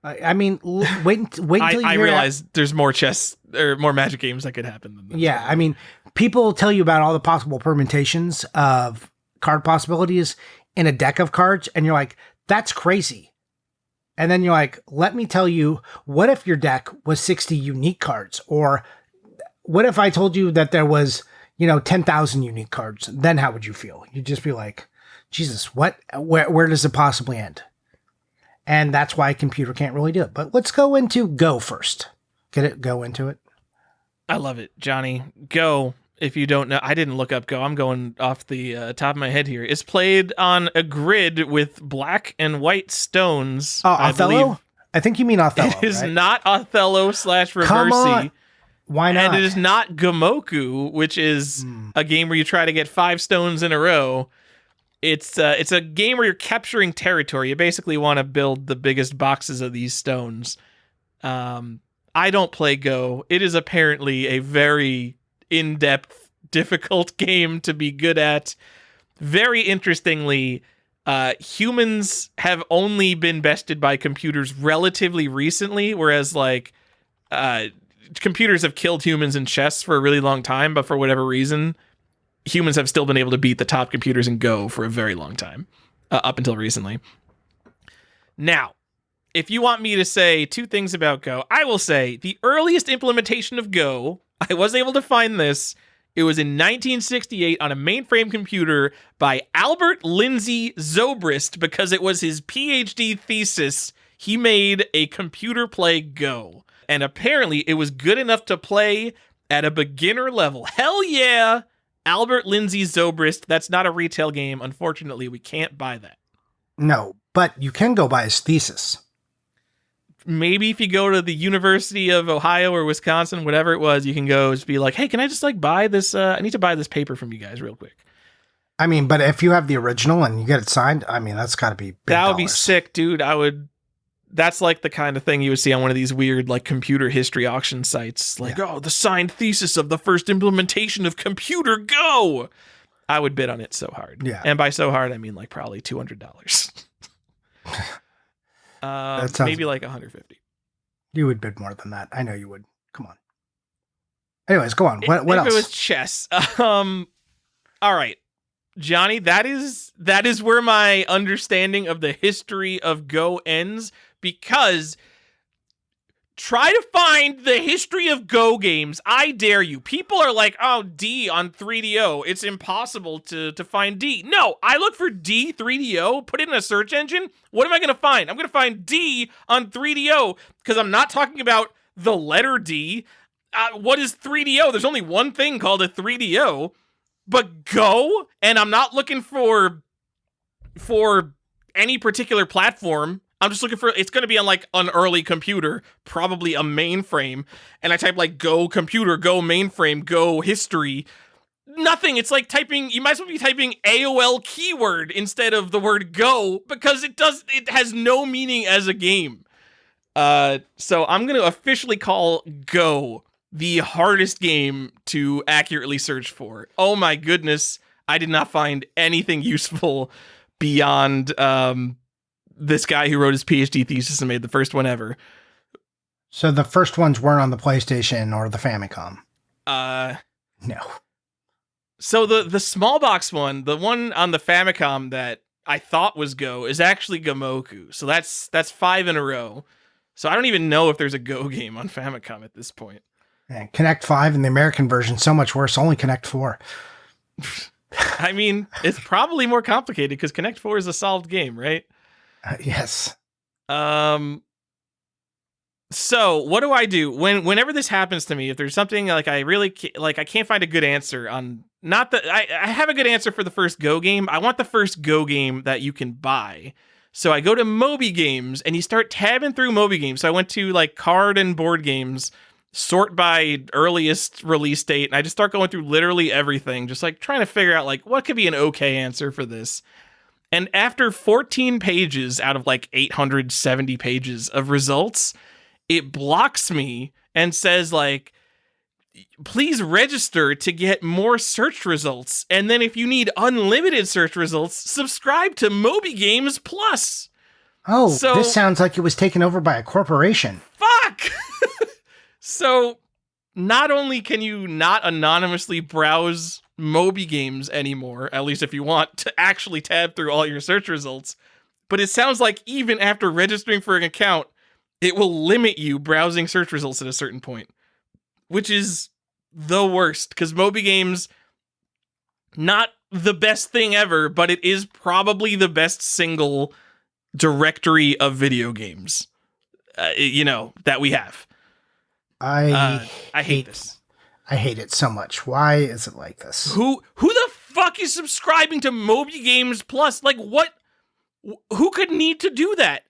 I mean, wait until I realize there's more chess or more Magic games that could happen than this. Yeah, I mean, people tell you about all the possible permutations of card possibilities in a deck of cards, and you're like, that's crazy. And then you're like, let me tell you, what if your deck was 60 unique cards? Or what if I told you that there was, 10,000 unique cards? Then how would you feel? You'd just be like, Jesus, what? Where does it possibly end? And that's why a computer can't really do it. But let's go into Go first. Get it? Go into it. I love it, Johnny. Go, if you don't know, I didn't look up Go. I'm going off the top of my head here. It's played on a grid with black and white stones. Oh, Othello? I think you mean Othello. It is right? not Othello / Reversi. Come on. Why not? And it is not Gamoku, which is a game where you try to get 5 stones in a row. It's a game where you're capturing territory. You basically want to build the biggest boxes of these stones. I don't play Go. It is apparently a very in-depth, difficult game to be good at. Very interestingly, humans have only been bested by computers relatively recently, whereas computers have killed humans in chess for a really long time, but for whatever reason, humans have still been able to beat the top computers in Go for a very long time, up until recently. Now, if you want me to say 2 things about Go, I will say the earliest implementation of Go, I was able to find this. It was in 1968 on a mainframe computer by Albert Lindsay Zobrist because it was his PhD thesis. He made a computer play Go. And apparently it was good enough to play at a beginner level. Hell yeah! Albert Lindsay Zobrist. That's not a retail game. Unfortunately, we can't buy that. No, but you can go buy his thesis. Maybe if you go to the University of Ohio or Wisconsin, whatever it was, you can go just be like, hey, can I just buy this? I need to buy this paper from you guys real quick. I mean, but if you have the original and you get it signed, I mean, that's got to be big That would dollars. be sick, dude. That's like the kind of thing you would see on one of these weird computer history auction sites. The signed thesis of the first implementation of computer Go. I would bid on it so hard. Yeah. And by so hard, I mean probably $200. Maybe $150. You would bid more than that. I know you would. Come on. Anyways, go on. What if else? It was chess. All right. Johnny, that is where my understanding of the history of Go ends, because try to find the history of Go games. I dare you. People are like, oh, D on 3DO. It's impossible to find D. No, I look for D 3DO, put it in a search engine. What am I going to find? I'm going to find D on 3DO because I'm not talking about the letter D. What is 3DO? There's only one thing called a 3DO. But Go, and I'm not looking for any particular platform. I'm just looking for, it's going to be on an early computer, probably a mainframe. And I type Go computer, Go mainframe, Go history. Nothing. It's like typing, you might as well be typing AOL keyword instead of the word Go, because it has no meaning as a game. So I'm going to officially call Go the hardest game to accurately search for. Oh my goodness. I did not find anything useful beyond this guy who wrote his PhD thesis and made the first one ever. So the first ones weren't on the PlayStation or the Famicom? No. So the small box one, the one on the Famicom that I thought was Go, is actually Gamoku. So that's 5 in a row. So I don't even know if there's a Go game on Famicom at this point. And Connect 5 and the American version, so much worse. Only Connect 4. I mean, it's probably more complicated because Connect 4 is a solved game, right? Yes. So what do I do whenever this happens to me? If there's something like I can't find a good answer on, not that I have a good answer for the first Go game. I want the first Go game that you can buy. So I go to Moby Games and you start tabbing through Moby Games. So I went to like card and board games, sort by earliest release date, and I just start going through literally everything, just like trying to figure out like what could be an okay answer for this. And after 14 pages out of like 870 pages of results, it blocks me and says like, please register to get more search results. And then if you need unlimited search results, subscribe to Moby Games Plus. Oh, so, this sounds like it was taken over by a corporation. Fuck! So not only can you not anonymously browse Moby Games anymore, at least if you want to actually tab through all your search results, but it sounds like even after registering for an account, it will limit you browsing search results at a certain point, which is the worst, because Moby Games, not the best thing ever, but it is probably the best single directory of video games, that we have. I hate this. I hate it so much. Why is it like this? Who the fuck is subscribing to Moby Games Plus? Like, what? Who could need to do that?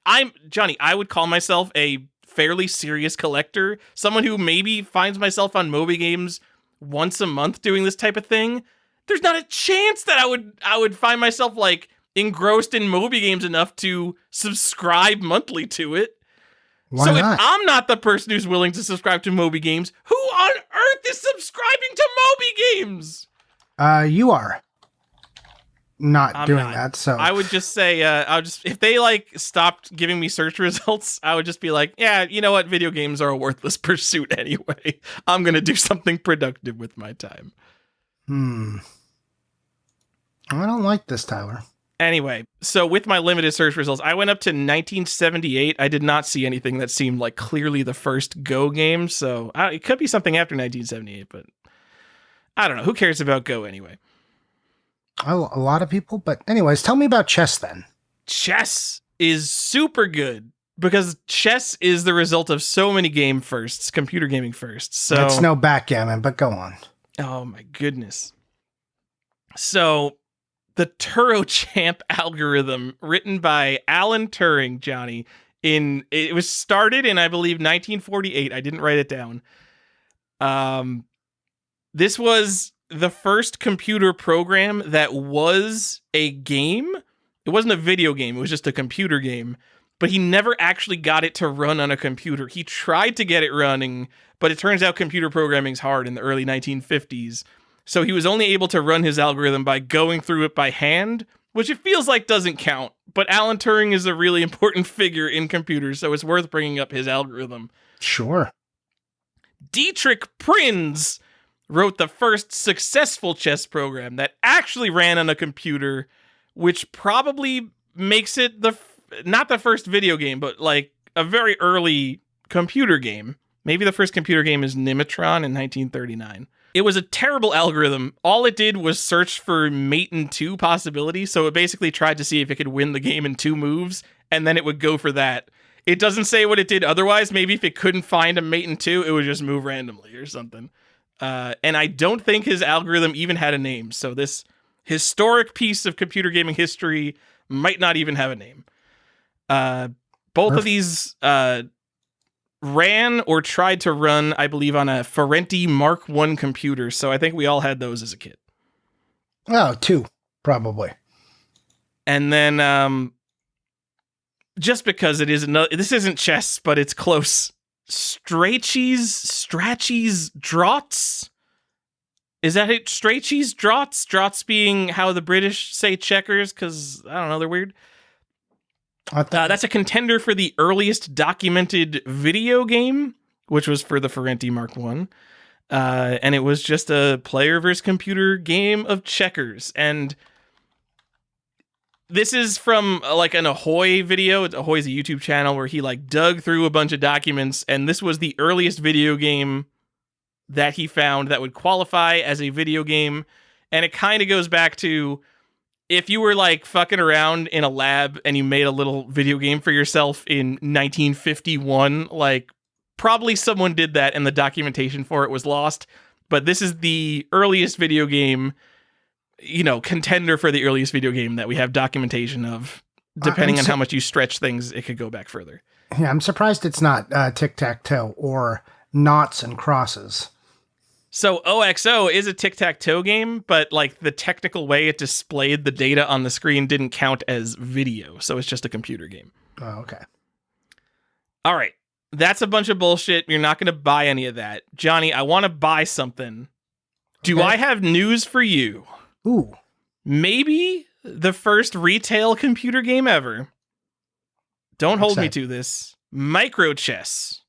Johnny, I would call myself a fairly serious collector, someone who maybe finds myself on Moby Games once a month doing this type of thing. There's not a chance that I would find myself like engrossed in Moby Games enough to subscribe monthly to it. Why so not? If I'm not the person who's willing to subscribe to Moby Games, who on earth is subscribing to Moby Games? You are not I'm doing not. that. So I would just say, if they like stopped giving me search results, I would just be like, yeah, you know what? Video games are a worthless pursuit anyway. I'm going to do something productive with my time. I don't like this, Tyler. Anyway, so with my limited search results, I went up to 1978. I did not see anything that seemed like clearly the first Go game. So it could be something after 1978, but I don't know. Who cares about Go anyway? A lot of people. But anyways, tell me about chess then. Chess is super good because chess is the result of so many game firsts, computer gaming firsts. So it's no backgammon, but go on. Oh my goodness. So the TuroChamp algorithm, written by Alan Turing, Johnny, it was started in, I believe, 1948. I didn't write it down. This was the first computer program that was a game. It wasn't a video game. It was just a computer game. But he never actually got it to run on a computer. He tried to get it running, but it turns out computer programming's hard in the early 1950s. So he was only able to run his algorithm by going through it by hand, which it feels like doesn't count. But Alan Turing is a really important figure in computers, so it's worth bringing up his algorithm. Sure. Dietrich Prinz wrote the first successful chess program that actually ran on a computer, which probably makes it not the first video game, but like a very early computer game. Maybe the first computer game is Nimitron in 1939. It was a terrible algorithm. All it did was search for mate in 2 possibilities, so it basically tried to see if it could win the game in 2 moves, and then it would go for that. It doesn't say what it did otherwise. Maybe if it couldn't find a mate in 2, it would just move randomly or something. And I don't think his algorithm even had a name, so this historic piece of computer gaming history might not even have a name. Both of these ran or tried to run, I believe, on a Ferranti Mark I computer. So I think we all had those as a kid. Oh, 2, probably. And then, just because it is this isn't chess, but it's close. Strachey's Draughts? Is that it? Strachey's Draughts? Draughts being how the British say checkers, because, I don't know, they're weird. That's a contender for the earliest documented video game, which was for the Ferranti Mark I. And it was just a player versus computer game of checkers. And this is from like an Ahoy video. Ahoy's a YouTube channel where he like dug through a bunch of documents. And this was the earliest video game that he found that would qualify as a video game. And it kind of goes back to, if you were like fucking around in a lab and you made a little video game for yourself in 1951, like Probably someone did that and the documentation for it was lost, but this is the earliest video game, contender for the earliest video game that we have documentation of. Depending on how much you stretch things, it could go back further. Yeah, I'm surprised it's not tic-tac-toe or noughts and crosses. So OXO is a tic-tac-toe game, but like the technical way it displayed the data on the screen didn't count as video, so it's just a computer game. Oh, okay. All right. That's a bunch of bullshit. You're not going to buy any of that. Johnny, I want to buy something. Do I have news for you? Ooh. Maybe the first retail computer game ever. Don't hold me to this. Micro Chess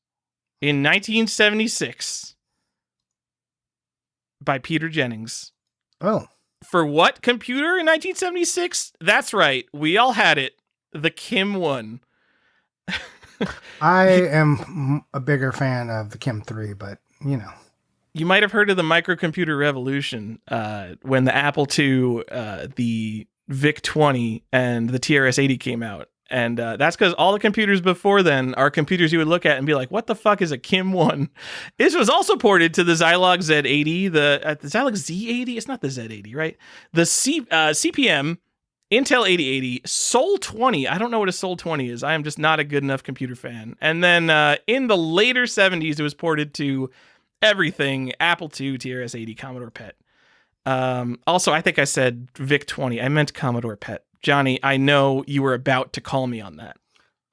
in 1976 by Peter Jennings. Oh. For what computer in 1976? That's right. We all had it. The Kim 1. I am a bigger fan of the Kim 3, but, You might have heard of the microcomputer revolution when the Apple II, the VIC-20, and the TRS-80 came out. And that's because all the computers before then are computers you would look at and be like, what the fuck is a Kim 1? This was also ported to the Zilog Z80, the Zilog Z80? It's not the Z80, right? The CPM, Intel 8080, Sol 20. I don't know what a Sol 20 is. I am just not a good enough computer fan. And then in the later 70s, it was ported to everything, Apple II, TRS-80, Commodore PET. Also, I think I said VIC-20. I meant Commodore PET. Johnny, I know you were about to call me on that.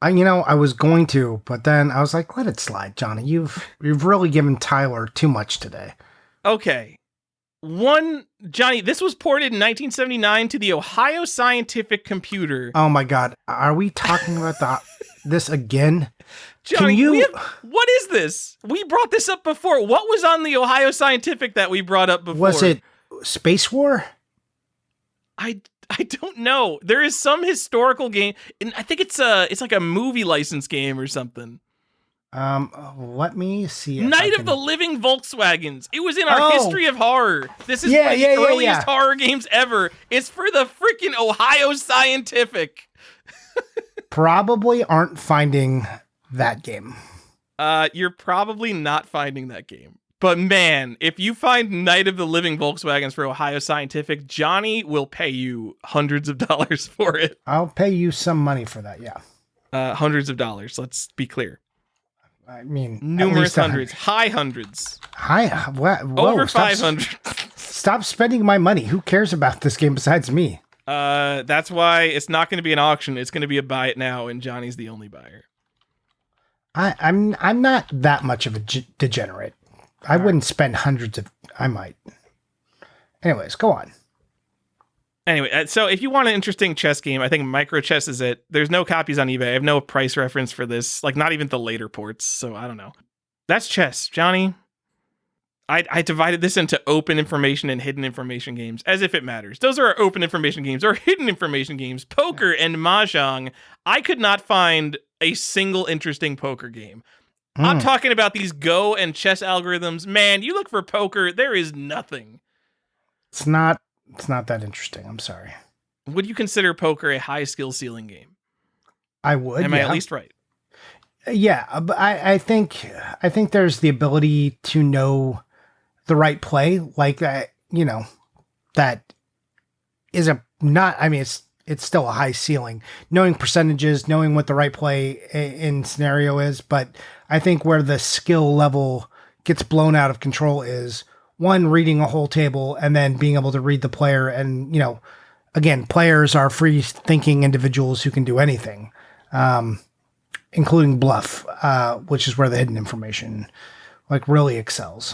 I was going to, but then I was like, let it slide, Johnny. You've really given Tyler too much today. Okay. Johnny, this was ported in 1979 to the Ohio Scientific Computer. Oh my God. Are we talking about this again? Johnny, what is this? We brought this up before. What was on the Ohio Scientific that we brought up before? Was it Space War? I don't know. There is some historical game, and I think it's like a movie license game or something. Let me see. Night of the Living Volkswagens. It was in our history of horror. This is one of the earliest horror games ever. It's for the freaking Ohio Scientific. Probably aren't finding that game. You're probably not finding that game. But man, if you find Night of the Living Volkswagens for Ohio Scientific, Johnny will pay you hundreds of dollars for it. I'll pay you some money for that, yeah. Hundreds of dollars, let's be clear. I mean, numerous hundreds. High hundreds. Over 500. Stop spending my money. Who cares about this game besides me? That's why it's not going to be an auction. It's going to be a buy it now, and Johnny's the only buyer. I'm not that much of a degenerate. I wouldn't spend hundreds of... I might. Anyways, go on. Anyway, so if you want an interesting chess game, I think Micro Chess is it. There's no copies on eBay. I have no price reference for this. Like, not even the later ports, so I don't know. That's chess, Johnny. I divided this into open information and hidden information games, as if it matters. Those are our open information games, or hidden information games. Poker and mahjong. I could not find a single interesting poker game. I'm talking about these Go and chess algorithms. Man, you look for poker, there is nothing. It's not that interesting. I'm sorry. Would you consider poker a high skill ceiling game? I would. Am I at least right? Yeah, but I think there's the ability to know the right play, like that. That is it's still a high ceiling. Knowing percentages, knowing what the right play in scenario is, but I think where the skill level gets blown out of control is one, reading a whole table and then being able to read the player. And, again, players are free thinking individuals who can do anything, including bluff, which is where the hidden information really excels.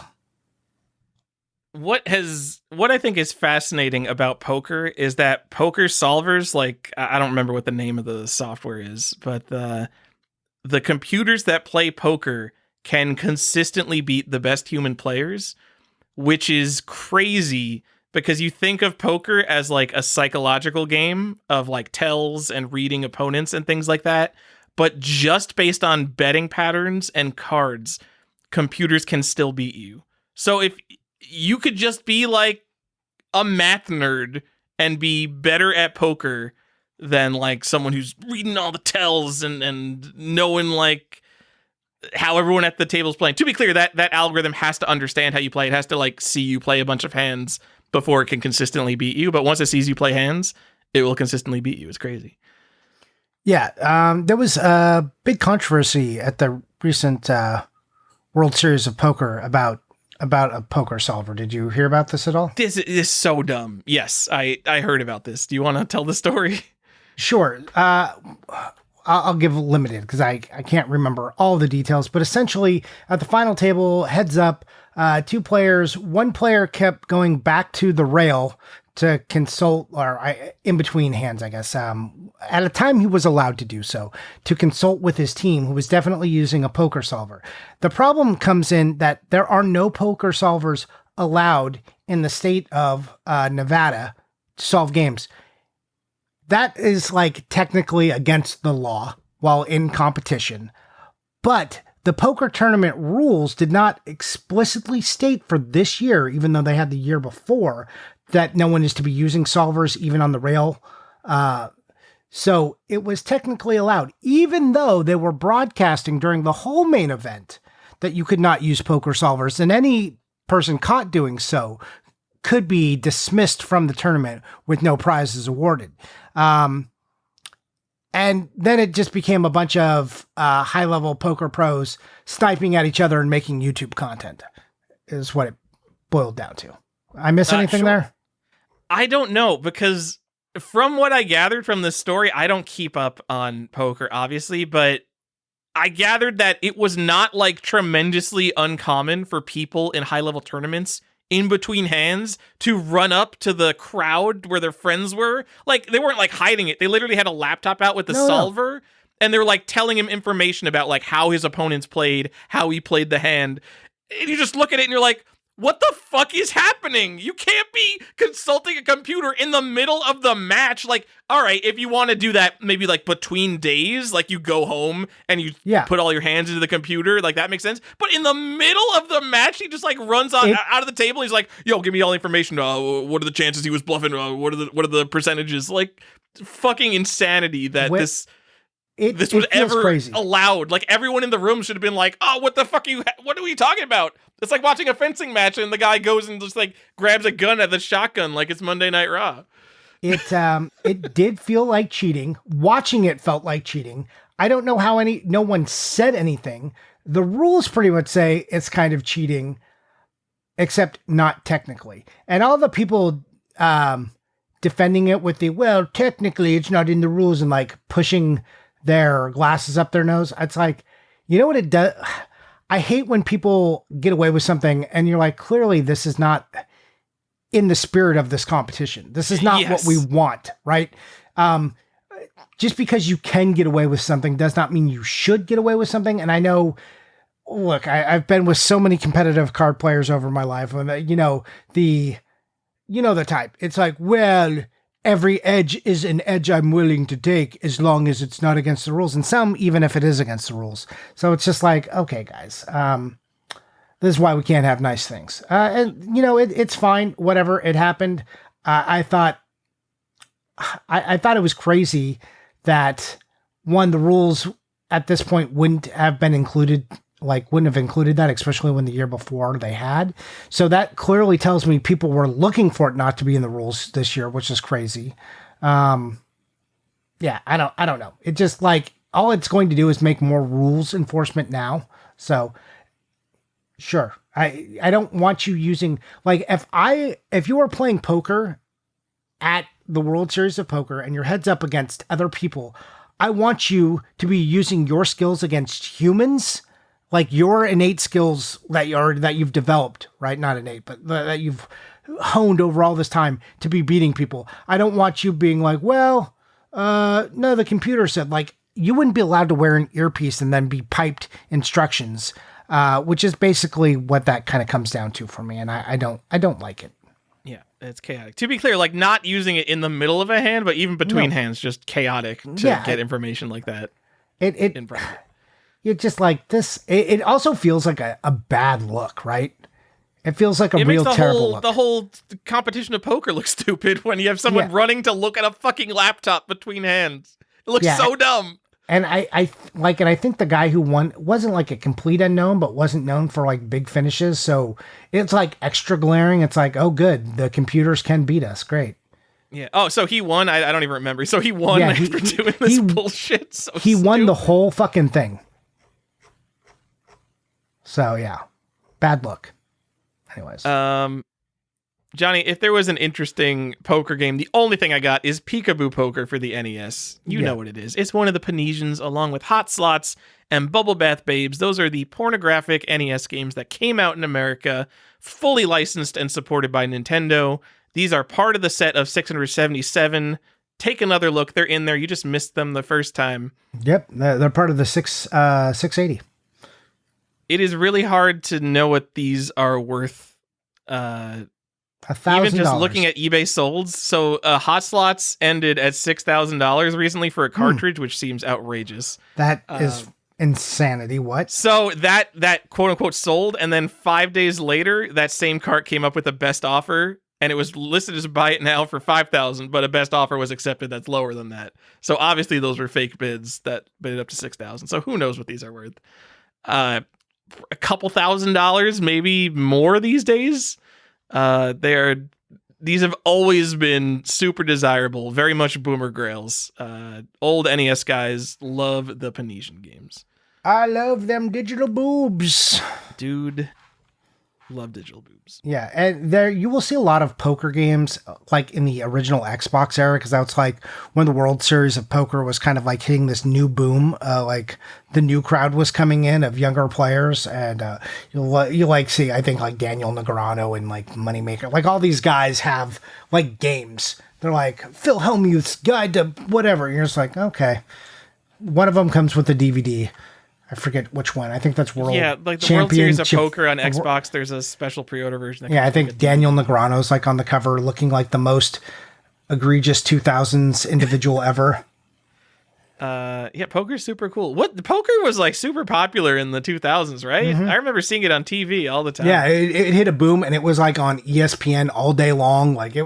What I think is fascinating about poker is that poker solvers, I don't remember what the name of the software is, but the computers that play poker can consistently beat the best human players, which is crazy because you think of poker as a psychological game of tells and reading opponents and things like that. But just based on betting patterns and cards, computers can still beat you. So if you could just be a math nerd and be better at poker than someone who's reading all the tells and knowing how everyone at the table is playing. To be clear, that algorithm has to understand how you play. It has to like see you play a bunch of hands before it can consistently beat you. But once it sees you play hands, it will consistently beat you. It's crazy. Yeah, there was a big controversy at the recent World Series of Poker about a poker solver. Did you hear about this at all? This is so dumb. Yes, I heard about this. Do you want to tell the story? Sure. I'll give limited because I can't remember all the details, but essentially at the final table, heads up, two players, one player kept going back to the rail to consult, or in between hands, I guess, at a time he was allowed to do so, to consult with his team, who was definitely using a poker solver. The problem comes in that there are no poker solvers allowed in the state of Nevada to solve games. That is like technically against the law while in competition, but the poker tournament rules did not explicitly state for this year, even though they had the year before, that no one is to be using solvers even on the rail. So it was technically allowed, even though they were broadcasting during the whole main event that you could not use poker solvers, and any person caught doing so could be dismissed from the tournament with no prizes awarded. And then it just became a bunch of high-level poker pros sniping at each other and making YouTube content, is what it boiled down to. I miss anything there? I don't know, because from what I gathered from this story, I don't keep up on poker, obviously, but I gathered that it was not like tremendously uncommon for people in high-level tournaments in between hands to run up to the crowd where their friends were. Like, they weren't like hiding it. They literally had a laptop out with the solver, and they were like telling him information about like how his opponents played, how he played the hand. And you just look at it and you're like, what the fuck is happening? You can't be consulting a computer in the middle of the match. Like, all right, if you want to do that, maybe like between days, like you go home and you put all your hands into the computer, like that makes sense. But in the middle of the match, he just like runs out of the table. He's like, yo, give me all the information. What are the chances he was bluffing? What are the percentages? Like, fucking insanity that this was ever crazy. Allowed. Like, everyone in the room should have been like, oh, what the fuck what are we talking about? It's like watching a fencing match and the guy goes and just like grabs a gun at the shotgun like it's Monday Night Raw. It did feel like cheating. Watching it felt like cheating. I don't know how no one said anything. The rules pretty much say it's kind of cheating, except not technically. And all the people defending it with technically it's not in the rules, and like pushing their glasses up their nose. It's like, you know what it does? I hate when people get away with something and you're like, clearly this is not in the spirit of this competition. This is not what we want, right? Just because you can get away with something does not mean you should get away with something. And I know, look, I've been with so many competitive card players over my life, and the type. It's like, well, every edge is an edge I'm willing to take as long as it's not against the rules. And some, even if it is against the rules. So it's just like, okay, guys, this is why we can't have nice things. And it's fine. Whatever, it happened. I thought it was crazy that the rules at this point wouldn't have included that, especially when the year before they had. So that clearly tells me people were looking for it not to be in the rules this year, which is crazy. I don't know. It just like all it's going to do is make more rules enforcement now. So sure. I don't want you using, like, if you were playing poker at the World Series of Poker and your head's up against other people, I want you to be using your skills against humans, like your innate skills that you've developed, right? Not innate, but that you've honed over all this time to be beating people. I don't want you being like, well, no, the computer said, like, you wouldn't be allowed to wear an earpiece and then be piped instructions, which is basically what that kind of comes down to for me. And I don't like it. Yeah, it's chaotic. To be clear, like, not using it in the middle of a hand, but even between hands, just chaotic to get information like that. In private. It's just like this. It also feels like a bad look, right? It feels like a real terrible look. The whole competition of poker looks stupid when you have someone running to look at a fucking laptop between hands. It looks so dumb. And I think the guy who won wasn't like a complete unknown, but wasn't known for like big finishes. So it's like extra glaring. It's like, oh, good, the computers can beat us. Great. Yeah. Oh, so he won. I don't even remember. So he won after doing this bullshit. So he won the whole fucking thing. So yeah, bad luck. Anyways, Johnny, if there was an interesting poker game, the only thing I got is Peekaboo Poker for the NES. You know what it is. It's one of the Panesians, along with Hot Slots and Bubble Bath Babes. Those are the pornographic NES games that came out in America, fully licensed and supported by Nintendo. These are part of the set of 677. Take another look. They're in there. You just missed them the first time. Yep, they're part of the 680. It is really hard to know what these are worth. $1,000. Even just looking at eBay solds. So Hot Slots ended at $6,000 recently for a cartridge, which seems outrageous. That is insanity. What? So that quote unquote sold, and then 5 days later, that same cart came up with a best offer, and it was listed as buy it now for $5,000, but a best offer was accepted that's lower than that. So obviously those were fake bids that bid it up to $6,000. So who knows what these are worth? A couple $1,000, maybe more these days. These have always been super desirable, very much boomer grails. Old NES guys love the Panesian games. I love them digital boobs. Dude, love digital boobs. Yeah, and there you will see a lot of poker games like in the original Xbox era, because that's like when the World Series of Poker was kind of like hitting this new boom. Like the new crowd was coming in of younger players, and you like see, I think, like Daniel Negreanu and like Moneymaker, like all these guys have like games. They're like Phil Hellmuth's Guide to whatever. And you're just like, okay. One of them comes with a DVD. I forget which one. I think that's World like the World Series of Poker on Xbox. There's a special pre-order version. I think Daniel Negreanu's like on the cover, looking like the most egregious 2000s individual ever. Poker's super cool. Poker was like super popular in the 2000s, right? Mm-hmm. I remember seeing it on TV all the time. Yeah, it hit a boom, and it was like on ESPN all day long. Like it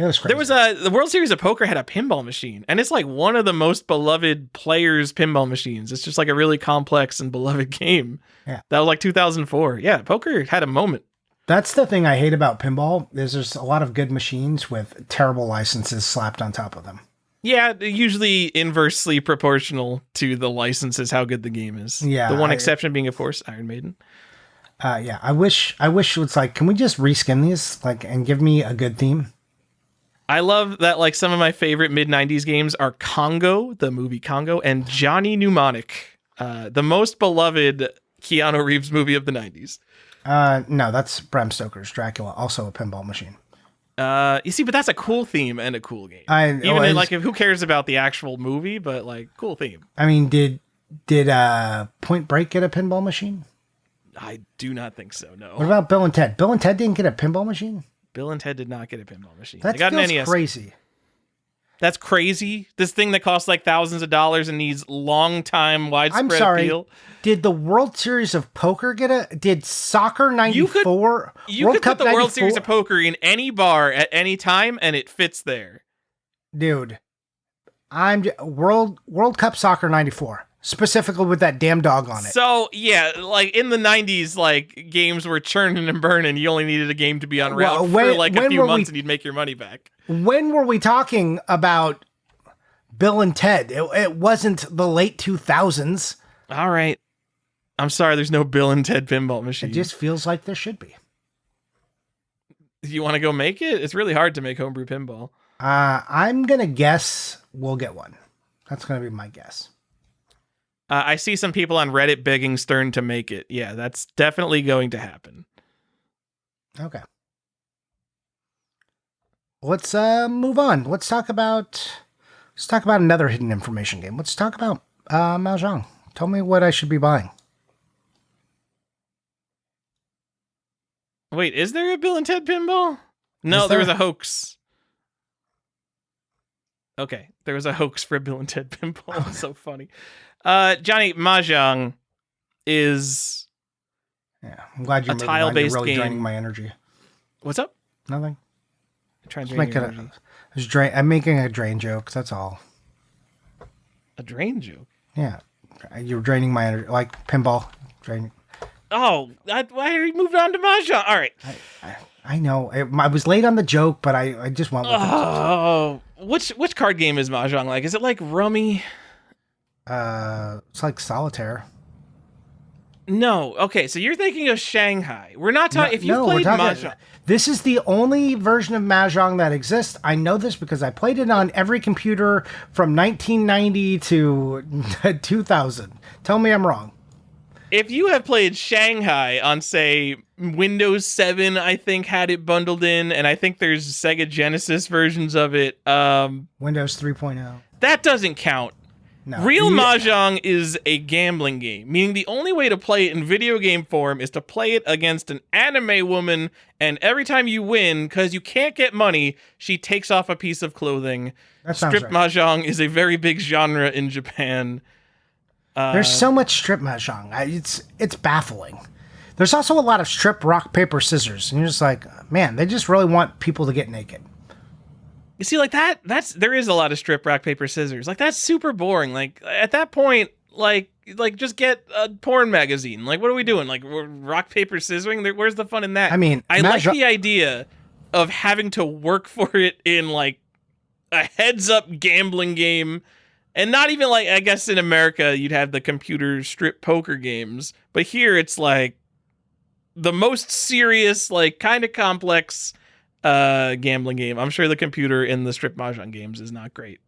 was crazy. There was the World Series of Poker had a pinball machine, and it's like one of the most beloved players' pinball machines. It's just like a really complex and beloved game. Yeah. That was like 2004. Yeah, poker had a moment. That's the thing I hate about pinball, is there's a lot of good machines with terrible licenses slapped on top of them. Yeah, usually inversely proportional to the licenses, how good the game is. Yeah. The one exception being, of course, Iron Maiden. I wish it's like, can we just reskin these and give me a good theme? I love that, like, some of my favorite mid-90s games are Congo, the movie Congo, and Johnny Mnemonic, the most beloved Keanu Reeves movie of the 90s. No, that's Bram Stoker's Dracula, also a pinball machine. You see, but that's a cool theme and a cool game. Who cares about the actual movie, but, like, cool theme. I mean, did Point Break get a pinball machine? I do not think so, no. What about Bill and Ted? Bill and Ted didn't get a pinball machine? Bill and Ted did not get a pinball machine. That feels crazy. That's crazy. This thing that costs like thousands of dollars and needs long time widespread appeal. Did the World Series of Poker did Soccer 94? You could put the World Series of Poker in any bar at any time and it fits there. Dude, World Cup Soccer 94. Specifically with that damn dog on it. So, yeah, like in the 90s, like games were churning and burning. You only needed a game to be on route for like a few months and you'd make your money back. When were we talking about Bill and Ted? It wasn't the late 2000s. All right. I'm sorry, there's no Bill and Ted pinball machine. It just feels like there should be. You want to go make it? It's really hard to make homebrew pinball. I'm going to guess we'll get one. That's going to be my guess. I see some people on Reddit begging Stern to make it. Yeah, that's definitely going to happen. Okay. Let's move on. Let's talk about another hidden information game. Let's talk about mahjong. Tell me what I should be buying. Wait, is there a Bill and Ted pinball? No, there was a hoax. Okay, there was a hoax for a Bill and Ted pinball. It's so funny. Johnny, mahjong is I'm glad you're a tile-based really game. Draining my energy. What's up? Nothing. Trying to drain your energy. I'm making a drain joke. That's all. A drain joke? Yeah. You're draining my energy, like pinball. Draining. Oh, why are you moved on to mahjong? All right. I know. I was late on the joke, but I just went with it. Oh, which card game is mahjong like? Is it like Rummy? It's like solitaire. No. Okay, so you're thinking of Shanghai. We're not talking. If you've we're played talking. mahjong, This is the only version of mahjong that exists. I know this because I played it on every computer from 1990 to 2000. Tell me I'm wrong. if you have played Shanghai on, say, Windows 7, I think had it bundled in, and I think there's Sega Genesis versions of it. Windows 3.0. That doesn't count. No. Real mahjong is a gambling game, meaning the only way to play it in video game form is to play it against an anime woman, and every time you win, because you can't get money, she takes off a piece of clothing. That sounds Strip right. mahjong is a very big genre in Japan. There's so much strip mahjong. It's baffling. There's also a lot of strip rock paper scissors, and you're just like, man, they just really want people to get naked. You see, like there is a lot of strip rock paper scissors. Like that's super boring. Like at that point, like just get a porn magazine. Like what are we doing? Like we're rock paper scissoring? Where's the fun in that? I mean, I like the idea of having to work for it in like a heads up gambling game. And not even like, I guess in America, you'd have the computer strip poker games. But here it's like the most serious, like kind of complex gambling game. I'm sure the computer in the strip mahjong games is not great.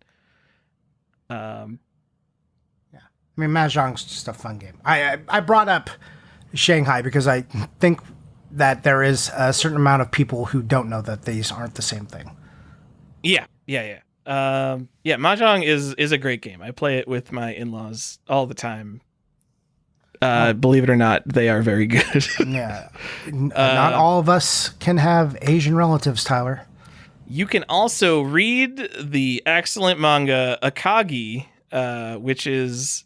Yeah. I mean, mahjong's just a fun game. I brought up Shanghai because I think that there is a certain amount of people who don't know that these aren't the same thing. Yeah. Mahjong is a great game. I play it with my in-laws all the time. Believe it or not, they are very good. Yeah. Not all of us can have Asian relatives, Tyler. You can also read the excellent manga Akagi, which is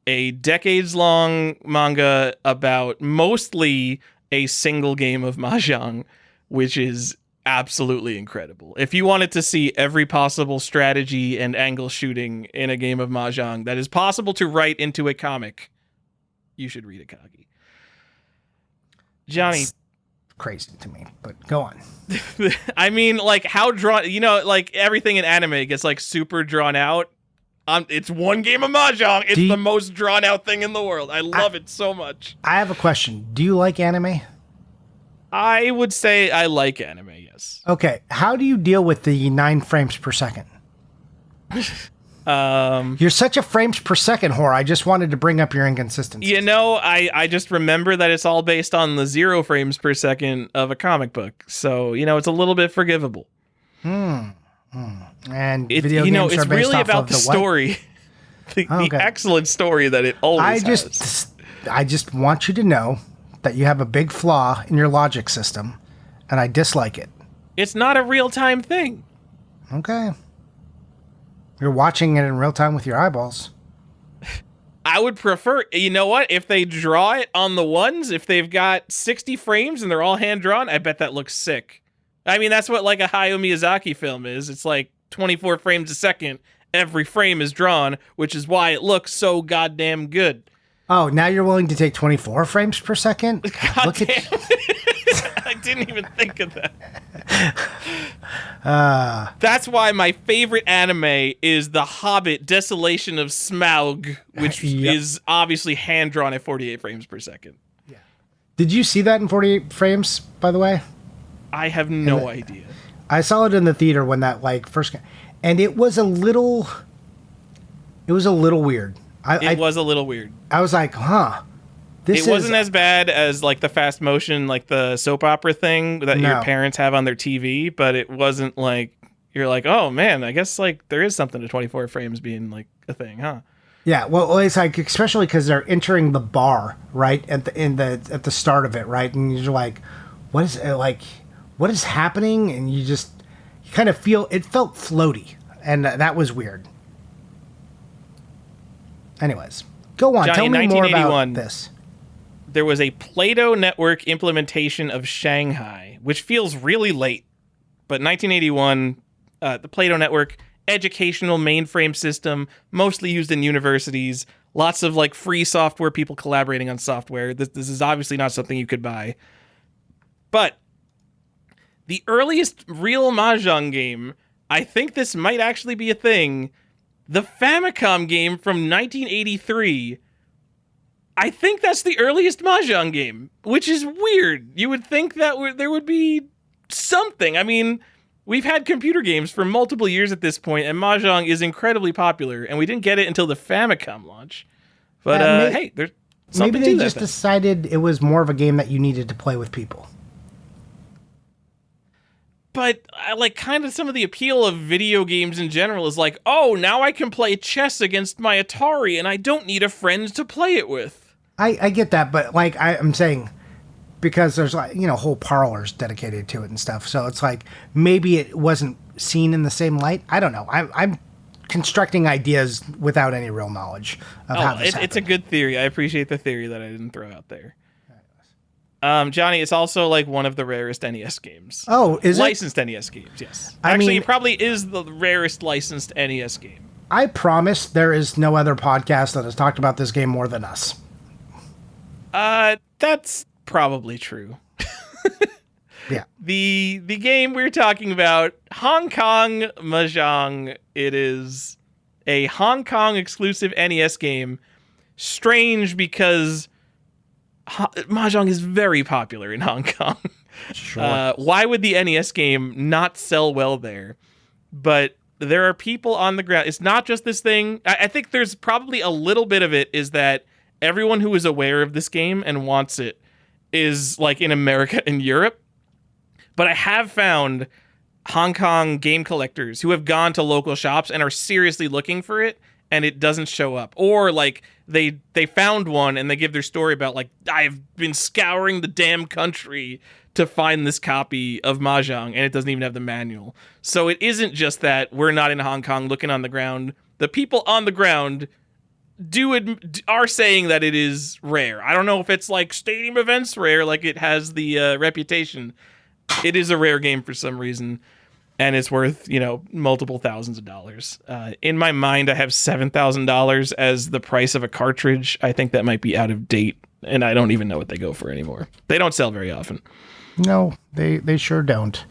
a decades-long manga about mostly a single game of Mahjong, which is absolutely incredible. If you wanted to see every possible strategy and angle shooting in a game of Mahjong that is possible to write into a comic, you should read Akagi. Johnny. It's crazy to me, but go on. I mean, like how drawn, like everything in anime gets like super drawn out. It's one game of Mahjong. It's the most drawn out thing in the world. I love it so much. I have a question. Do you like anime? I would say I like anime, yes. Okay. How do you deal with the 9 frames per second? You're such a frames per second whore. I just wanted to bring up your inconsistency. I just remember that it's all based on the 0 frames per second of a comic book. So, it's a little bit forgivable. And video games it's are based really off about of the story. The excellent story that it always has. I just want you to know that you have a big flaw in your logic system, and I dislike it. It's not a real-time thing. Okay. You're watching it in real time with your eyeballs. I would prefer, if they draw it on the ones, if they've got 60 frames and they're all hand-drawn, I bet that looks sick. I mean, that's what like a Hayao Miyazaki film is. It's like 24 frames a second. Every frame is drawn, which is why it looks so goddamn good. Oh, now you're willing to take 24 frames per second? God damn I didn't even think of that. That's why my favorite anime is The Hobbit: Desolation of Smaug, which is obviously hand-drawn at 48 frames per second. Yeah. Did you see that in 48 frames, by the way? I have no idea. I saw it in the theater when that first came, and it was a little weird. It was a little weird. I was like, huh. It wasn't as bad as like the fast motion, like the soap opera thing that your parents have on their TV, but it wasn't like you're like, oh man, I guess like there is something to 24 frames being like a thing, huh? Yeah, well, it's like especially because they're entering the bar right at the start of it, right, and you're like, what is it like? What is happening? And you kind of feel it felt floaty, and that was weird. Anyways, go on. Johnny, tell me more about this. There was a Plato Network implementation of Shanghai, which feels really late. But 1981, the Plato Network, educational mainframe system, mostly used in universities. Lots of like free software, people collaborating on software. This is obviously not something you could buy. But the earliest real mahjong game, I think this might actually be a thing. The Famicom game from 1983. I think that's the earliest mahjong game, which is weird. You would think that there would be something. I mean, we've had computer games for multiple years at this point, and mahjong is incredibly popular, and we didn't get it until the Famicom launch. But hey, there's something maybe to they that just thing. decided it was more of a game that you needed to play with people. But I like kind of some of the appeal of video games in general is like, oh, now I can play chess against my Atari, and I don't need a friend to play it with. I get that, but like I'm saying, because there's like, whole parlors dedicated to it and stuff. So it's like maybe it wasn't seen in the same light. I don't know. I'm constructing ideas without any real knowledge of how this happened. It's a good theory. I appreciate the theory that I didn't throw out there. Johnny, it's also like one of the rarest NES games. Oh, is it? Licensed NES games, yes. Actually, it probably is the rarest licensed NES game. I promise there is no other podcast that has talked about this game more than us. That's probably true. Yeah. The game we're talking about, Hong Kong Mahjong. It is a Hong Kong exclusive NES game. Strange because Mahjong is very popular in Hong Kong. Sure. Why would the NES game not sell well there? But there are people on the ground. It's not just this thing. I think there's probably a little bit of it is that everyone who is aware of this game and wants it is like in America and Europe. But I have found Hong Kong game collectors who have gone to local shops and are seriously looking for it, and it doesn't show up. Or like they found one and they give their story about like, I've been scouring the damn country to find this copy of Mahjong, and it doesn't even have the manual. So it isn't just that we're not in Hong Kong looking on the ground. The people on the ground are saying that it is rare. I don't know if it's like stadium events rare, like it has the reputation. It is a rare game for some reason, and it's worth, multiple thousands of dollars. In my mind, I have $7,000 as the price of a cartridge. I think that might be out of date, and I don't even know what they go for anymore. They don't sell very often. No, they sure don't.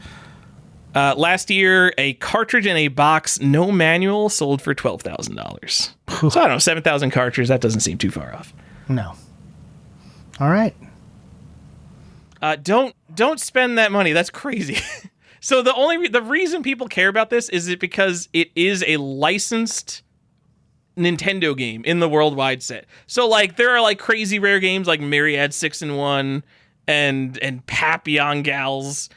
Last year, a cartridge in a box, no manual, sold for $12,000. So I don't know, 7,000 cartridges. That doesn't seem too far off. No. All right. Don't spend that money. That's crazy. So the reason people care about this is it because it is a licensed Nintendo game in the worldwide set. So like there are like crazy rare games like Myriad 6-in-1 and Papillon Gals,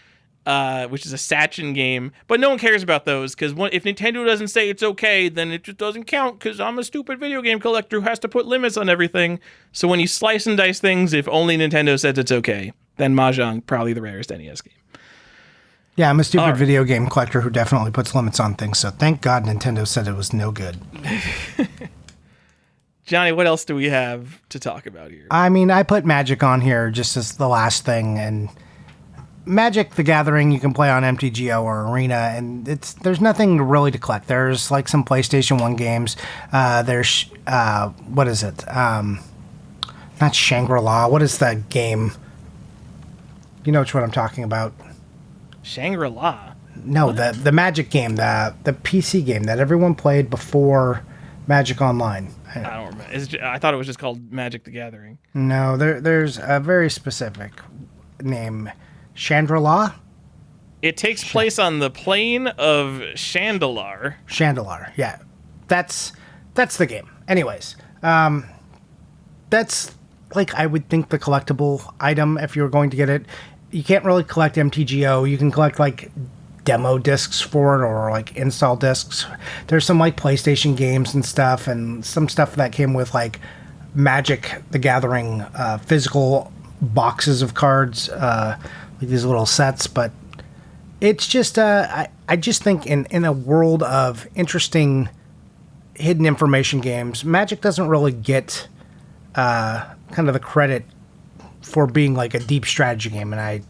which is a Sachin game, but no one cares about those because if Nintendo doesn't say it's okay, then it just doesn't count because I'm a stupid video game collector who has to put limits on everything. So when you slice and dice things, if only Nintendo says it's okay, then Mahjong, probably the rarest NES game. Yeah, I'm a stupid video game collector who definitely puts limits on things, so thank God Nintendo said it was no good. Johnny, what else do we have to talk about here? I mean, I put Magic on here just as the last thing, and Magic the Gathering you can play on MTGO or Arena, and there's nothing really to collect. There's like some PlayStation 1 games. There's, what is it? Not Shangri-La. What is that game? You know which one I'm talking about. Shangri-La? No, the Magic game, the PC game that everyone played before Magic Online. I don't remember. I thought it was just called Magic the Gathering. No, there's a very specific name. Chandra-La? It takes place on the plane of Chandalar. Chandalar, yeah. That's the game. Anyways, that's like I would think the collectible item if you were going to get it. You can't really collect MTGO. You can collect like demo discs for it or like install discs. There's some like PlayStation games and stuff, and some stuff that came with like Magic the Gathering physical boxes of cards, like these little sets. But it's just I just think in a world of interesting hidden information games, Magic doesn't really get kind of the credit for being like a deep strategy game, and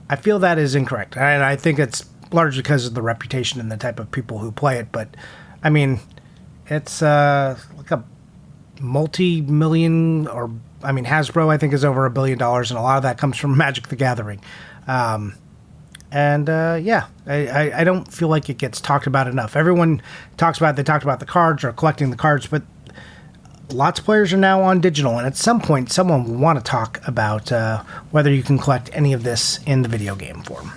I feel that is incorrect, and I think it's largely because of the reputation and the type of people who play it. But I mean, it's like a multi-million, or I mean, Hasbro I think is over $1 billion, and a lot of that comes from Magic the Gathering. I don't feel like it gets talked about enough. Everyone talks about, they talked about the cards or collecting the cards, but lots of players are now on digital, and at some point someone will want to talk about whether you can collect any of this in the video game form.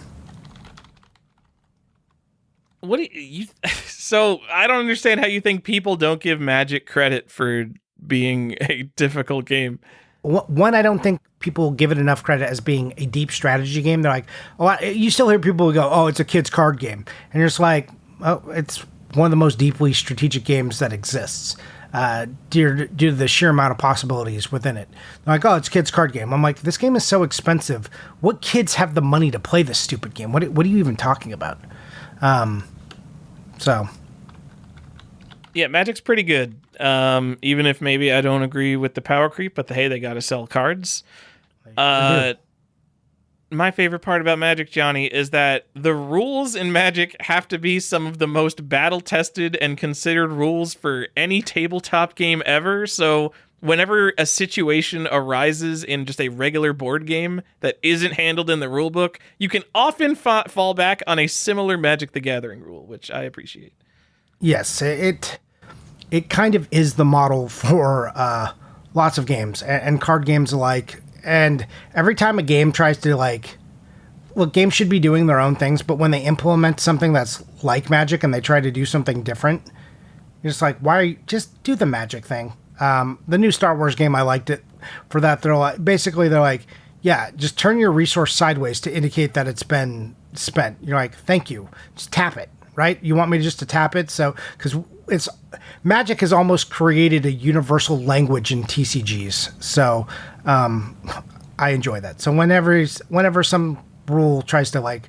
What do you so I don't understand how you think people don't give Magic credit for being a difficult game. One, I don't think people give it enough credit as being a deep strategy game. They're like, you still hear people go, oh, it's a kid's card game. And you're just like, oh, it's one of the most deeply strategic games that exists due to the sheer amount of possibilities within it. They're like, oh, it's a kid's card game. I'm like, this game is so expensive. What kids have the money to play this stupid game? What are you even talking about? Yeah, Magic's pretty good. Even if maybe I don't agree with the power creep, but hey, they got to sell cards. My favorite part about Magic, Johnny, is that the rules in Magic have to be some of the most battle-tested and considered rules for any tabletop game ever. So whenever a situation arises in just a regular board game that isn't handled in the rule book, you can often fall back on a similar Magic the Gathering rule, which I appreciate. Yes, it kind of is the model for lots of games and card games alike. And every time a game tries to games should be doing their own things, but when they implement something that's like Magic and they try to do something different, you're just like, why? Just do the Magic thing. The new Star Wars game, I liked it for that. They're like, yeah, just turn your resource sideways to indicate that it's been spent. You're like, thank you. Just tap it, right? You want me to tap it? So, because Magic has almost created a universal language in TCGs. So, I enjoy that. So whenever some rule tries to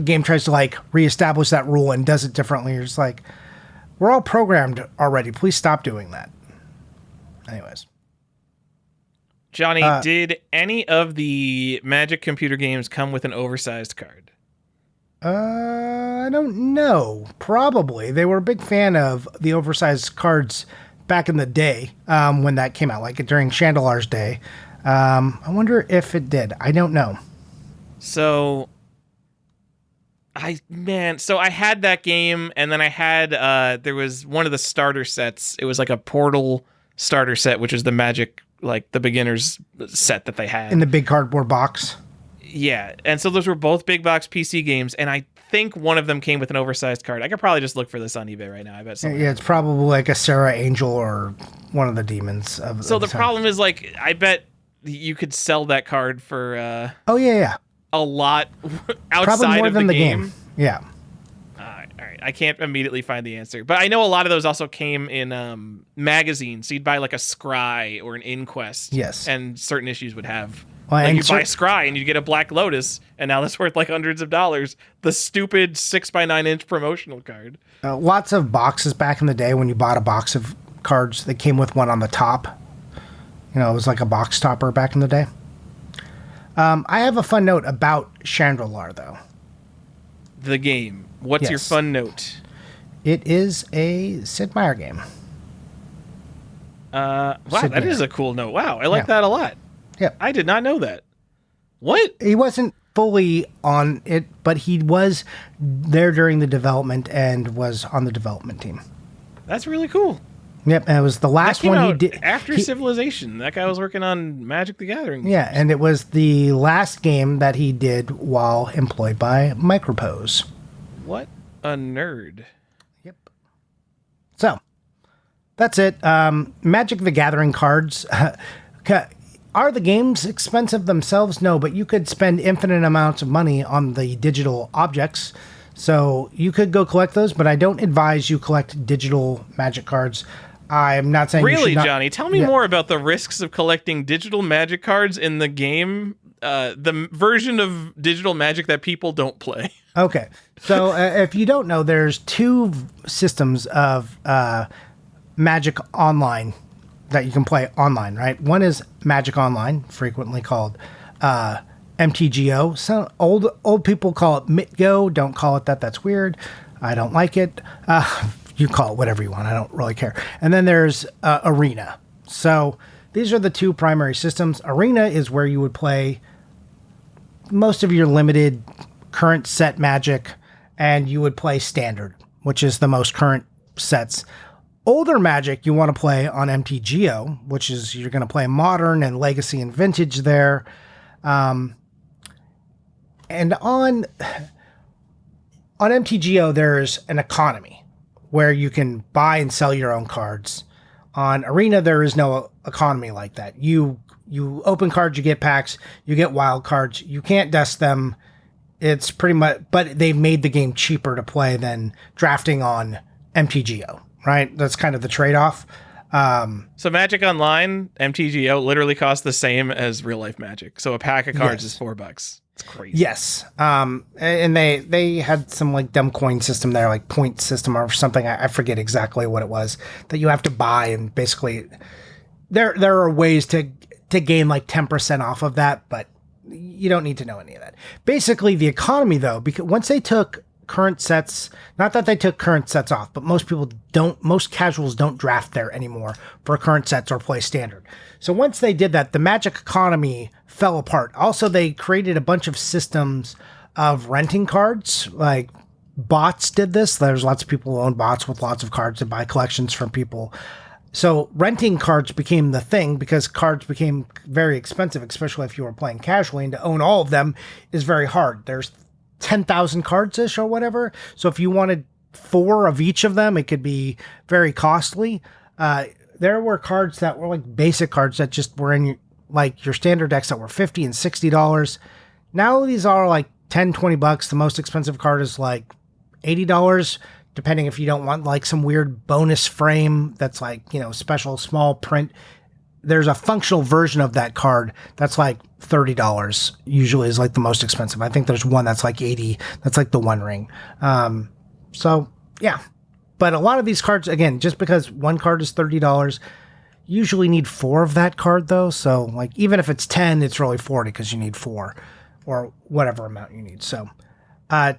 game tries to reestablish that rule and does it differently, you're just like, we're all programmed already. Please stop doing that. Anyways. Johnny, did any of the Magic computer games come with an oversized card? I don't know. Probably. They were a big fan of the oversized cards back in the day when that came out, during Chandelar's day. I wonder if it did. I don't know. So I had that game, and then I had there was one of the starter sets. It was like a Portal starter set, which is the Magic, the beginner's set that they had in the big cardboard box. Yeah, and so those were both big box PC games, and I think one of them came with an oversized card. I could probably just look for this on eBay right now. I bet something. Yeah, it's probably like a Sarah Angel or one of the demons. So the problem is, I bet you could sell that card for a lot outside probably more of than the game. Yeah. All right. I can't immediately find the answer, but I know a lot of those also came in magazines. So you'd buy like a Scry or an Inquest. Yes. And certain issues would have. Well, you buy a Scry and you get a Black Lotus, and now that's worth hundreds of dollars. The stupid 6x9-inch promotional card. Lots of boxes back in the day when you bought a box of cards, they came with one on the top. It was like a box topper back in the day. I have a fun note about Chandelar, though. The game. What's your fun note? It is a Sid Meier game. Wow, that is a cool note. Wow, I like that a lot. Yeah, I did not know that. What? He wasn't fully on it, but he was there during the development and was on the development team. That's really cool. Yep, and it was the last one he did after Civilization. That guy was working on Magic the Gathering. Yeah, and it was the last game that he did while employed by Micropose. What a nerd. Yep. So, that's it. Magic the Gathering cards. Are the games expensive themselves? No, but you could spend infinite amounts of money on the digital objects. So you could go collect those, but I don't advise you collect digital Magic cards. I'm not saying really, you should not. Johnny. Tell me more about the risks of collecting digital Magic cards in the game, the version of digital Magic that people don't play. Okay, so if you don't know, there's two systems of Magic Online that you can play online, right? One is Magic Online, frequently called MTGO. So old people call it MitGo. Don't call it that. That's weird. I don't like it. You call it whatever you want. I don't really care. And then there's Arena. So these are the two primary systems. Arena is where you would play most of your limited current set Magic, and you would play Standard, which is the most current sets. Older Magic you want to play on MTGO, which is you're going to play Modern and Legacy and Vintage there. And on MTGO, there's an economy where you can buy and sell your own cards. On Arena, there is no economy like that. You open cards, you get packs, you get wild cards. You can't dust them. It's pretty much, but they've made the game cheaper to play than drafting on MTGO, right? That's kind of the trade-off. So Magic Online, MTGO, literally costs the same as real life Magic. So a pack of cards is $4. It's crazy. Yes. And they had some like dumb coin system there, like point system or something. I forget exactly what it was that you have to buy. And basically there are ways to gain like 10% off of that, but you don't need to know any of that. Basically the economy though, because once they took current sets, not that they took current sets off, but most casuals don't draft there anymore for current sets or play Standard. So once they did that, the Magic economy fell apart. Also, they created a bunch of systems of renting cards, like bots did this. There's lots of people who own bots with lots of cards and buy collections from people. So renting cards became the thing because cards became very expensive, especially if you were playing casually, and to own all of them is very hard. There's 10,000 cards-ish or whatever. So if you wanted 4 of each of them, it could be very costly. There were cards that were like basic cards that just were in your standard decks that were $50 and $60. Now these are like $10-20. The most expensive card is like $80, depending if you don't want like some weird bonus frame that's like, special small print. There's a functional version of that card that's like $30 usually is like the most expensive. I think there's one that's like $80. That's like the One Ring. So yeah, but a lot of these cards, again, just because one card is $30, usually need 4 of that card though. So like, even if it's 10, it's really 40 because you need 4 or whatever amount you need. So,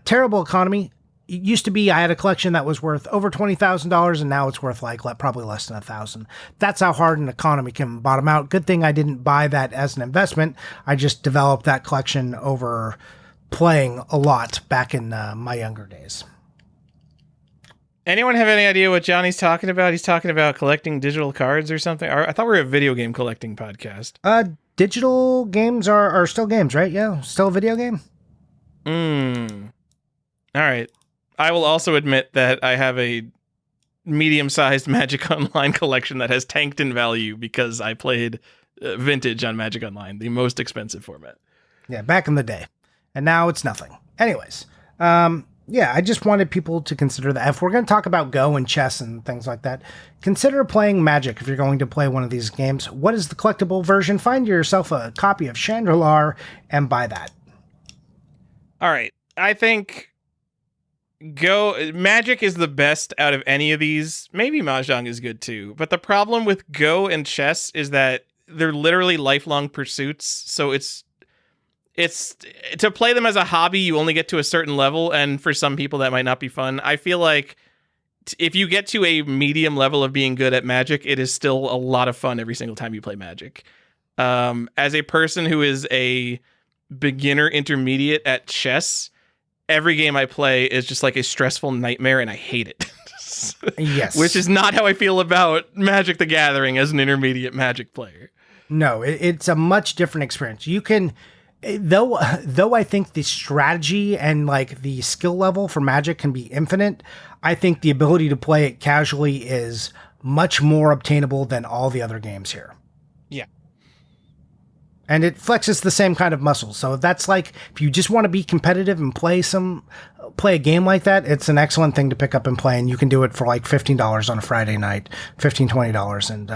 terrible economy. It used to be I had a collection that was worth over $20,000 and now it's worth like probably less than $1,000. That's how hard an economy can bottom out. Good thing I didn't buy that as an investment. I just developed that collection over playing a lot back in my younger days. Anyone have any idea what Johnny's talking about? He's talking about collecting digital cards or something. I thought we were a video game collecting podcast. Digital games are still games, right? Yeah, still a video game. All right. I will also admit that I have a medium-sized Magic Online collection that has tanked in value because I played Vintage on Magic Online, the most expensive format. Yeah, back in the day. And now it's nothing. Anyways, I just wanted people to consider that. If we're going to talk about Go and chess and things like that, consider playing Magic if you're going to play one of these games. What is the collectible version? Find yourself a copy of Chandelier and buy that. All right. I think Magic is the best out of any of these. Maybe mahjong is good too. But the problem with Go and chess is that they're literally lifelong pursuits. So it's to play them as a hobby, you only get to a certain level. And for some people that might not be fun. I feel like if you get to a medium level of being good at Magic, it is still a lot of fun every single time you play Magic. As a person who is a beginner intermediate at chess, every game I play is just like a stressful nightmare and I hate it. Yes. Which is not how I feel about Magic the Gathering as an intermediate Magic player. No, it's a much different experience. You can, though I think the strategy and like the skill level for Magic can be infinite, I think the ability to play it casually is much more obtainable than all the other games here. Yeah. And it flexes the same kind of muscles. So that's like, if you just want to be competitive and play a game like that, it's an excellent thing to pick up and play. And you can do it for like $15 on a Friday night, $15, $20, and,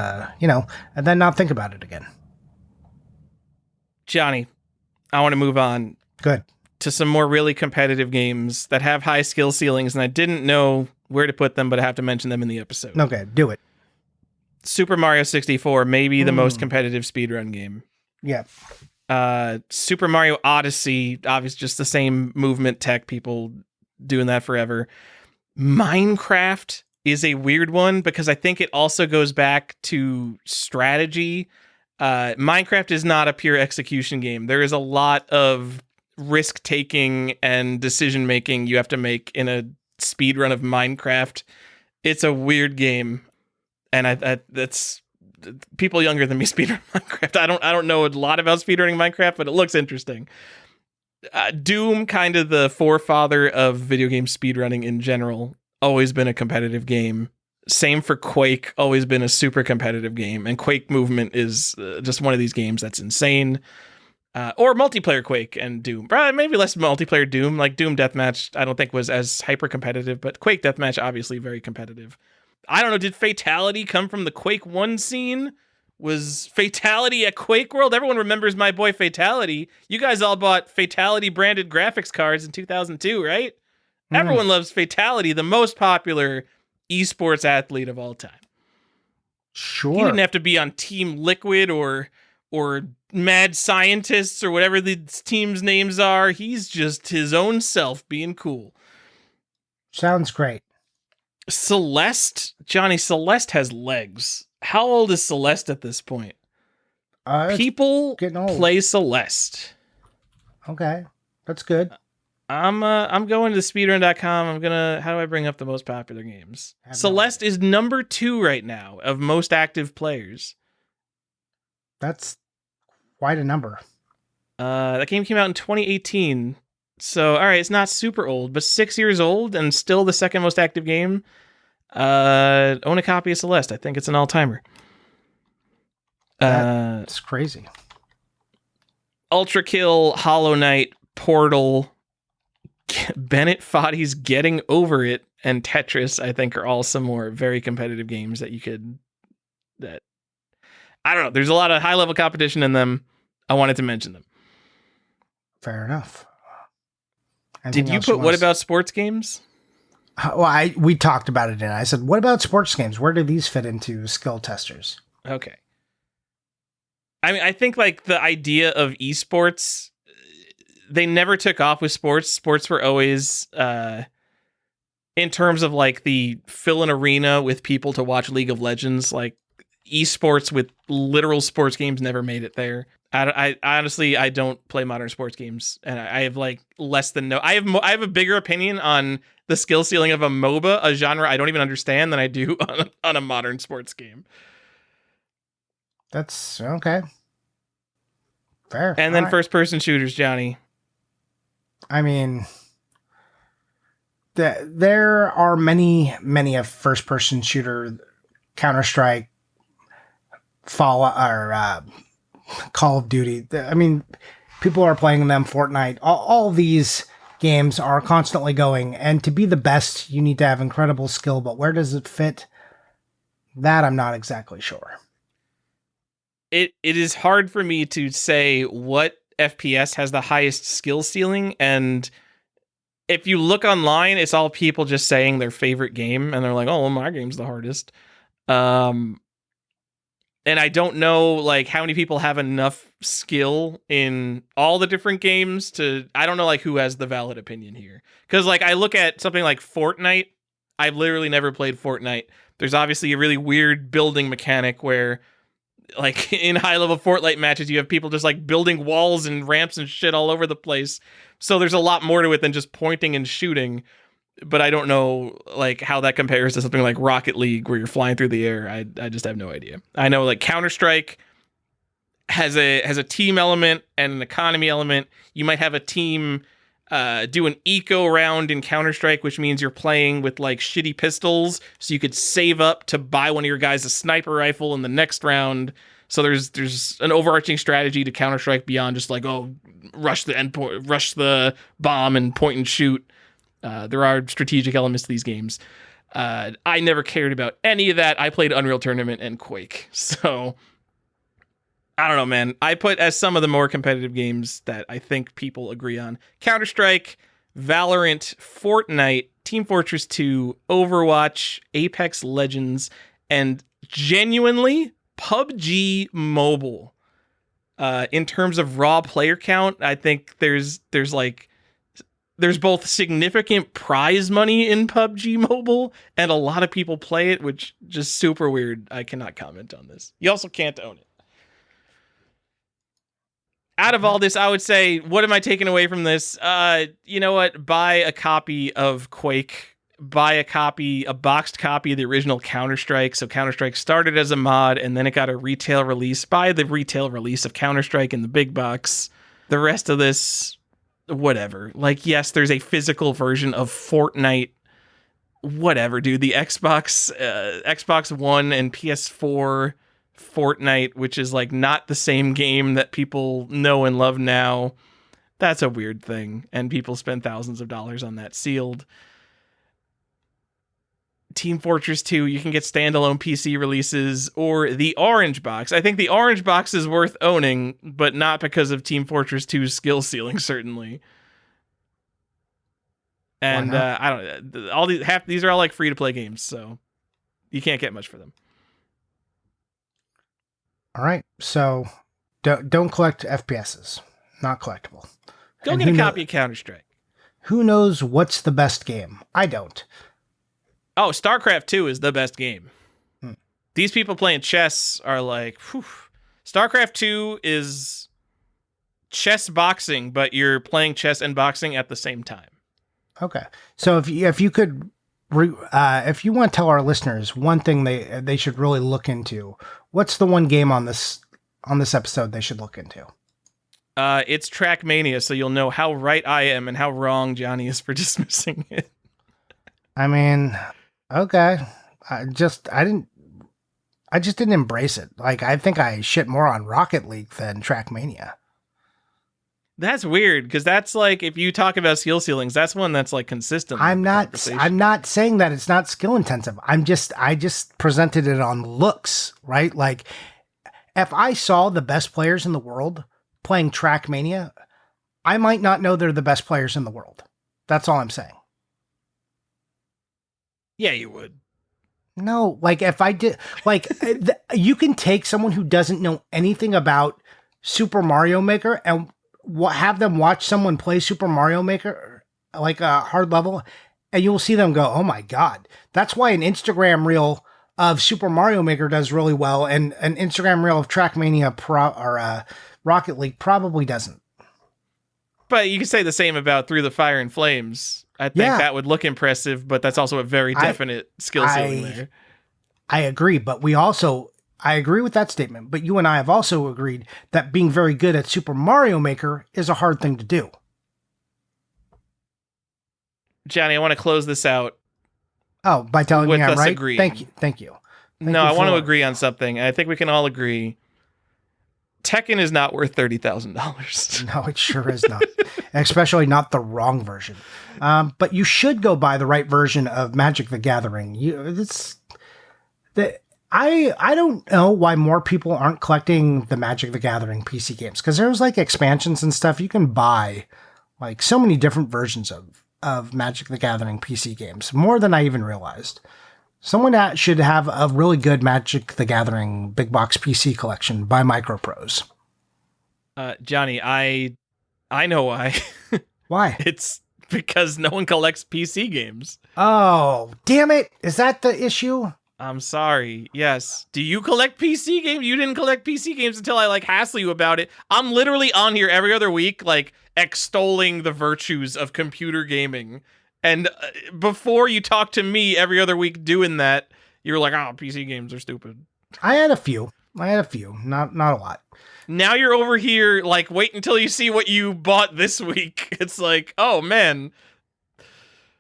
and then not think about it again. Johnny, I want to move on. Good. To some more really competitive games that have high skill ceilings, and I didn't know where to put them, but I have to mention them in the episode. Okay, do it. Super Mario 64, maybe the most competitive speedrun game. Yeah. Super Mario Odyssey, obviously just the same movement tech, people doing that forever. Minecraft is a weird one because I think it also goes back to strategy. Minecraft is not a pure execution game. There is a lot of risk taking and decision making you have to make in a speed run of Minecraft. It's a weird game, and that's people younger than me speedrun Minecraft. I don't know a lot about speedrunning Minecraft, but it looks interesting. Doom, kind of the forefather of video game speedrunning in general, always been a competitive game. Same for Quake, always been a super competitive game. And Quake movement is just one of these games that's insane. Or multiplayer Quake and Doom. Maybe less multiplayer Doom. Like Doom Deathmatch, I don't think was as hyper competitive, but Quake Deathmatch, obviously very competitive. I don't know, did Fatality come from the Quake 1 scene? Was Fatality at Quake World? Everyone remembers my boy Fatality. You guys all bought Fatality branded graphics cards in 2002, right? Everyone loves Fatality, the most popular esports athlete of all time. Sure. He didn't have to be on Team Liquid or Mad Scientists or whatever the team's names are. He's just his own self being cool. Sounds great. Celeste, Johnny, Celeste has legs. How old is Celeste at this point? People play Celeste. Okay, that's good. I'm going to speedrun.com. How do I bring up the most popular games? Celeste is number 2 right now of most active players. That's quite a number. That game came out in 2018. So, all right, it's not super old, but 6 years old and still the second most active game. Own a copy of Celeste. I think it's an all-timer. That's crazy. Ultra Kill, Hollow Knight, Portal, Bennett Foddy's Getting Over It, and Tetris, I think, are all some more very competitive games that I don't know. There's a lot of high-level competition in them. I wanted to mention them. Fair enough. Did you put what about sports games? Well, we talked about it, and I said, what about sports games? Where do these fit into skill testers? Okay. I mean, I think like the idea of esports, they never took off with sports. Sports were always, in terms of like the fill an arena with people to watch League of Legends, like esports with literal sports games never made it there. I honestly, I don't play modern sports games, and I have like less than no. I have a bigger opinion on the skill ceiling of a MOBA, a genre I don't even understand, than I do on a modern sports game. That's okay. Fair. And then first-person shooters, Johnny. I mean, there are many a first-person shooter, Counter-Strike, Fallout, or Call of Duty. I mean, people are playing them, Fortnite. All these games are constantly going, and to be the best, you need to have incredible skill, but where does it fit? That I'm not exactly sure. It is hard for me to say what FPS has the highest skill ceiling, and if you look online, it's all people just saying their favorite game, and they're like, oh, well, my game's the hardest. And I don't know like how many people have enough skill in all the different games I don't know like who has the valid opinion here. Because like I look at something like Fortnite, I've literally never played Fortnite. There's obviously a really weird building mechanic where like in high level Fortnite matches, you have people just like building walls and ramps and shit all over the place. So there's a lot more to it than just pointing and shooting. But I don't know like how that compares to something like Rocket League where you're flying through the air. I just have no idea. I know like Counter-Strike has a team element and an economy element. You might have a team do an eco round in Counter-Strike, which means you're playing with like shitty pistols, so you could save up to buy one of your guys a sniper rifle in the next round. So there's an overarching strategy to Counter-Strike beyond just like, oh, rush the bomb and point and shoot. There are strategic elements to these games. I never cared about any of that. I played Unreal Tournament and Quake. So, I don't know, man. I put as some of the more competitive games that I think people agree on. Counter-Strike, Valorant, Fortnite, Team Fortress 2, Overwatch, Apex Legends, and genuinely, PUBG Mobile. In terms of raw player count, I think there's both significant prize money in PUBG Mobile and a lot of people play it, which just super weird. I cannot comment on this. You also can't own it. Out of all this, I would say, what am I taking away from this? You know what? Buy a copy of Quake. Buy a boxed copy of the original Counter-Strike. So Counter-Strike started as a mod, and then it got a retail release. Buy the retail release of Counter-Strike in the big box. The rest of this, whatever. Like, yes, there's a physical version of Fortnite. Whatever, dude. The Xbox One and PS4 Fortnite, which is like not the same game that people know and love now. That's a weird thing, and people spend thousands of dollars on that sealed. Team Fortress 2, you can get standalone PC releases, or the Orange Box. I think the Orange Box is worth owning, but not because of Team Fortress 2's skill ceiling, certainly. And I don't. These are all like free to play games, so you can't get much for them. All right, so don't collect FPSs. Not collectible. Go get a copy of Counter-Strike. Who knows what's the best game? I don't. Oh, StarCraft 2 is the best game. These people playing chess are like, whew. StarCraft 2 is chess boxing, but you're playing chess and boxing at the same time. Okay. So if you could, if you want to tell our listeners one thing they should really look into, what's the one game on this episode they should look into? It's Trackmania, so you'll know how right I am and how wrong Johnny is for dismissing it. I mean, okay. I just didn't embrace it. Like, I think I shit more on Rocket League than Trackmania. That's weird, because that's like, if you talk about skill ceilings, that's one that's like consistent. I'm not saying that it's not skill intensive. I just presented it on looks, right? Like, if I saw the best players in the world playing Trackmania, I might not know they're the best players in the world. That's all I'm saying. Yeah, you would. No, like if I did, like you can take someone who doesn't know anything about Super Mario Maker and have them watch someone play Super Mario Maker, like a hard level, and you'll see them go, "Oh my God!" That's why an Instagram reel of Super Mario Maker does really well, and an Instagram reel of Trackmania or Rocket League probably doesn't. But you can say the same about Through the Fire and Flames. I think that would look impressive, but that's also a very definite skill ceiling there. I agree, but I agree with that statement, but you and I have also agreed that being very good at Super Mario Maker is a hard thing to do. Johnny, I want to close this out. Oh, by telling me I'm right? Agreeing. Thank you. I want to agree on something. I think we can all agree. Tekken is not worth $30,000. No, it sure is not. Especially not the wrong version. But you should go buy the right version of Magic the Gathering. I don't know why more people aren't collecting the Magic the Gathering PC games, because there's like expansions and stuff. You can buy like so many different versions of Magic the Gathering PC games, more than I even realized. Someone that should have a really good Magic the Gathering big box PC collection by Microprose. Johnny, I know why. Why? It's because no one collects PC games. Oh, damn it. Is that the issue? I'm sorry. Yes. Do you collect PC games? You didn't collect PC games until I hassle you about it. I'm literally on here every other week, extolling the virtues of computer gaming. And before you talk to me every other week doing that, you're like, oh, PC games are stupid. I had a few. Not a lot. Now you're over here, wait until you see what you bought this week. It's like, oh, man.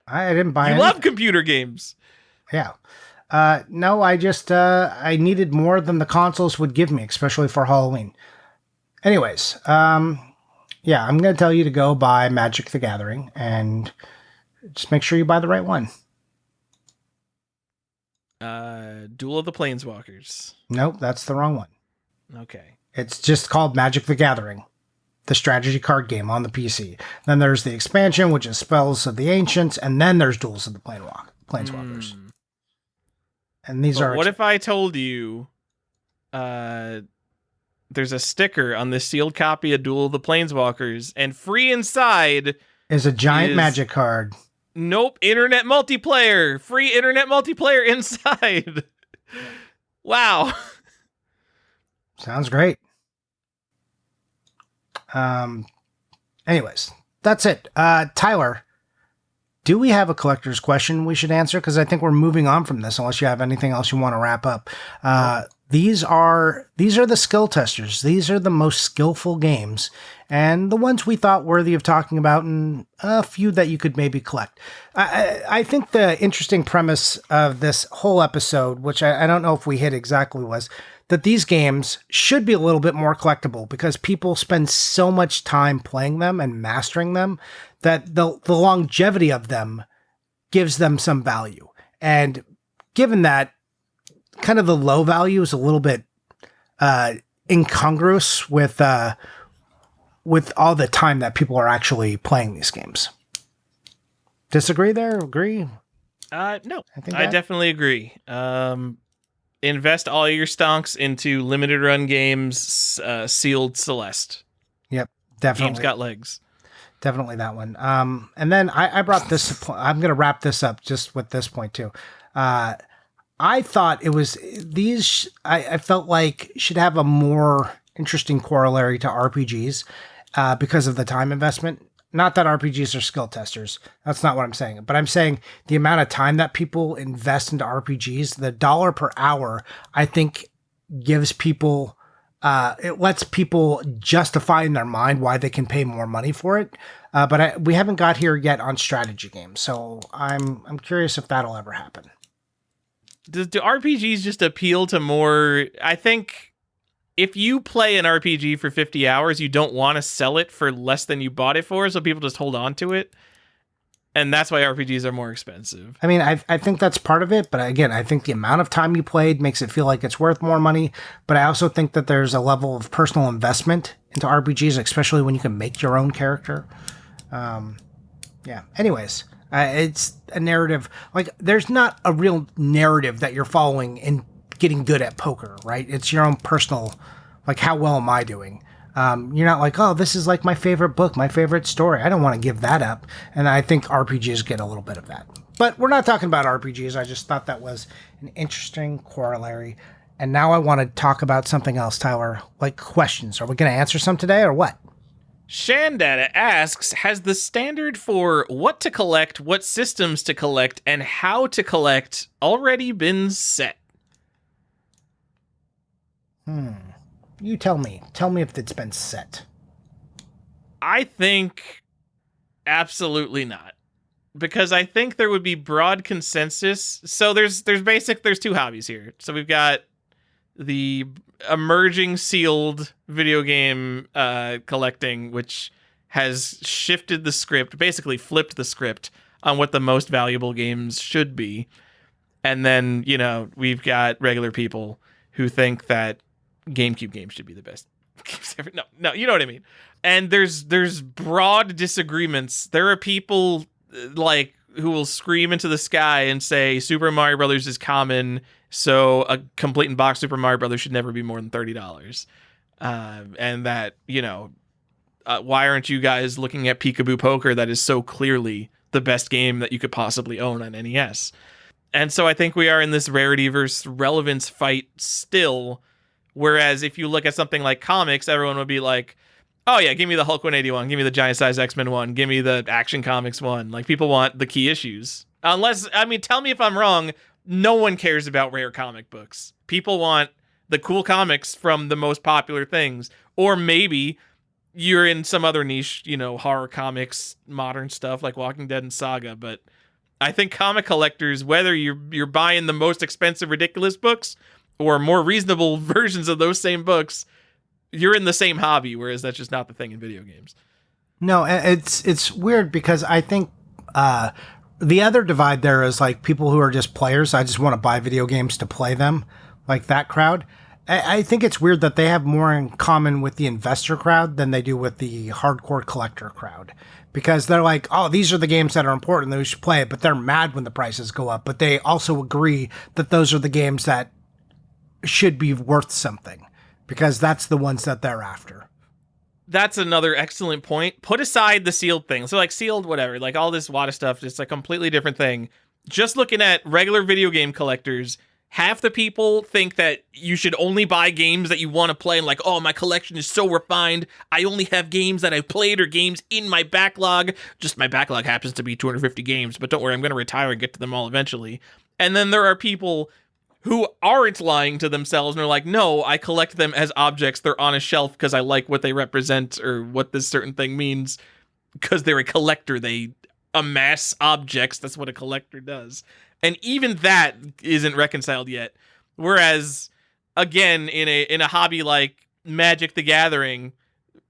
I didn't buy You love computer games. Yeah. No, I just, I needed more than the consoles would give me, especially for Halloween. Anyways, I'm going to tell you to go buy Magic the Gathering, and just make sure you buy the right one. Duel of the Planeswalkers. Nope, that's the wrong one. Okay. It's just called Magic the Gathering, the strategy card game on the PC. Then there's the expansion, which is Spells of the Ancients, and then there's Duels of the Planeswalkers. And these are... What if I told you there's a sticker on this sealed copy of Duel of the Planeswalkers, and free inside is a giant magic card. Nope, internet multiplayer. Free internet multiplayer inside. Wow. Sounds great. Anyways, that's it. Tyler, do we have a collector's question we should answer? Because I think we're moving on from this, unless you have anything else you want to wrap up. These are the skill testers. These are the most skillful games, and the ones we thought worthy of talking about, and a few that you could maybe collect. I think the interesting premise of this whole episode, which I don't know if we hit exactly, was that these games should be a little bit more collectible because people spend so much time playing them and mastering them that the longevity of them gives them some value. And given that, kind of the low value is a little bit incongruous with all the time that people are actually playing these games. Disagree there? Agree? No, I definitely agree. Invest all your stonks into limited run games, sealed Celeste. Yep, definitely. Game's got legs. Definitely that one. And then I brought this. I'm going to wrap this up just with this point too. I thought it was these. I felt like should have a more interesting corollary to RPGs because of the time investment. Not that RPGs are skill testers. That's not what I'm saying. But I'm saying the amount of time that people invest into RPGs, the dollar per hour, I think gives people, it lets people justify in their mind why they can pay more money for it. But we haven't got here yet on strategy games. So I'm curious if that'll ever happen. Do RPGs just appeal to more? I think if you play an RPG for 50 hours, you don't want to sell it for less than you bought it for, so people just hold on to it. And that's why RPGs are more expensive. I mean, I think that's part of it, but again, I think the amount of time you played makes it feel like it's worth more money, but I also think that there's a level of personal investment into RPGs, especially when you can make your own character. Yeah. Anyways, it's a narrative. Like, there's not a real narrative that you're following in getting good at poker, right? It's your own personal, like, how well am I doing? You're not like, oh, this is like my favorite book, my favorite story. I don't want to give that up. And I think RPGs get a little bit of that. But we're not talking about RPGs. I just thought that was an interesting corollary. And now I want to talk about something else, Tyler, like questions. Are we going to answer some today or what? Shandata asks, has the standard for what to collect, what systems to collect, and how to collect already been set? You tell me. Tell me if it's been set. I think absolutely not. Because I think there would be broad consensus. So there's two hobbies here. So we've got the emerging sealed video game collecting, which has shifted the script, basically flipped the script on what the most valuable games should be. And then, we've got regular people who think that GameCube games should be the best games ever. No, you know what I mean. And there's broad disagreements. There are people who will scream into the sky and say Super Mario Brothers is common, so a complete in box Super Mario Brothers should never be more than $30. And that, why aren't you guys looking at Peekaboo Poker that is so clearly the best game that you could possibly own on NES? And so I think we are in this rarity versus relevance fight still. Whereas if you look at something like comics, everyone would be like, oh yeah, give me the Hulk 181, give me the Giant Size X-Men one, give me the Action Comics one. Like, people want the key issues. Unless, tell me if I'm wrong, no one cares about rare comic books. People want the cool comics from the most popular things. Or maybe you're in some other niche, horror comics, modern stuff like Walking Dead and Saga. But I think comic collectors, whether you're buying the most expensive, ridiculous books or more reasonable versions of those same books, you're in the same hobby, whereas that's just not the thing in video games. No, it's weird because I think the other divide there is like people who are just players. I just want to buy video games to play them, like that crowd. I think it's weird that they have more in common with the investor crowd than they do with the hardcore collector crowd. Because they're like, oh, these are the games that are important that we should play, but they're mad when the prices go up. But they also agree that those are the games that should be worth something. because that's the ones that they're after. That's another excellent point. Put aside the sealed thing. So like sealed, whatever, like all this WATA stuff, it's a completely different thing. Just looking at regular video game collectors, half the people think that you should only buy games that you want to play and like, oh, my collection is so refined. I only have games that I've played or games in my backlog. Just my backlog happens to be 250 games, but don't worry, I'm going to retire and get to them all eventually. And then there are people who aren't lying to themselves and are like, no, I collect them as objects. They're on a shelf because I like what they represent or what this certain thing means because they're a collector. They amass objects. That's what a collector does. And even that isn't reconciled yet. Whereas, again, in a hobby like Magic the Gathering,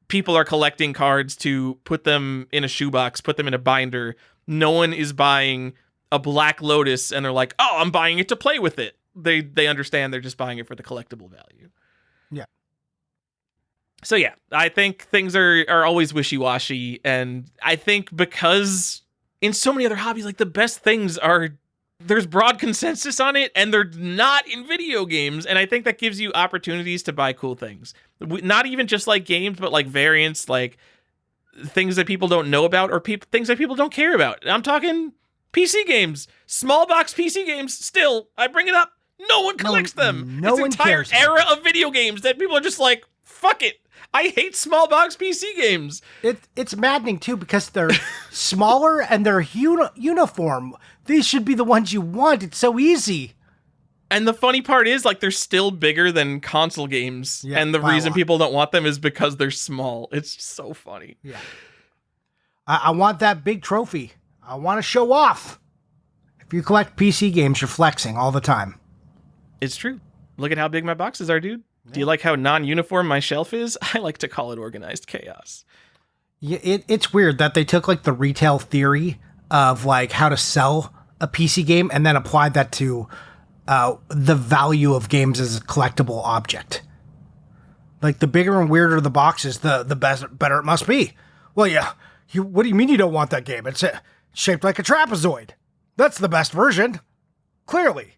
people are collecting cards to put them in a shoebox, put them in a binder. No one is buying a Black Lotus and they're like, oh, I'm buying it to play with it. They understand they're just buying it for the collectible value. Yeah. So yeah, I think things are always wishy-washy, and I think because in so many other hobbies, like the best things are, there's broad consensus on it, and they're not in video games, and I think that gives you opportunities to buy cool things. Not even just like games, but like variants, like things that people don't know about, or things that people don't care about. I'm talking PC games, small box PC games. Still, I bring it up. No one collects them. No it's one entire cares era of video games that people are just like, fuck it. I hate small box PC games. It's maddening too because they're smaller and they're uniform. These should be the ones you want. It's so easy. And the funny part is, like, they're still bigger than console games. Yeah, and the reason people don't want them is because they're small. It's so funny. Yeah. I want that big trophy. I want to show off. If you collect PC games, you're flexing all the time. It's true. Look at how big my boxes are, dude. Yeah. Do you like how non-uniform my shelf is? I like to call it organized chaos. Yeah, it's weird that they took like the retail theory of like how to sell a PC game and then applied that to the value of games as a collectible object. Like the bigger and weirder the boxes, the better it must be. Well, yeah. What do you mean you don't want that game? It's shaped like a trapezoid. That's the best version. Clearly.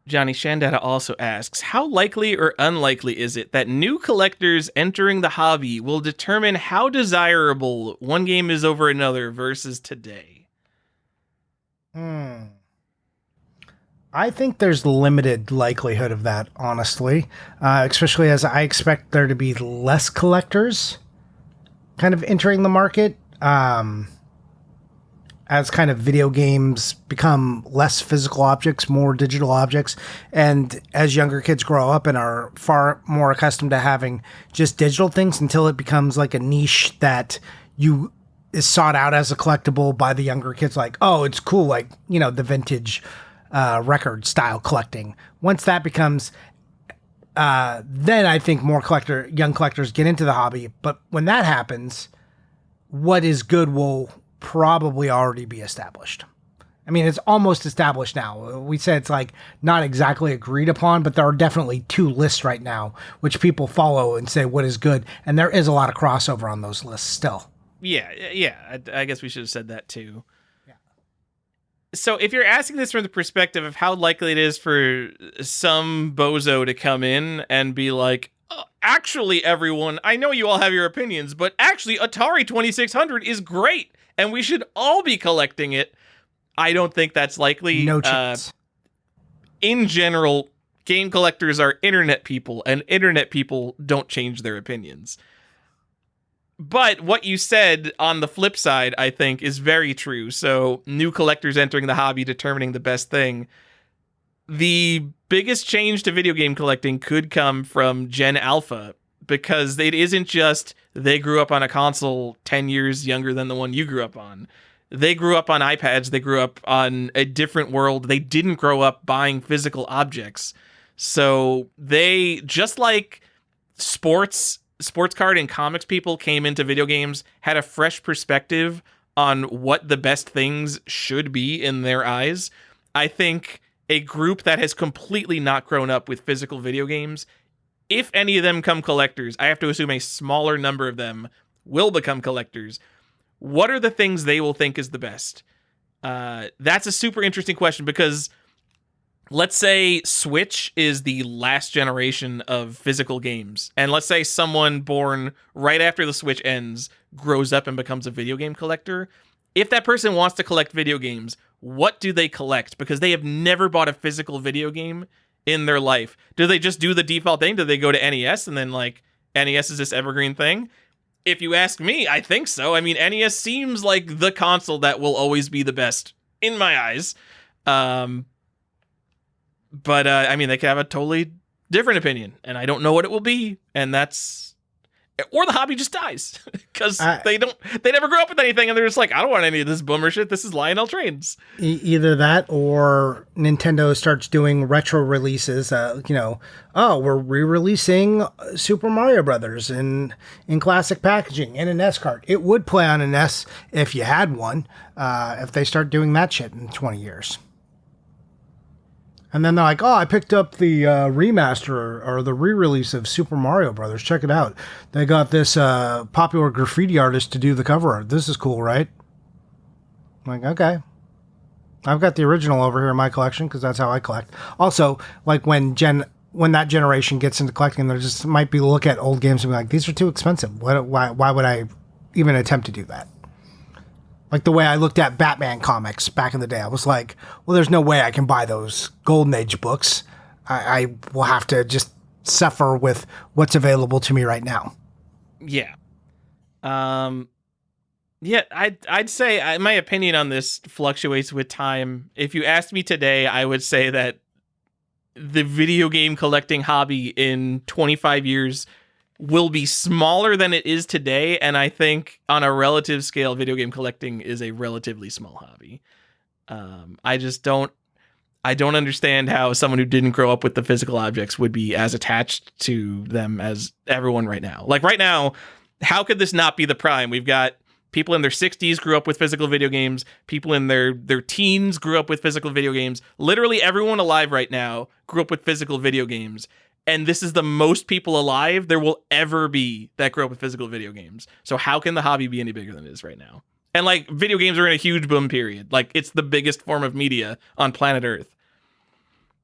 Johnny Shandata also asks, how likely or unlikely is it that new collectors entering the hobby will determine how desirable one game is over another versus today? I think there's limited likelihood of that, honestly. Especially as I expect there to be less collectors kind of entering the market. As kind of video games become less physical objects, more digital objects, and as younger kids grow up and are far more accustomed to having just digital things until it becomes like a niche that is sought out as a collectible by the younger kids, like, oh, it's cool, like, you know, the vintage record style collecting. Once that becomes, then I think more young collectors get into the hobby. But when that happens, what is good will probably already be established. I mean, it's almost established now. We said it's like not exactly agreed upon, but there are definitely two lists right now which people follow and say what is good, and there is a lot of crossover on those lists still. Yeah. I guess we should have said that too. Yeah. So if you're asking this from the perspective of how likely it is for some bozo to come in and be like, actually, everyone, I know you all have your opinions, but actually Atari 2600 is great, and we should all be collecting it. I don't think that's likely. No chance. In general, game collectors are internet people, and internet people don't change their opinions. But what you said on the flip side, I think, is very true. So new collectors entering the hobby, determining the best thing. The biggest change to video game collecting could come from Gen Alpha, because it isn't just they grew up on a console 10 years younger than the one you grew up on. They grew up on iPads. They grew up on a different world. They didn't grow up buying physical objects. So they, just like sports card and comics people came into video games, had a fresh perspective on what the best things should be in their eyes. I think a group that has completely not grown up with physical video games, if any of them come collectors, I have to assume a smaller number of them will become collectors. What are the things they will think is the best? That's a super interesting question, because let's say Switch is the last generation of physical games, and let's say someone born right after the Switch ends grows up and becomes a video game collector. If that person wants to collect video games, what do they collect? Because they have never bought a physical video game in their life. Do they just do the default thing? Do they go to NES and then like NES is this evergreen thing? If you ask me, I think so. I mean, NES seems like the console that will always be the best in my eyes. But I mean, they could have a totally different opinion, and I don't know what it will be. And that's, or the hobby just dies because they never grew up with anything, and they're just like, I don't want any of this boomer shit. This is Lionel Trains. Either that, or Nintendo starts doing retro releases. We're re-releasing Super Mario Brothers in classic packaging in an NES cart. It would play on an NES if you had one. If they start doing that shit in 20 years. And then they're like, I picked up the remaster or the re-release of Super Mario Brothers. Check it out. They got this popular graffiti artist to do the cover art. This is cool, right? I'm like, okay. I've got the original over here in my collection because that's how I collect. Also, like when that generation gets into collecting, they just might be look at old games and be like, these are too expensive. Why would I even attempt to do that? Like the way I looked at Batman comics back in the day. I was like, well, there's no way I can buy those Golden Age books. I will have to just suffer with what's available to me right now. Yeah. I'd say my opinion on this fluctuates with time. If you asked me today, I would say that the video game collecting hobby in 25 years will be smaller than it is today, and I think on a relative scale, video game collecting is a relatively small hobby. I don't understand how someone who didn't grow up with the physical objects would be as attached to them as everyone right now. Like right now, how could this not be the prime? We've got people in their 60s grew up with physical video games. People in their teens grew up with physical video games. Literally everyone alive right now grew up with physical video games. And this is the most people alive there will ever be that grew up with physical video games. So how can the hobby be any bigger than it is right now? And like video games are in a huge boom period. Like it's the biggest form of media on planet Earth.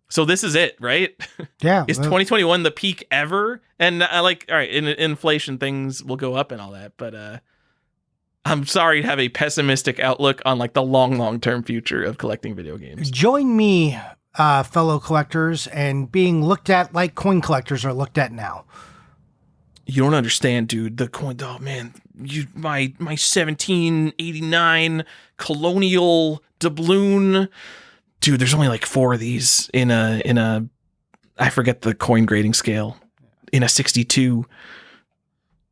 So this is it, right? Yeah. Is 2021 the peak ever? And all right, in inflation things will go up and all that, but I'm sorry to have a pessimistic outlook on like the long-term future of collecting video games. Join me, fellow collectors, and being looked at like coin collectors are looked at now. You don't understand, dude. The coin, oh man, my 1789 colonial doubloon, dude. There's only like 4 of these in a I forget the coin grading scale, in a 62.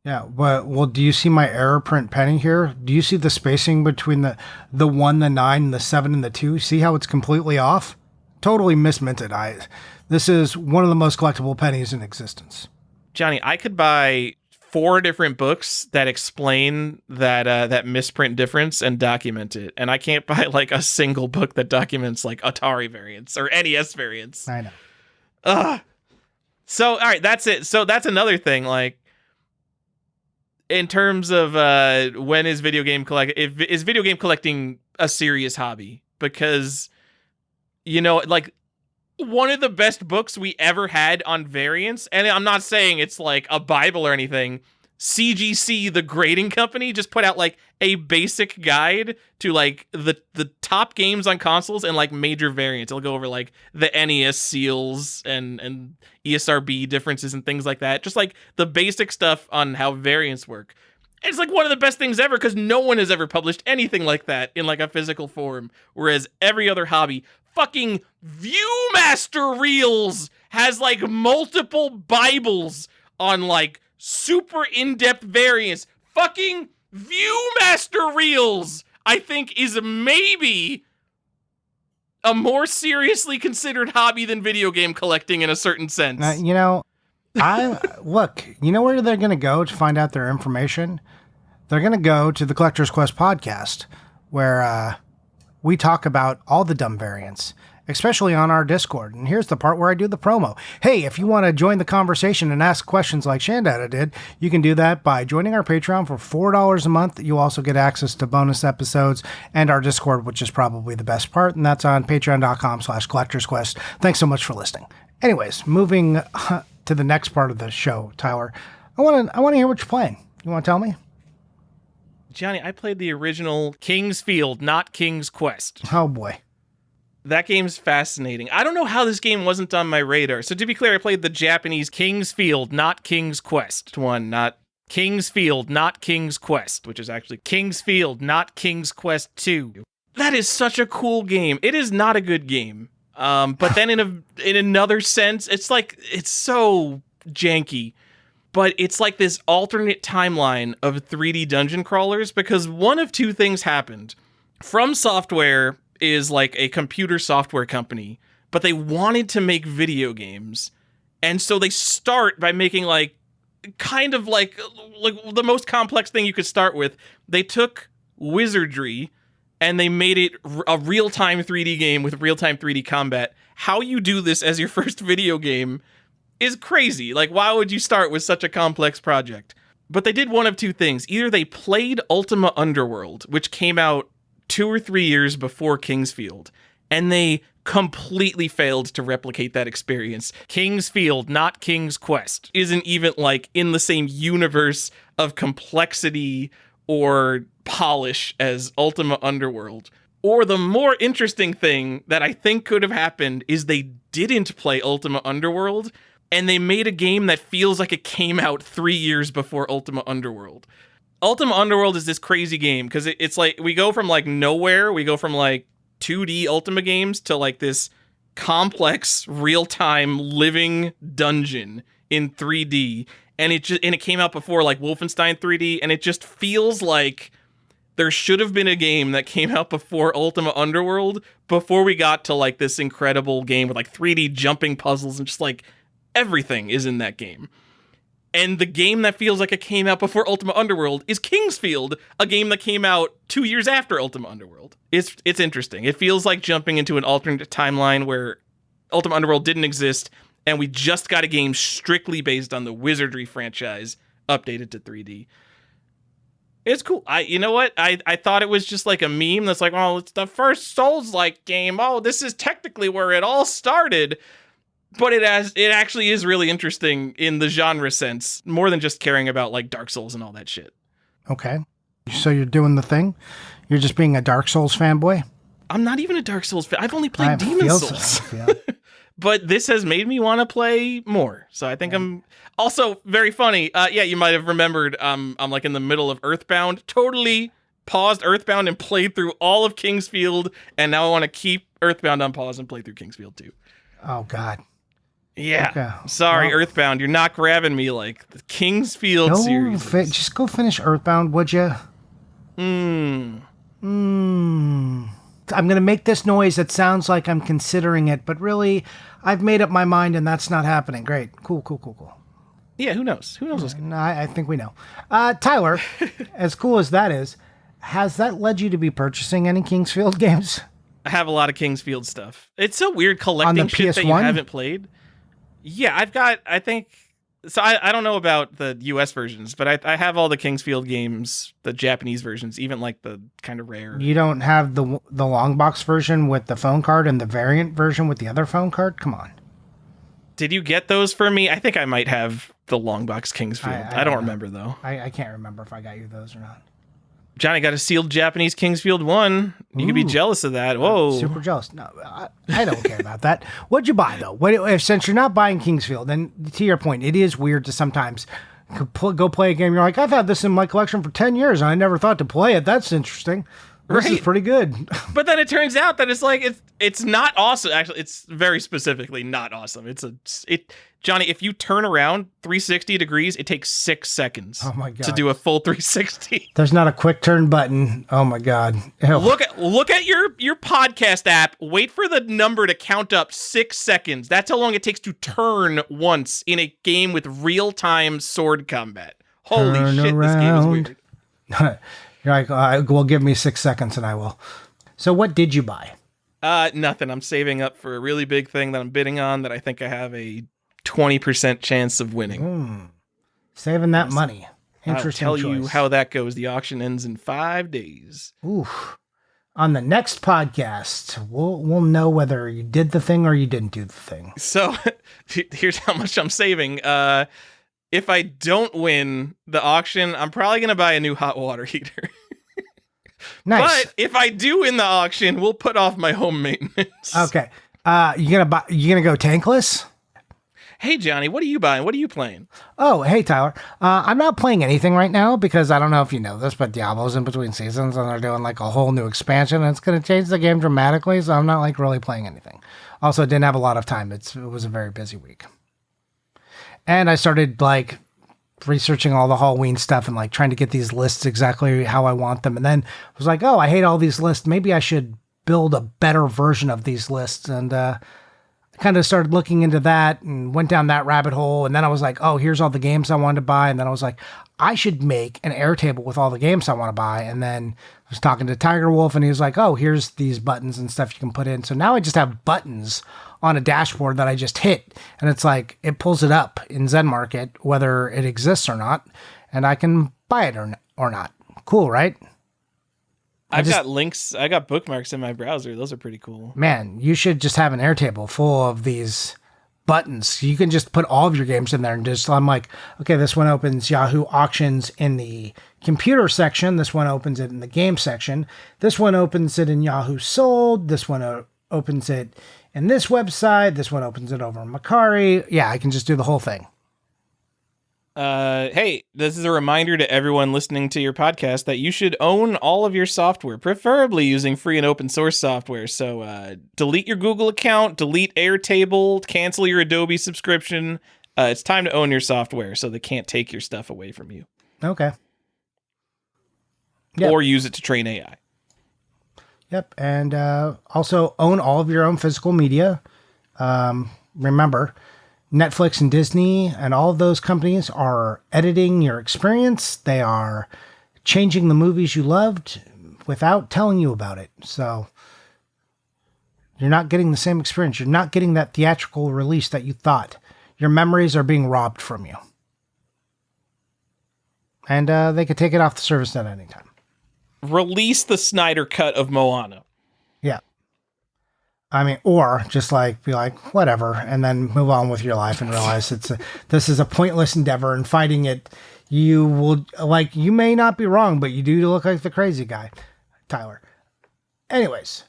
Yeah, but well, do you see my error print penny here? Do you see the spacing between the 1, the 9, the 7, and the 2? See how it's completely off? Totally misminted. This is one of the most collectible pennies in existence. Johnny, I could buy 4 different books that explain that misprint difference and document it, and I can't buy like a single book that documents like Atari variants or NES variants. I know. So all right, that's it. So that's another thing. Like in terms of when is video game is video game collecting a serious hobby? Because like one of the best books we ever had on variants, and I'm not saying it's like a Bible or anything, CGC, the grading company, just put out like a basic guide to like the top games on consoles and like major variants. It'll go over like the NES seals and ESRB differences and things like that. Just like the basic stuff on how variants work. And it's like one of the best things ever because no one has ever published anything like that in like a physical form. Whereas every other hobby, fucking Viewmaster Reels has like multiple Bibles on like super in-depth variants. Fucking Viewmaster Reels, I think, is maybe a more seriously considered hobby than video game collecting in a certain sense. Look, you know where they're going to go to find out their information? They're going to go to the Collector's Quest podcast, where we talk about all the dumb variants. especially on our Discord. And here's the part where I do the promo. Hey, if you want to join the conversation and ask questions like Shandata did, you can do that by joining our Patreon for $4 a month. You also get access to bonus episodes and our Discord, which is probably the best part. And that's on patreon.com/collectorsquest. Thanks so much for listening. Anyways, moving to the next part of the show, Tyler, I want to hear what you're playing. You want to tell me? Johnny, I played the original King's Field, not King's Quest. Oh, boy. That game's fascinating. I don't know how this game wasn't on my radar. So to be clear, I played the Japanese King's Field, not King's Quest one, not King's Field, not King's Quest, which is actually King's Field, not King's Quest 2. That is such a cool game. It is not a good game. But then in another sense, it's so janky. But it's like this alternate timeline of 3D dungeon crawlers because one of two things happened. From Software is like a computer software company, but they wanted to make video games. And so they start by making like the most complex thing you could start with. They took wizardry and they made it a real-time 3D game with real-time 3D combat. How you do this as your first video game is crazy. Like, why would you start with such a complex project? But they did one of two things. Either they played Ultima Underworld, which came out 2 or 3 years before King's Field, and they completely failed to replicate that experience. King's Field, not King's Quest, isn't even like in the same universe of complexity or polish as Ultima Underworld. Or the more interesting thing that I think could have happened is they didn't play Ultima Underworld, and they made a game that feels like it came out 3 years before Ultima Underworld. Ultima Underworld is this crazy game because it's like we go from like nowhere, we go from like 2D Ultima games to like this complex real-time living dungeon in 3D, and it came out before like Wolfenstein 3D, and it just feels like there should have been a game that came out before Ultima Underworld before we got to like this incredible game with like 3D jumping puzzles and just like everything is in that game. And the game that feels like it came out before Ultima Underworld is King's Field, a game that came out 2 years after Ultima Underworld. It's interesting. It feels like jumping into an alternate timeline where Ultima Underworld didn't exist, and we just got a game strictly based on the Wizardry franchise, updated to 3D. It's cool. You know what? I thought it was just like a meme that's like, oh, it's the first Souls-like game. Oh, this is technically where it all started. But it actually is really interesting in the genre sense, more than just caring about like Dark Souls and all that shit. Okay. So you're doing the thing? You're just being a Dark Souls fanboy? I'm not even a Dark Souls fan. I've only played Demon's Souls. But this has made me want to play more. So I think I'm also very funny. Yeah, you might have remembered I'm like in the middle of Earthbound. Totally paused Earthbound and played through all of King's Field. And now I want to keep Earthbound on pause and play through King's Field too. Oh, God. Yeah. Okay. Sorry, well, Earthbound. You're not grabbing me like the King's Field series. Just go finish Earthbound, would you? I'm going to make this noise that sounds like I'm considering it, but really, I've made up my mind and that's not happening. Great. Cool. Yeah, who knows? Who knows what's going on? I think we know. Tyler, as cool as that is, has that led you to be purchasing any King's Field games? I have a lot of King's Field stuff. It's so weird collecting shit that you haven't played. Yeah, I've got, I think, so I don't know about the US versions, but I have all the King's Field games, the Japanese versions, even like the kind of rare. You don't have the long box version with the phone card and the variant version with the other phone card? Come on. Did you get those for me? I think I might have the long box King's Field. I don't remember though. I can't remember if I got you those or not. Johnny got a sealed Japanese King's Field 1. You could be jealous of that. Whoa. Super jealous. No, I don't care about that. What'd you buy, though? Since you're not buying King's Field, then to your point, it is weird to sometimes go play a game. You're like, I've had this in my collection for 10 years, and I never thought to play it. That's interesting. This is pretty good. But then it turns out that it's like, it's not awesome. Actually, it's very specifically not awesome. Johnny, if you turn around 360 degrees, it takes 6 seconds to do a full 360. There's not a quick turn button. Oh my God. Ew. Look at your podcast app. Wait for the number to count up 6 seconds. That's how long it takes to turn once in a game with real-time sword combat. Holy shit, this game is weird. You're like, well, give me 6 seconds and I will. So what did you buy? Nothing. I'm saving up for a really big thing that I'm bidding on that I think I have a 20% chance of winning. Saving that Yes. money. Interesting I'll tell choice. you how that goes. The auction ends in 5 days. Oof. On the next podcast, we'll know whether you did the thing or you didn't do the thing. So here's how much I'm saving. If I don't win the auction, I'm probably gonna buy a new hot water heater. Nice. But if I do win the auction, we'll put off my home maintenance. Okay. You gonna go tankless? Hey Johnny, what are you buying? What are you playing? Oh, hey Tyler. I'm not playing anything right now because I don't know if you know this, but Diablo's in between seasons and they're doing like a whole new expansion and it's gonna change the game dramatically. So I'm not like really playing anything. Also, didn't have a lot of time. It was a very busy week, and I started like researching all the Halloween stuff and like trying to get these lists exactly how I want them. And then I was like, oh, I hate all these lists. Maybe I should build a better version of these lists. And kind of started looking into that and went down that rabbit hole. And then I was like, oh, here's all the games I wanted to buy. And then I was like, I should make an Airtable with all the games I want to buy. And then I was talking to Tiger Wolf and he was like, oh, here's these buttons and stuff you can put in. So now I just have buttons on a dashboard that I just hit. And it's like, it pulls it up in Zen Market, whether it exists or not. And I can buy it or not. Cool, right? I've got links. I got bookmarks in my browser. Those are pretty cool. Man, you should just have an Airtable full of these buttons. You can just put all of your games in there and just, I'm like, okay, this one opens Yahoo Auctions in the computer section. This one opens it in the game section. This one opens it in Yahoo Sold. This one opens it in this website. This one opens it over in Macari. Yeah, I can just do the whole thing. Hey, this is a reminder to everyone listening to your podcast that you should own all of your software, preferably using free and open source software. So delete your Google account, delete Airtable, cancel your Adobe subscription. It's time to own your software so they can't take your stuff away from you. Okay. Yep. Or use it to train AI. Yep. And also own all of your own physical media. Remember, Netflix and Disney and all of those companies are editing your experience. They are changing the movies you loved without telling you about it. So you're not getting the same experience. You're not getting that theatrical release that you thought. Your memories are being robbed from you. And they could take it off the service at any time. Release the Snyder cut of Moana. Yeah. I mean, or just like be like, whatever, and then move on with your life and realize this is a pointless endeavor, and fighting it, you will, like, you may not be wrong, but you do look like the crazy guy, Tyler. Anyways,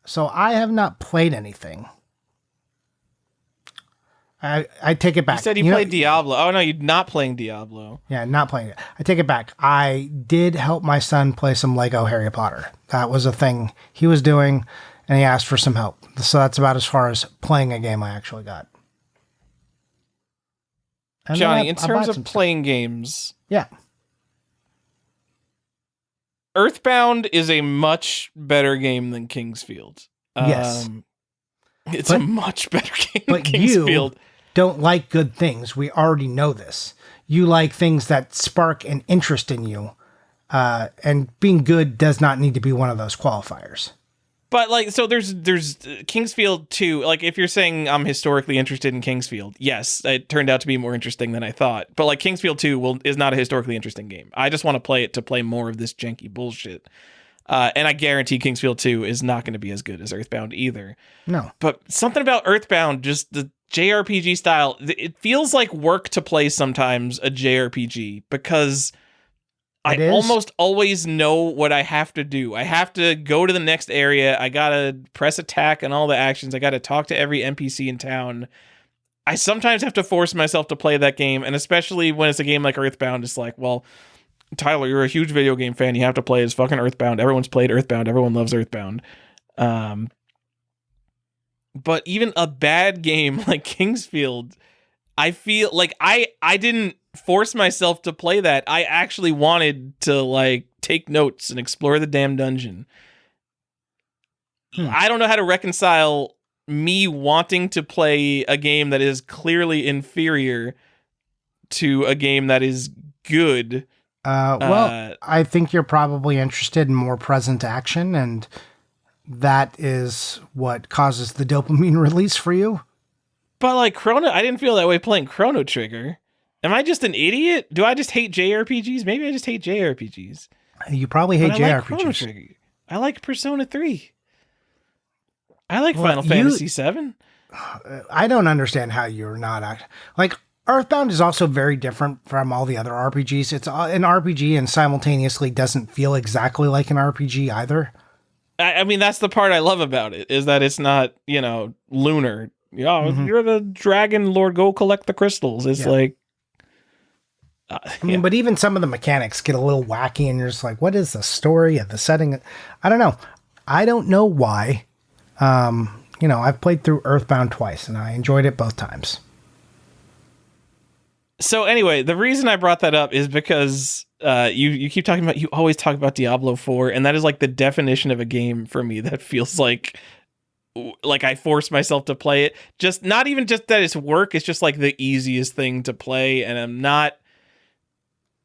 so I have not played anything. I take it back. You said you played Diablo. Oh, no, you're not playing Diablo. Yeah, not playing it. I take it back. I did help my son play some Lego Harry Potter. That was a thing he was doing, and he asked for some help. So that's about as far as playing a game I actually got. And Johnny, in terms of playing games, yeah, Earthbound is a much better game than Kingsfield. Yes. It's a much better game than Kingsfield. You don't like good things. We already know this. You like things that spark an interest in you. And being good does not need to be one of those qualifiers. But like, so there's Kingsfield 2. Like, if you're saying I'm historically interested in Kingsfield, yes, it turned out to be more interesting than I thought. But like, Kingsfield 2 is not a historically interesting game. I just want to play it to play more of this janky bullshit. And I guarantee Kingsfield 2 is not going to be as good as Earthbound either. No. But something about Earthbound, just the JRPG style, it feels like work to play sometimes a JRPG, because I almost always know what I have to do. I have to go to the next area. I got to press attack and all the actions. I got to talk to every NPC in town. I sometimes have to force myself to play that game. And especially when it's a game like Earthbound, it's like, well, Tyler, you're a huge video game fan. You have to play as fucking Earthbound. Everyone's played Earthbound. Everyone loves Earthbound. But even a bad game like Kingsfield, I feel like I didn't force myself to play that. I actually wanted to like take notes and explore the damn dungeon. I don't know how to reconcile me wanting to play a game that is clearly inferior to a game that is good. Well, I think you're probably interested in more present action, and that is what causes the dopamine release for you. But like I didn't feel that way playing Chrono Trigger. Am I just an idiot? Do I just hate JRPGs? Maybe I just hate JRPGs. You probably hate but JRPGs. I like Chrono Trigger. I like Persona 3. I like Final Fantasy 7. I don't understand how you're not like Earthbound is also very different from all the other RPGs. It's an RPG and simultaneously doesn't feel exactly like an RPG either. I mean, that's the part I love about it, is that it's not, lunar. You're the dragon lord, go collect the crystals. It's like... I mean, but even some of the mechanics get a little wacky and you're just like, what is the story of the setting? I don't know. I don't know why. I've played through Earthbound twice and I enjoyed it both times. So anyway, the reason I brought that up is because you keep talking about, you always talk about Diablo 4, and that is like the definition of a game for me that feels like I force myself to play it. Just not even just that it's work, it's just like the easiest thing to play, and I'm not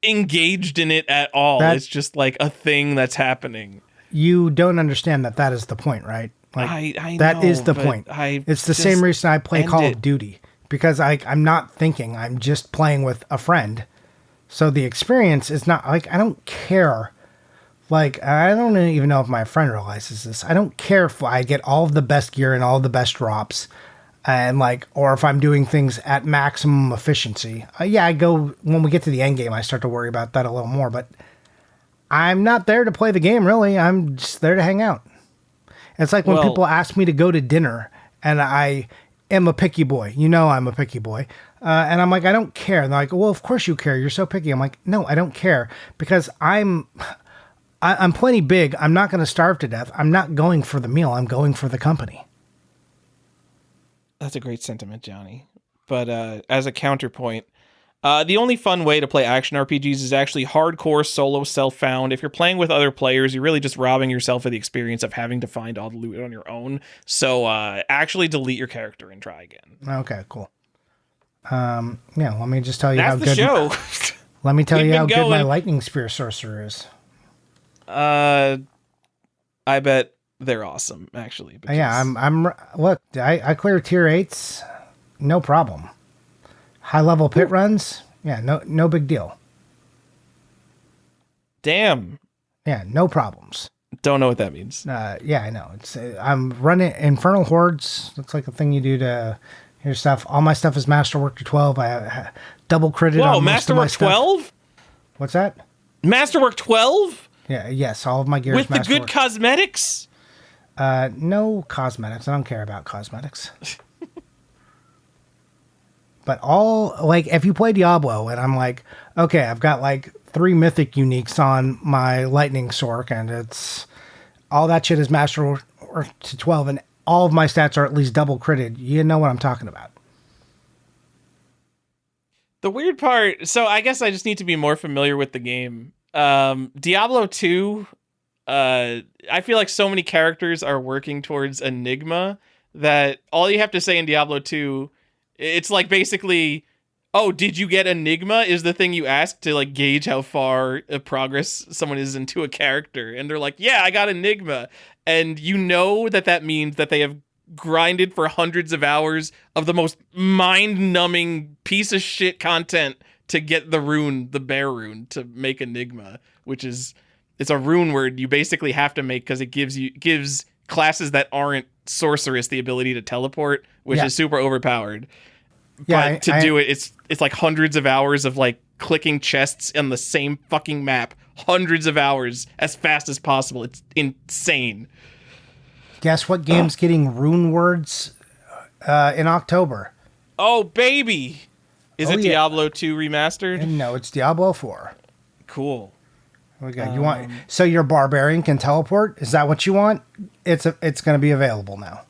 engaged in it at all. It's just like a thing that's happening. You don't understand that is the point, right? Like I that know, is the point. It's the same reason I play Call of Duty, because I'm not thinking, I'm just playing with a friend. So the experience is not like, I don't care. Like, I don't even know if my friend realizes this. I don't care if I get all of the best gear and all of the best drops, and like, or if I'm doing things at maximum efficiency. I go, when we get to the end game, I start to worry about that a little more, but I'm not there to play the game, really. I'm just there to hang out. It's like when people ask me to go to dinner, and I am a picky boy. I'm a picky boy. And I'm like, I don't care. And they're like, well, of course you care. You're so picky. I'm like, no, I don't care, because I'm plenty big. I'm not going to starve to death. I'm not going for the meal. I'm going for the company. That's a great sentiment, Johnny. But as a counterpoint, the only fun way to play action RPGs is actually hardcore solo self-found. If you're playing with other players, you're really just robbing yourself of the experience of having to find all the loot on your own. So actually delete your character and try again. Okay, cool. Let me just tell you That's how the good. show. Let me tell you how good my lightning spear sorcerer is. I bet they're awesome, actually. Because... Look, I clear tier 8s, no problem. High level pit runs, no big deal. Damn. Yeah, no problems. Don't know what that means. I know. I'm running Infernal Hordes. That's like a thing you do to your stuff. All my stuff is Masterwork to 12. I double credit on most of my stuff. Masterwork 12? What's that? Masterwork 12? Yeah, yes, all of my gear is Masterwork. With the good cosmetics? No cosmetics. I don't care about cosmetics. But if you play Diablo and I'm like, okay, I've got like 3 mythic uniques on my lightning sork, and it's all that shit is Master to 12, and all of my stats are at least double critted. You know what I'm talking about. The weird part, so I guess I just need to be more familiar with the game. Diablo 2, I feel like so many characters are working towards Enigma that all you have to say in Diablo 2, it's like basically, oh, did you get Enigma is the thing you ask to like gauge how far progress someone is into a character. And they're like, yeah, I got Enigma. And you know that means that they have grinded for hundreds of hours of the most mind-numbing piece of shit content to get the rune, the bear rune, to make Enigma, which is, it's a rune word you basically have to make because it gives classes that aren't sorceress the ability to teleport, which is super overpowered. Yeah, but to do it, it's like hundreds of hours of like clicking chests on the same fucking map, hundreds of hours as fast as possible. It's insane. Guess what game's getting rune words in October? Oh, baby. Is it Diablo 2 remastered? No, it's Diablo 4. Cool. Okay, you want so your barbarian can teleport? Is that what you want? It's going to be available now.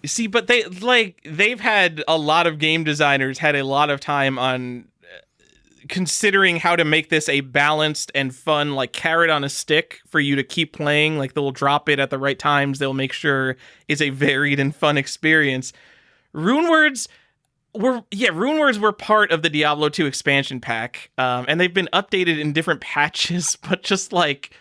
See, but they've had a lot of game designers had a lot of time on considering how to make this a balanced and fun, like, carrot on a stick for you to keep playing. Like, they'll drop it at the right times. They'll make sure it's a varied and fun experience. Rune words were part of the Diablo 2 expansion pack, and they've been updated in different patches, but just like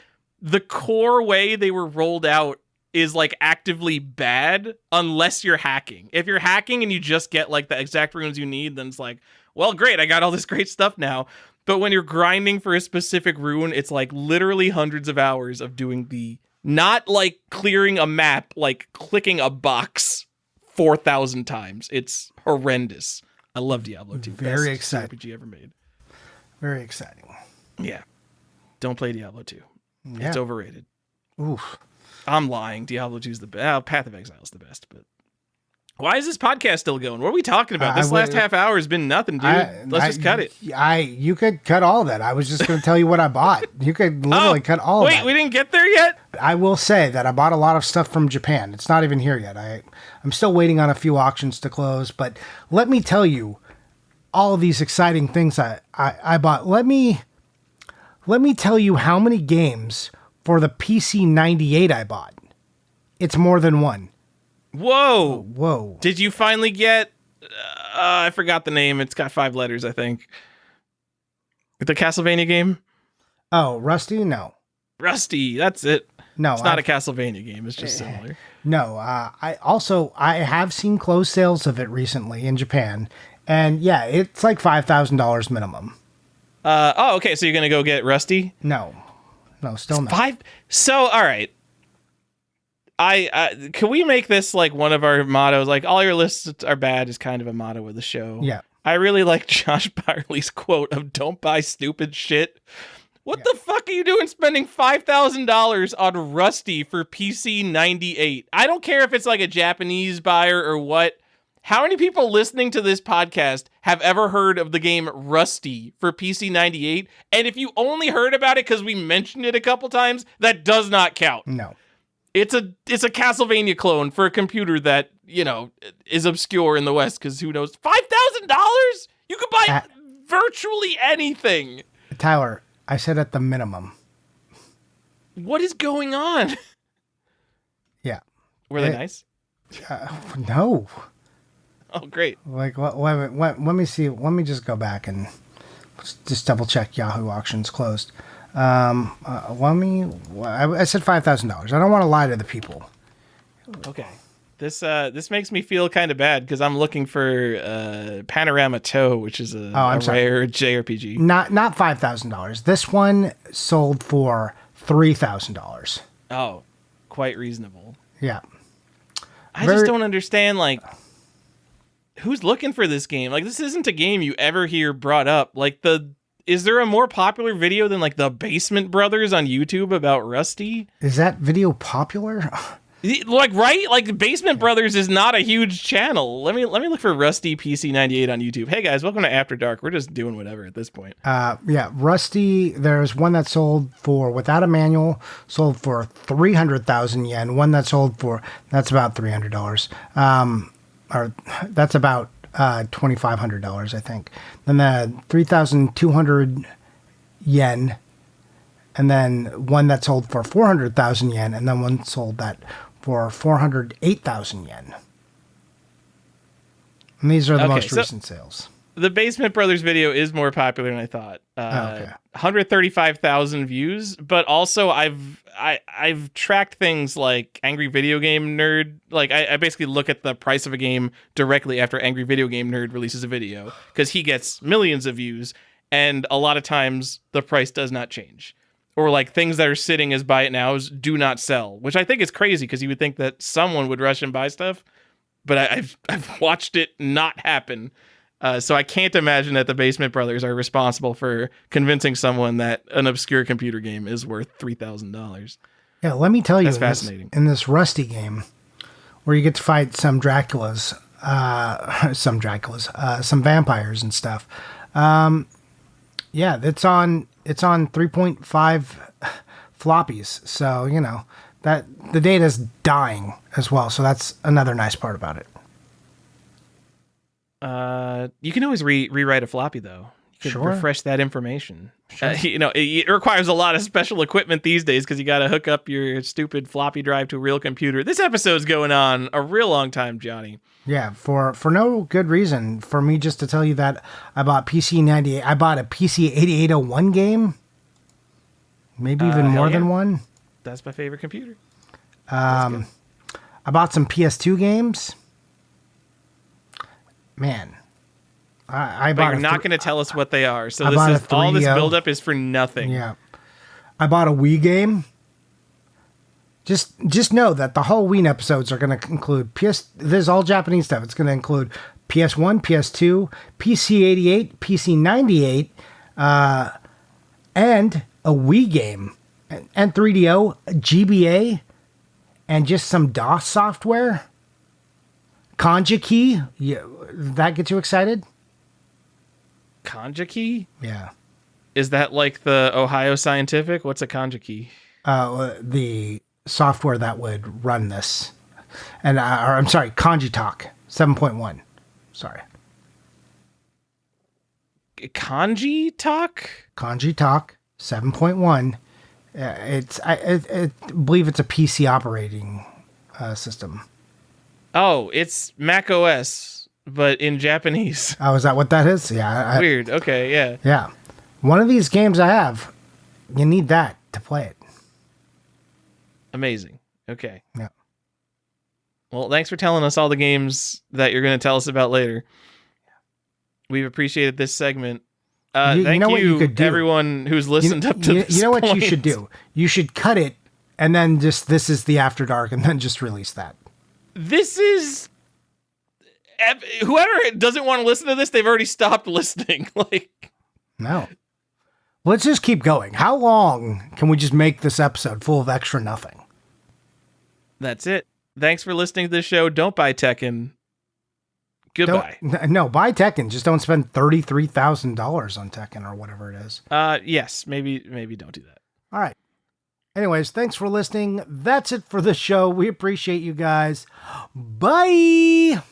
the core way they were rolled out is like actively bad unless you're hacking. If you're hacking and you just get like the exact runes you need, then it's like, well, great, I got all this great stuff now. But when you're grinding for a specific rune, it's like literally hundreds of hours of doing the, not like clearing a map, like clicking a box 4,000 times. It's horrendous. I love Diablo 2. Very Best exciting. RPG ever made. Very exciting. Yeah. Don't play Diablo 2. Yeah. It's overrated. Oof. I'm lying. Diablo 2 is the best. Path of Exile is the best, but why is this podcast still going? What are we talking about? This last half hour has been nothing, dude. Let's just cut it. You could cut all of that. I was just going to tell you what I bought. You could literally cut all of that. Wait, we didn't get there yet? I will say that I bought a lot of stuff from Japan. It's not even here yet. I'm still waiting on a few auctions to close, but let me tell you all of these exciting things I bought. Let me tell you how many games for the PC 98 I bought. It's more than one. Whoa. Whoa. Did you finally get... I forgot the name. It's got 5 letters, I think. The Castlevania game? Oh, Rusty? No. Rusty. That's it. No. It's not a Castlevania game. It's just similar. No. I have seen closed sales of it recently in Japan. And yeah, it's like $5,000 minimum. Okay. So you're going to go get Rusty? No, still not. 5? So, all right. Can we make this like one of our mottos? Like, all your lists are bad is kind of a motto of the show. Yeah. I really like Josh Byerly's quote of "Don't buy stupid shit." What the fuck are you doing spending $5,000 on Rusty for PC 98? I don't care if it's like a Japanese buyer or what. How many people listening to this podcast have ever heard of the game Rusty for PC 98? And if you only heard about it because we mentioned it a couple times, that does not count. No. It's a Castlevania clone for a computer that, you know, is obscure in the West because who knows? $5,000? You could buy virtually anything. Tyler, I said at the minimum. What is going on? Yeah. Were they nice? No. Oh, great. Like, let me see. Let me just go back and just double check Yahoo Auctions closed. I said $5,000. I don't want to lie to the people. Okay. This makes me feel kind of bad because I'm looking for Panorama Toe, which is a rare JRPG. Not $5,000. This one sold for $3,000. Oh, quite reasonable. Yeah. I just don't understand, like, who's looking for this game? Like, this isn't a game you ever hear brought up. Like, is there a more popular video than like the Basement Brothers on YouTube about Rusty? Is that video popular? Like, right? Like, Basement Brothers is not a huge channel. Let me look for Rusty PC 98 on YouTube. Hey guys, welcome to After Dark. We're just doing whatever at this point. Yeah, Rusty. There's one that sold for without a manual, sold for 300,000 yen. One that sold for that's about $300. Or that's about $2,500, I think. Then the 3,200 yen, and then one that sold for 400,000 yen, and then one sold that for 408,000 yen. And these are the most recent sales. The Basement Brothers video is more popular than I thought. 135,000 views, but also I've tracked things like Angry Video Game Nerd. Like I basically look at the price of a game directly after Angry Video Game Nerd releases a video because he gets millions of views, and a lot of times the price does not change. Or like things that are sitting as buy it nows do not sell, which I think is crazy because you would think that someone would rush and buy stuff, but I've watched it not happen. So I can't imagine that the Basement Brothers are responsible for convincing someone that an obscure computer game is worth $3,000. Yeah, let me tell you, that's fascinating. In this Rusty game, where you get to fight some vampires and stuff. Yeah, it's on 3.5 floppies, so you know that the data's dying as well. So that's another nice part about it. You can always rewrite a floppy though. You could refresh that information. Sure. It requires a lot of special equipment these days because you got to hook up your stupid floppy drive to a real computer. This episode's going on a real long time, Johnny. Yeah, for no good reason. For me just to tell you that I bought PC 98. I bought a PC 8801 game. Maybe even more than one. That's my favorite computer. I bought some PS2 games. Man, I But bought. you're not going to tell us what they are. So I bought this is a all this 3DO. buildup is for nothing. Yeah, I bought a Wii game. Just know that the Halloween episodes are going to include This is all Japanese stuff. It's going to include PS1, PS2, PC-88, PC-98, and a Wii game, and 3DO, GBA, and just some DOS software. Kanji key. Yeah, that gets you excited? Kanji key? Yeah. Is that like the Ohio Scientific? What's a kanji key? The software that would run this. And I'm sorry, Kanji Talk 7.1. Sorry. Kanji Talk? Kanji Talk 7.1. I believe it's a PC operating system. Oh, it's Mac OS, but in Japanese. Oh, is that what that is? Yeah. Weird. Okay, yeah. Yeah. One of these games I have, you need that to play it. Amazing. Okay. Yeah. Well, thanks for telling us all the games that you're going to tell us about later. We've appreciated this segment. Thank what you could do? Everyone who's listened up to this You know what you point. should do? You should cut it and then just, this is the After Dark, and then just release that. This is... Whoever doesn't want to listen to this, they've already stopped listening. No. Let's just keep going. How long can we just make this episode full of extra nothing? That's it. Thanks for listening to this show. Don't buy Tekken. Goodbye. No, buy Tekken. Just don't spend $33,000 on Tekken or whatever it is. Yes, maybe don't do that. All right. Anyways, thanks for listening. That's it for the show. We appreciate you guys. Bye.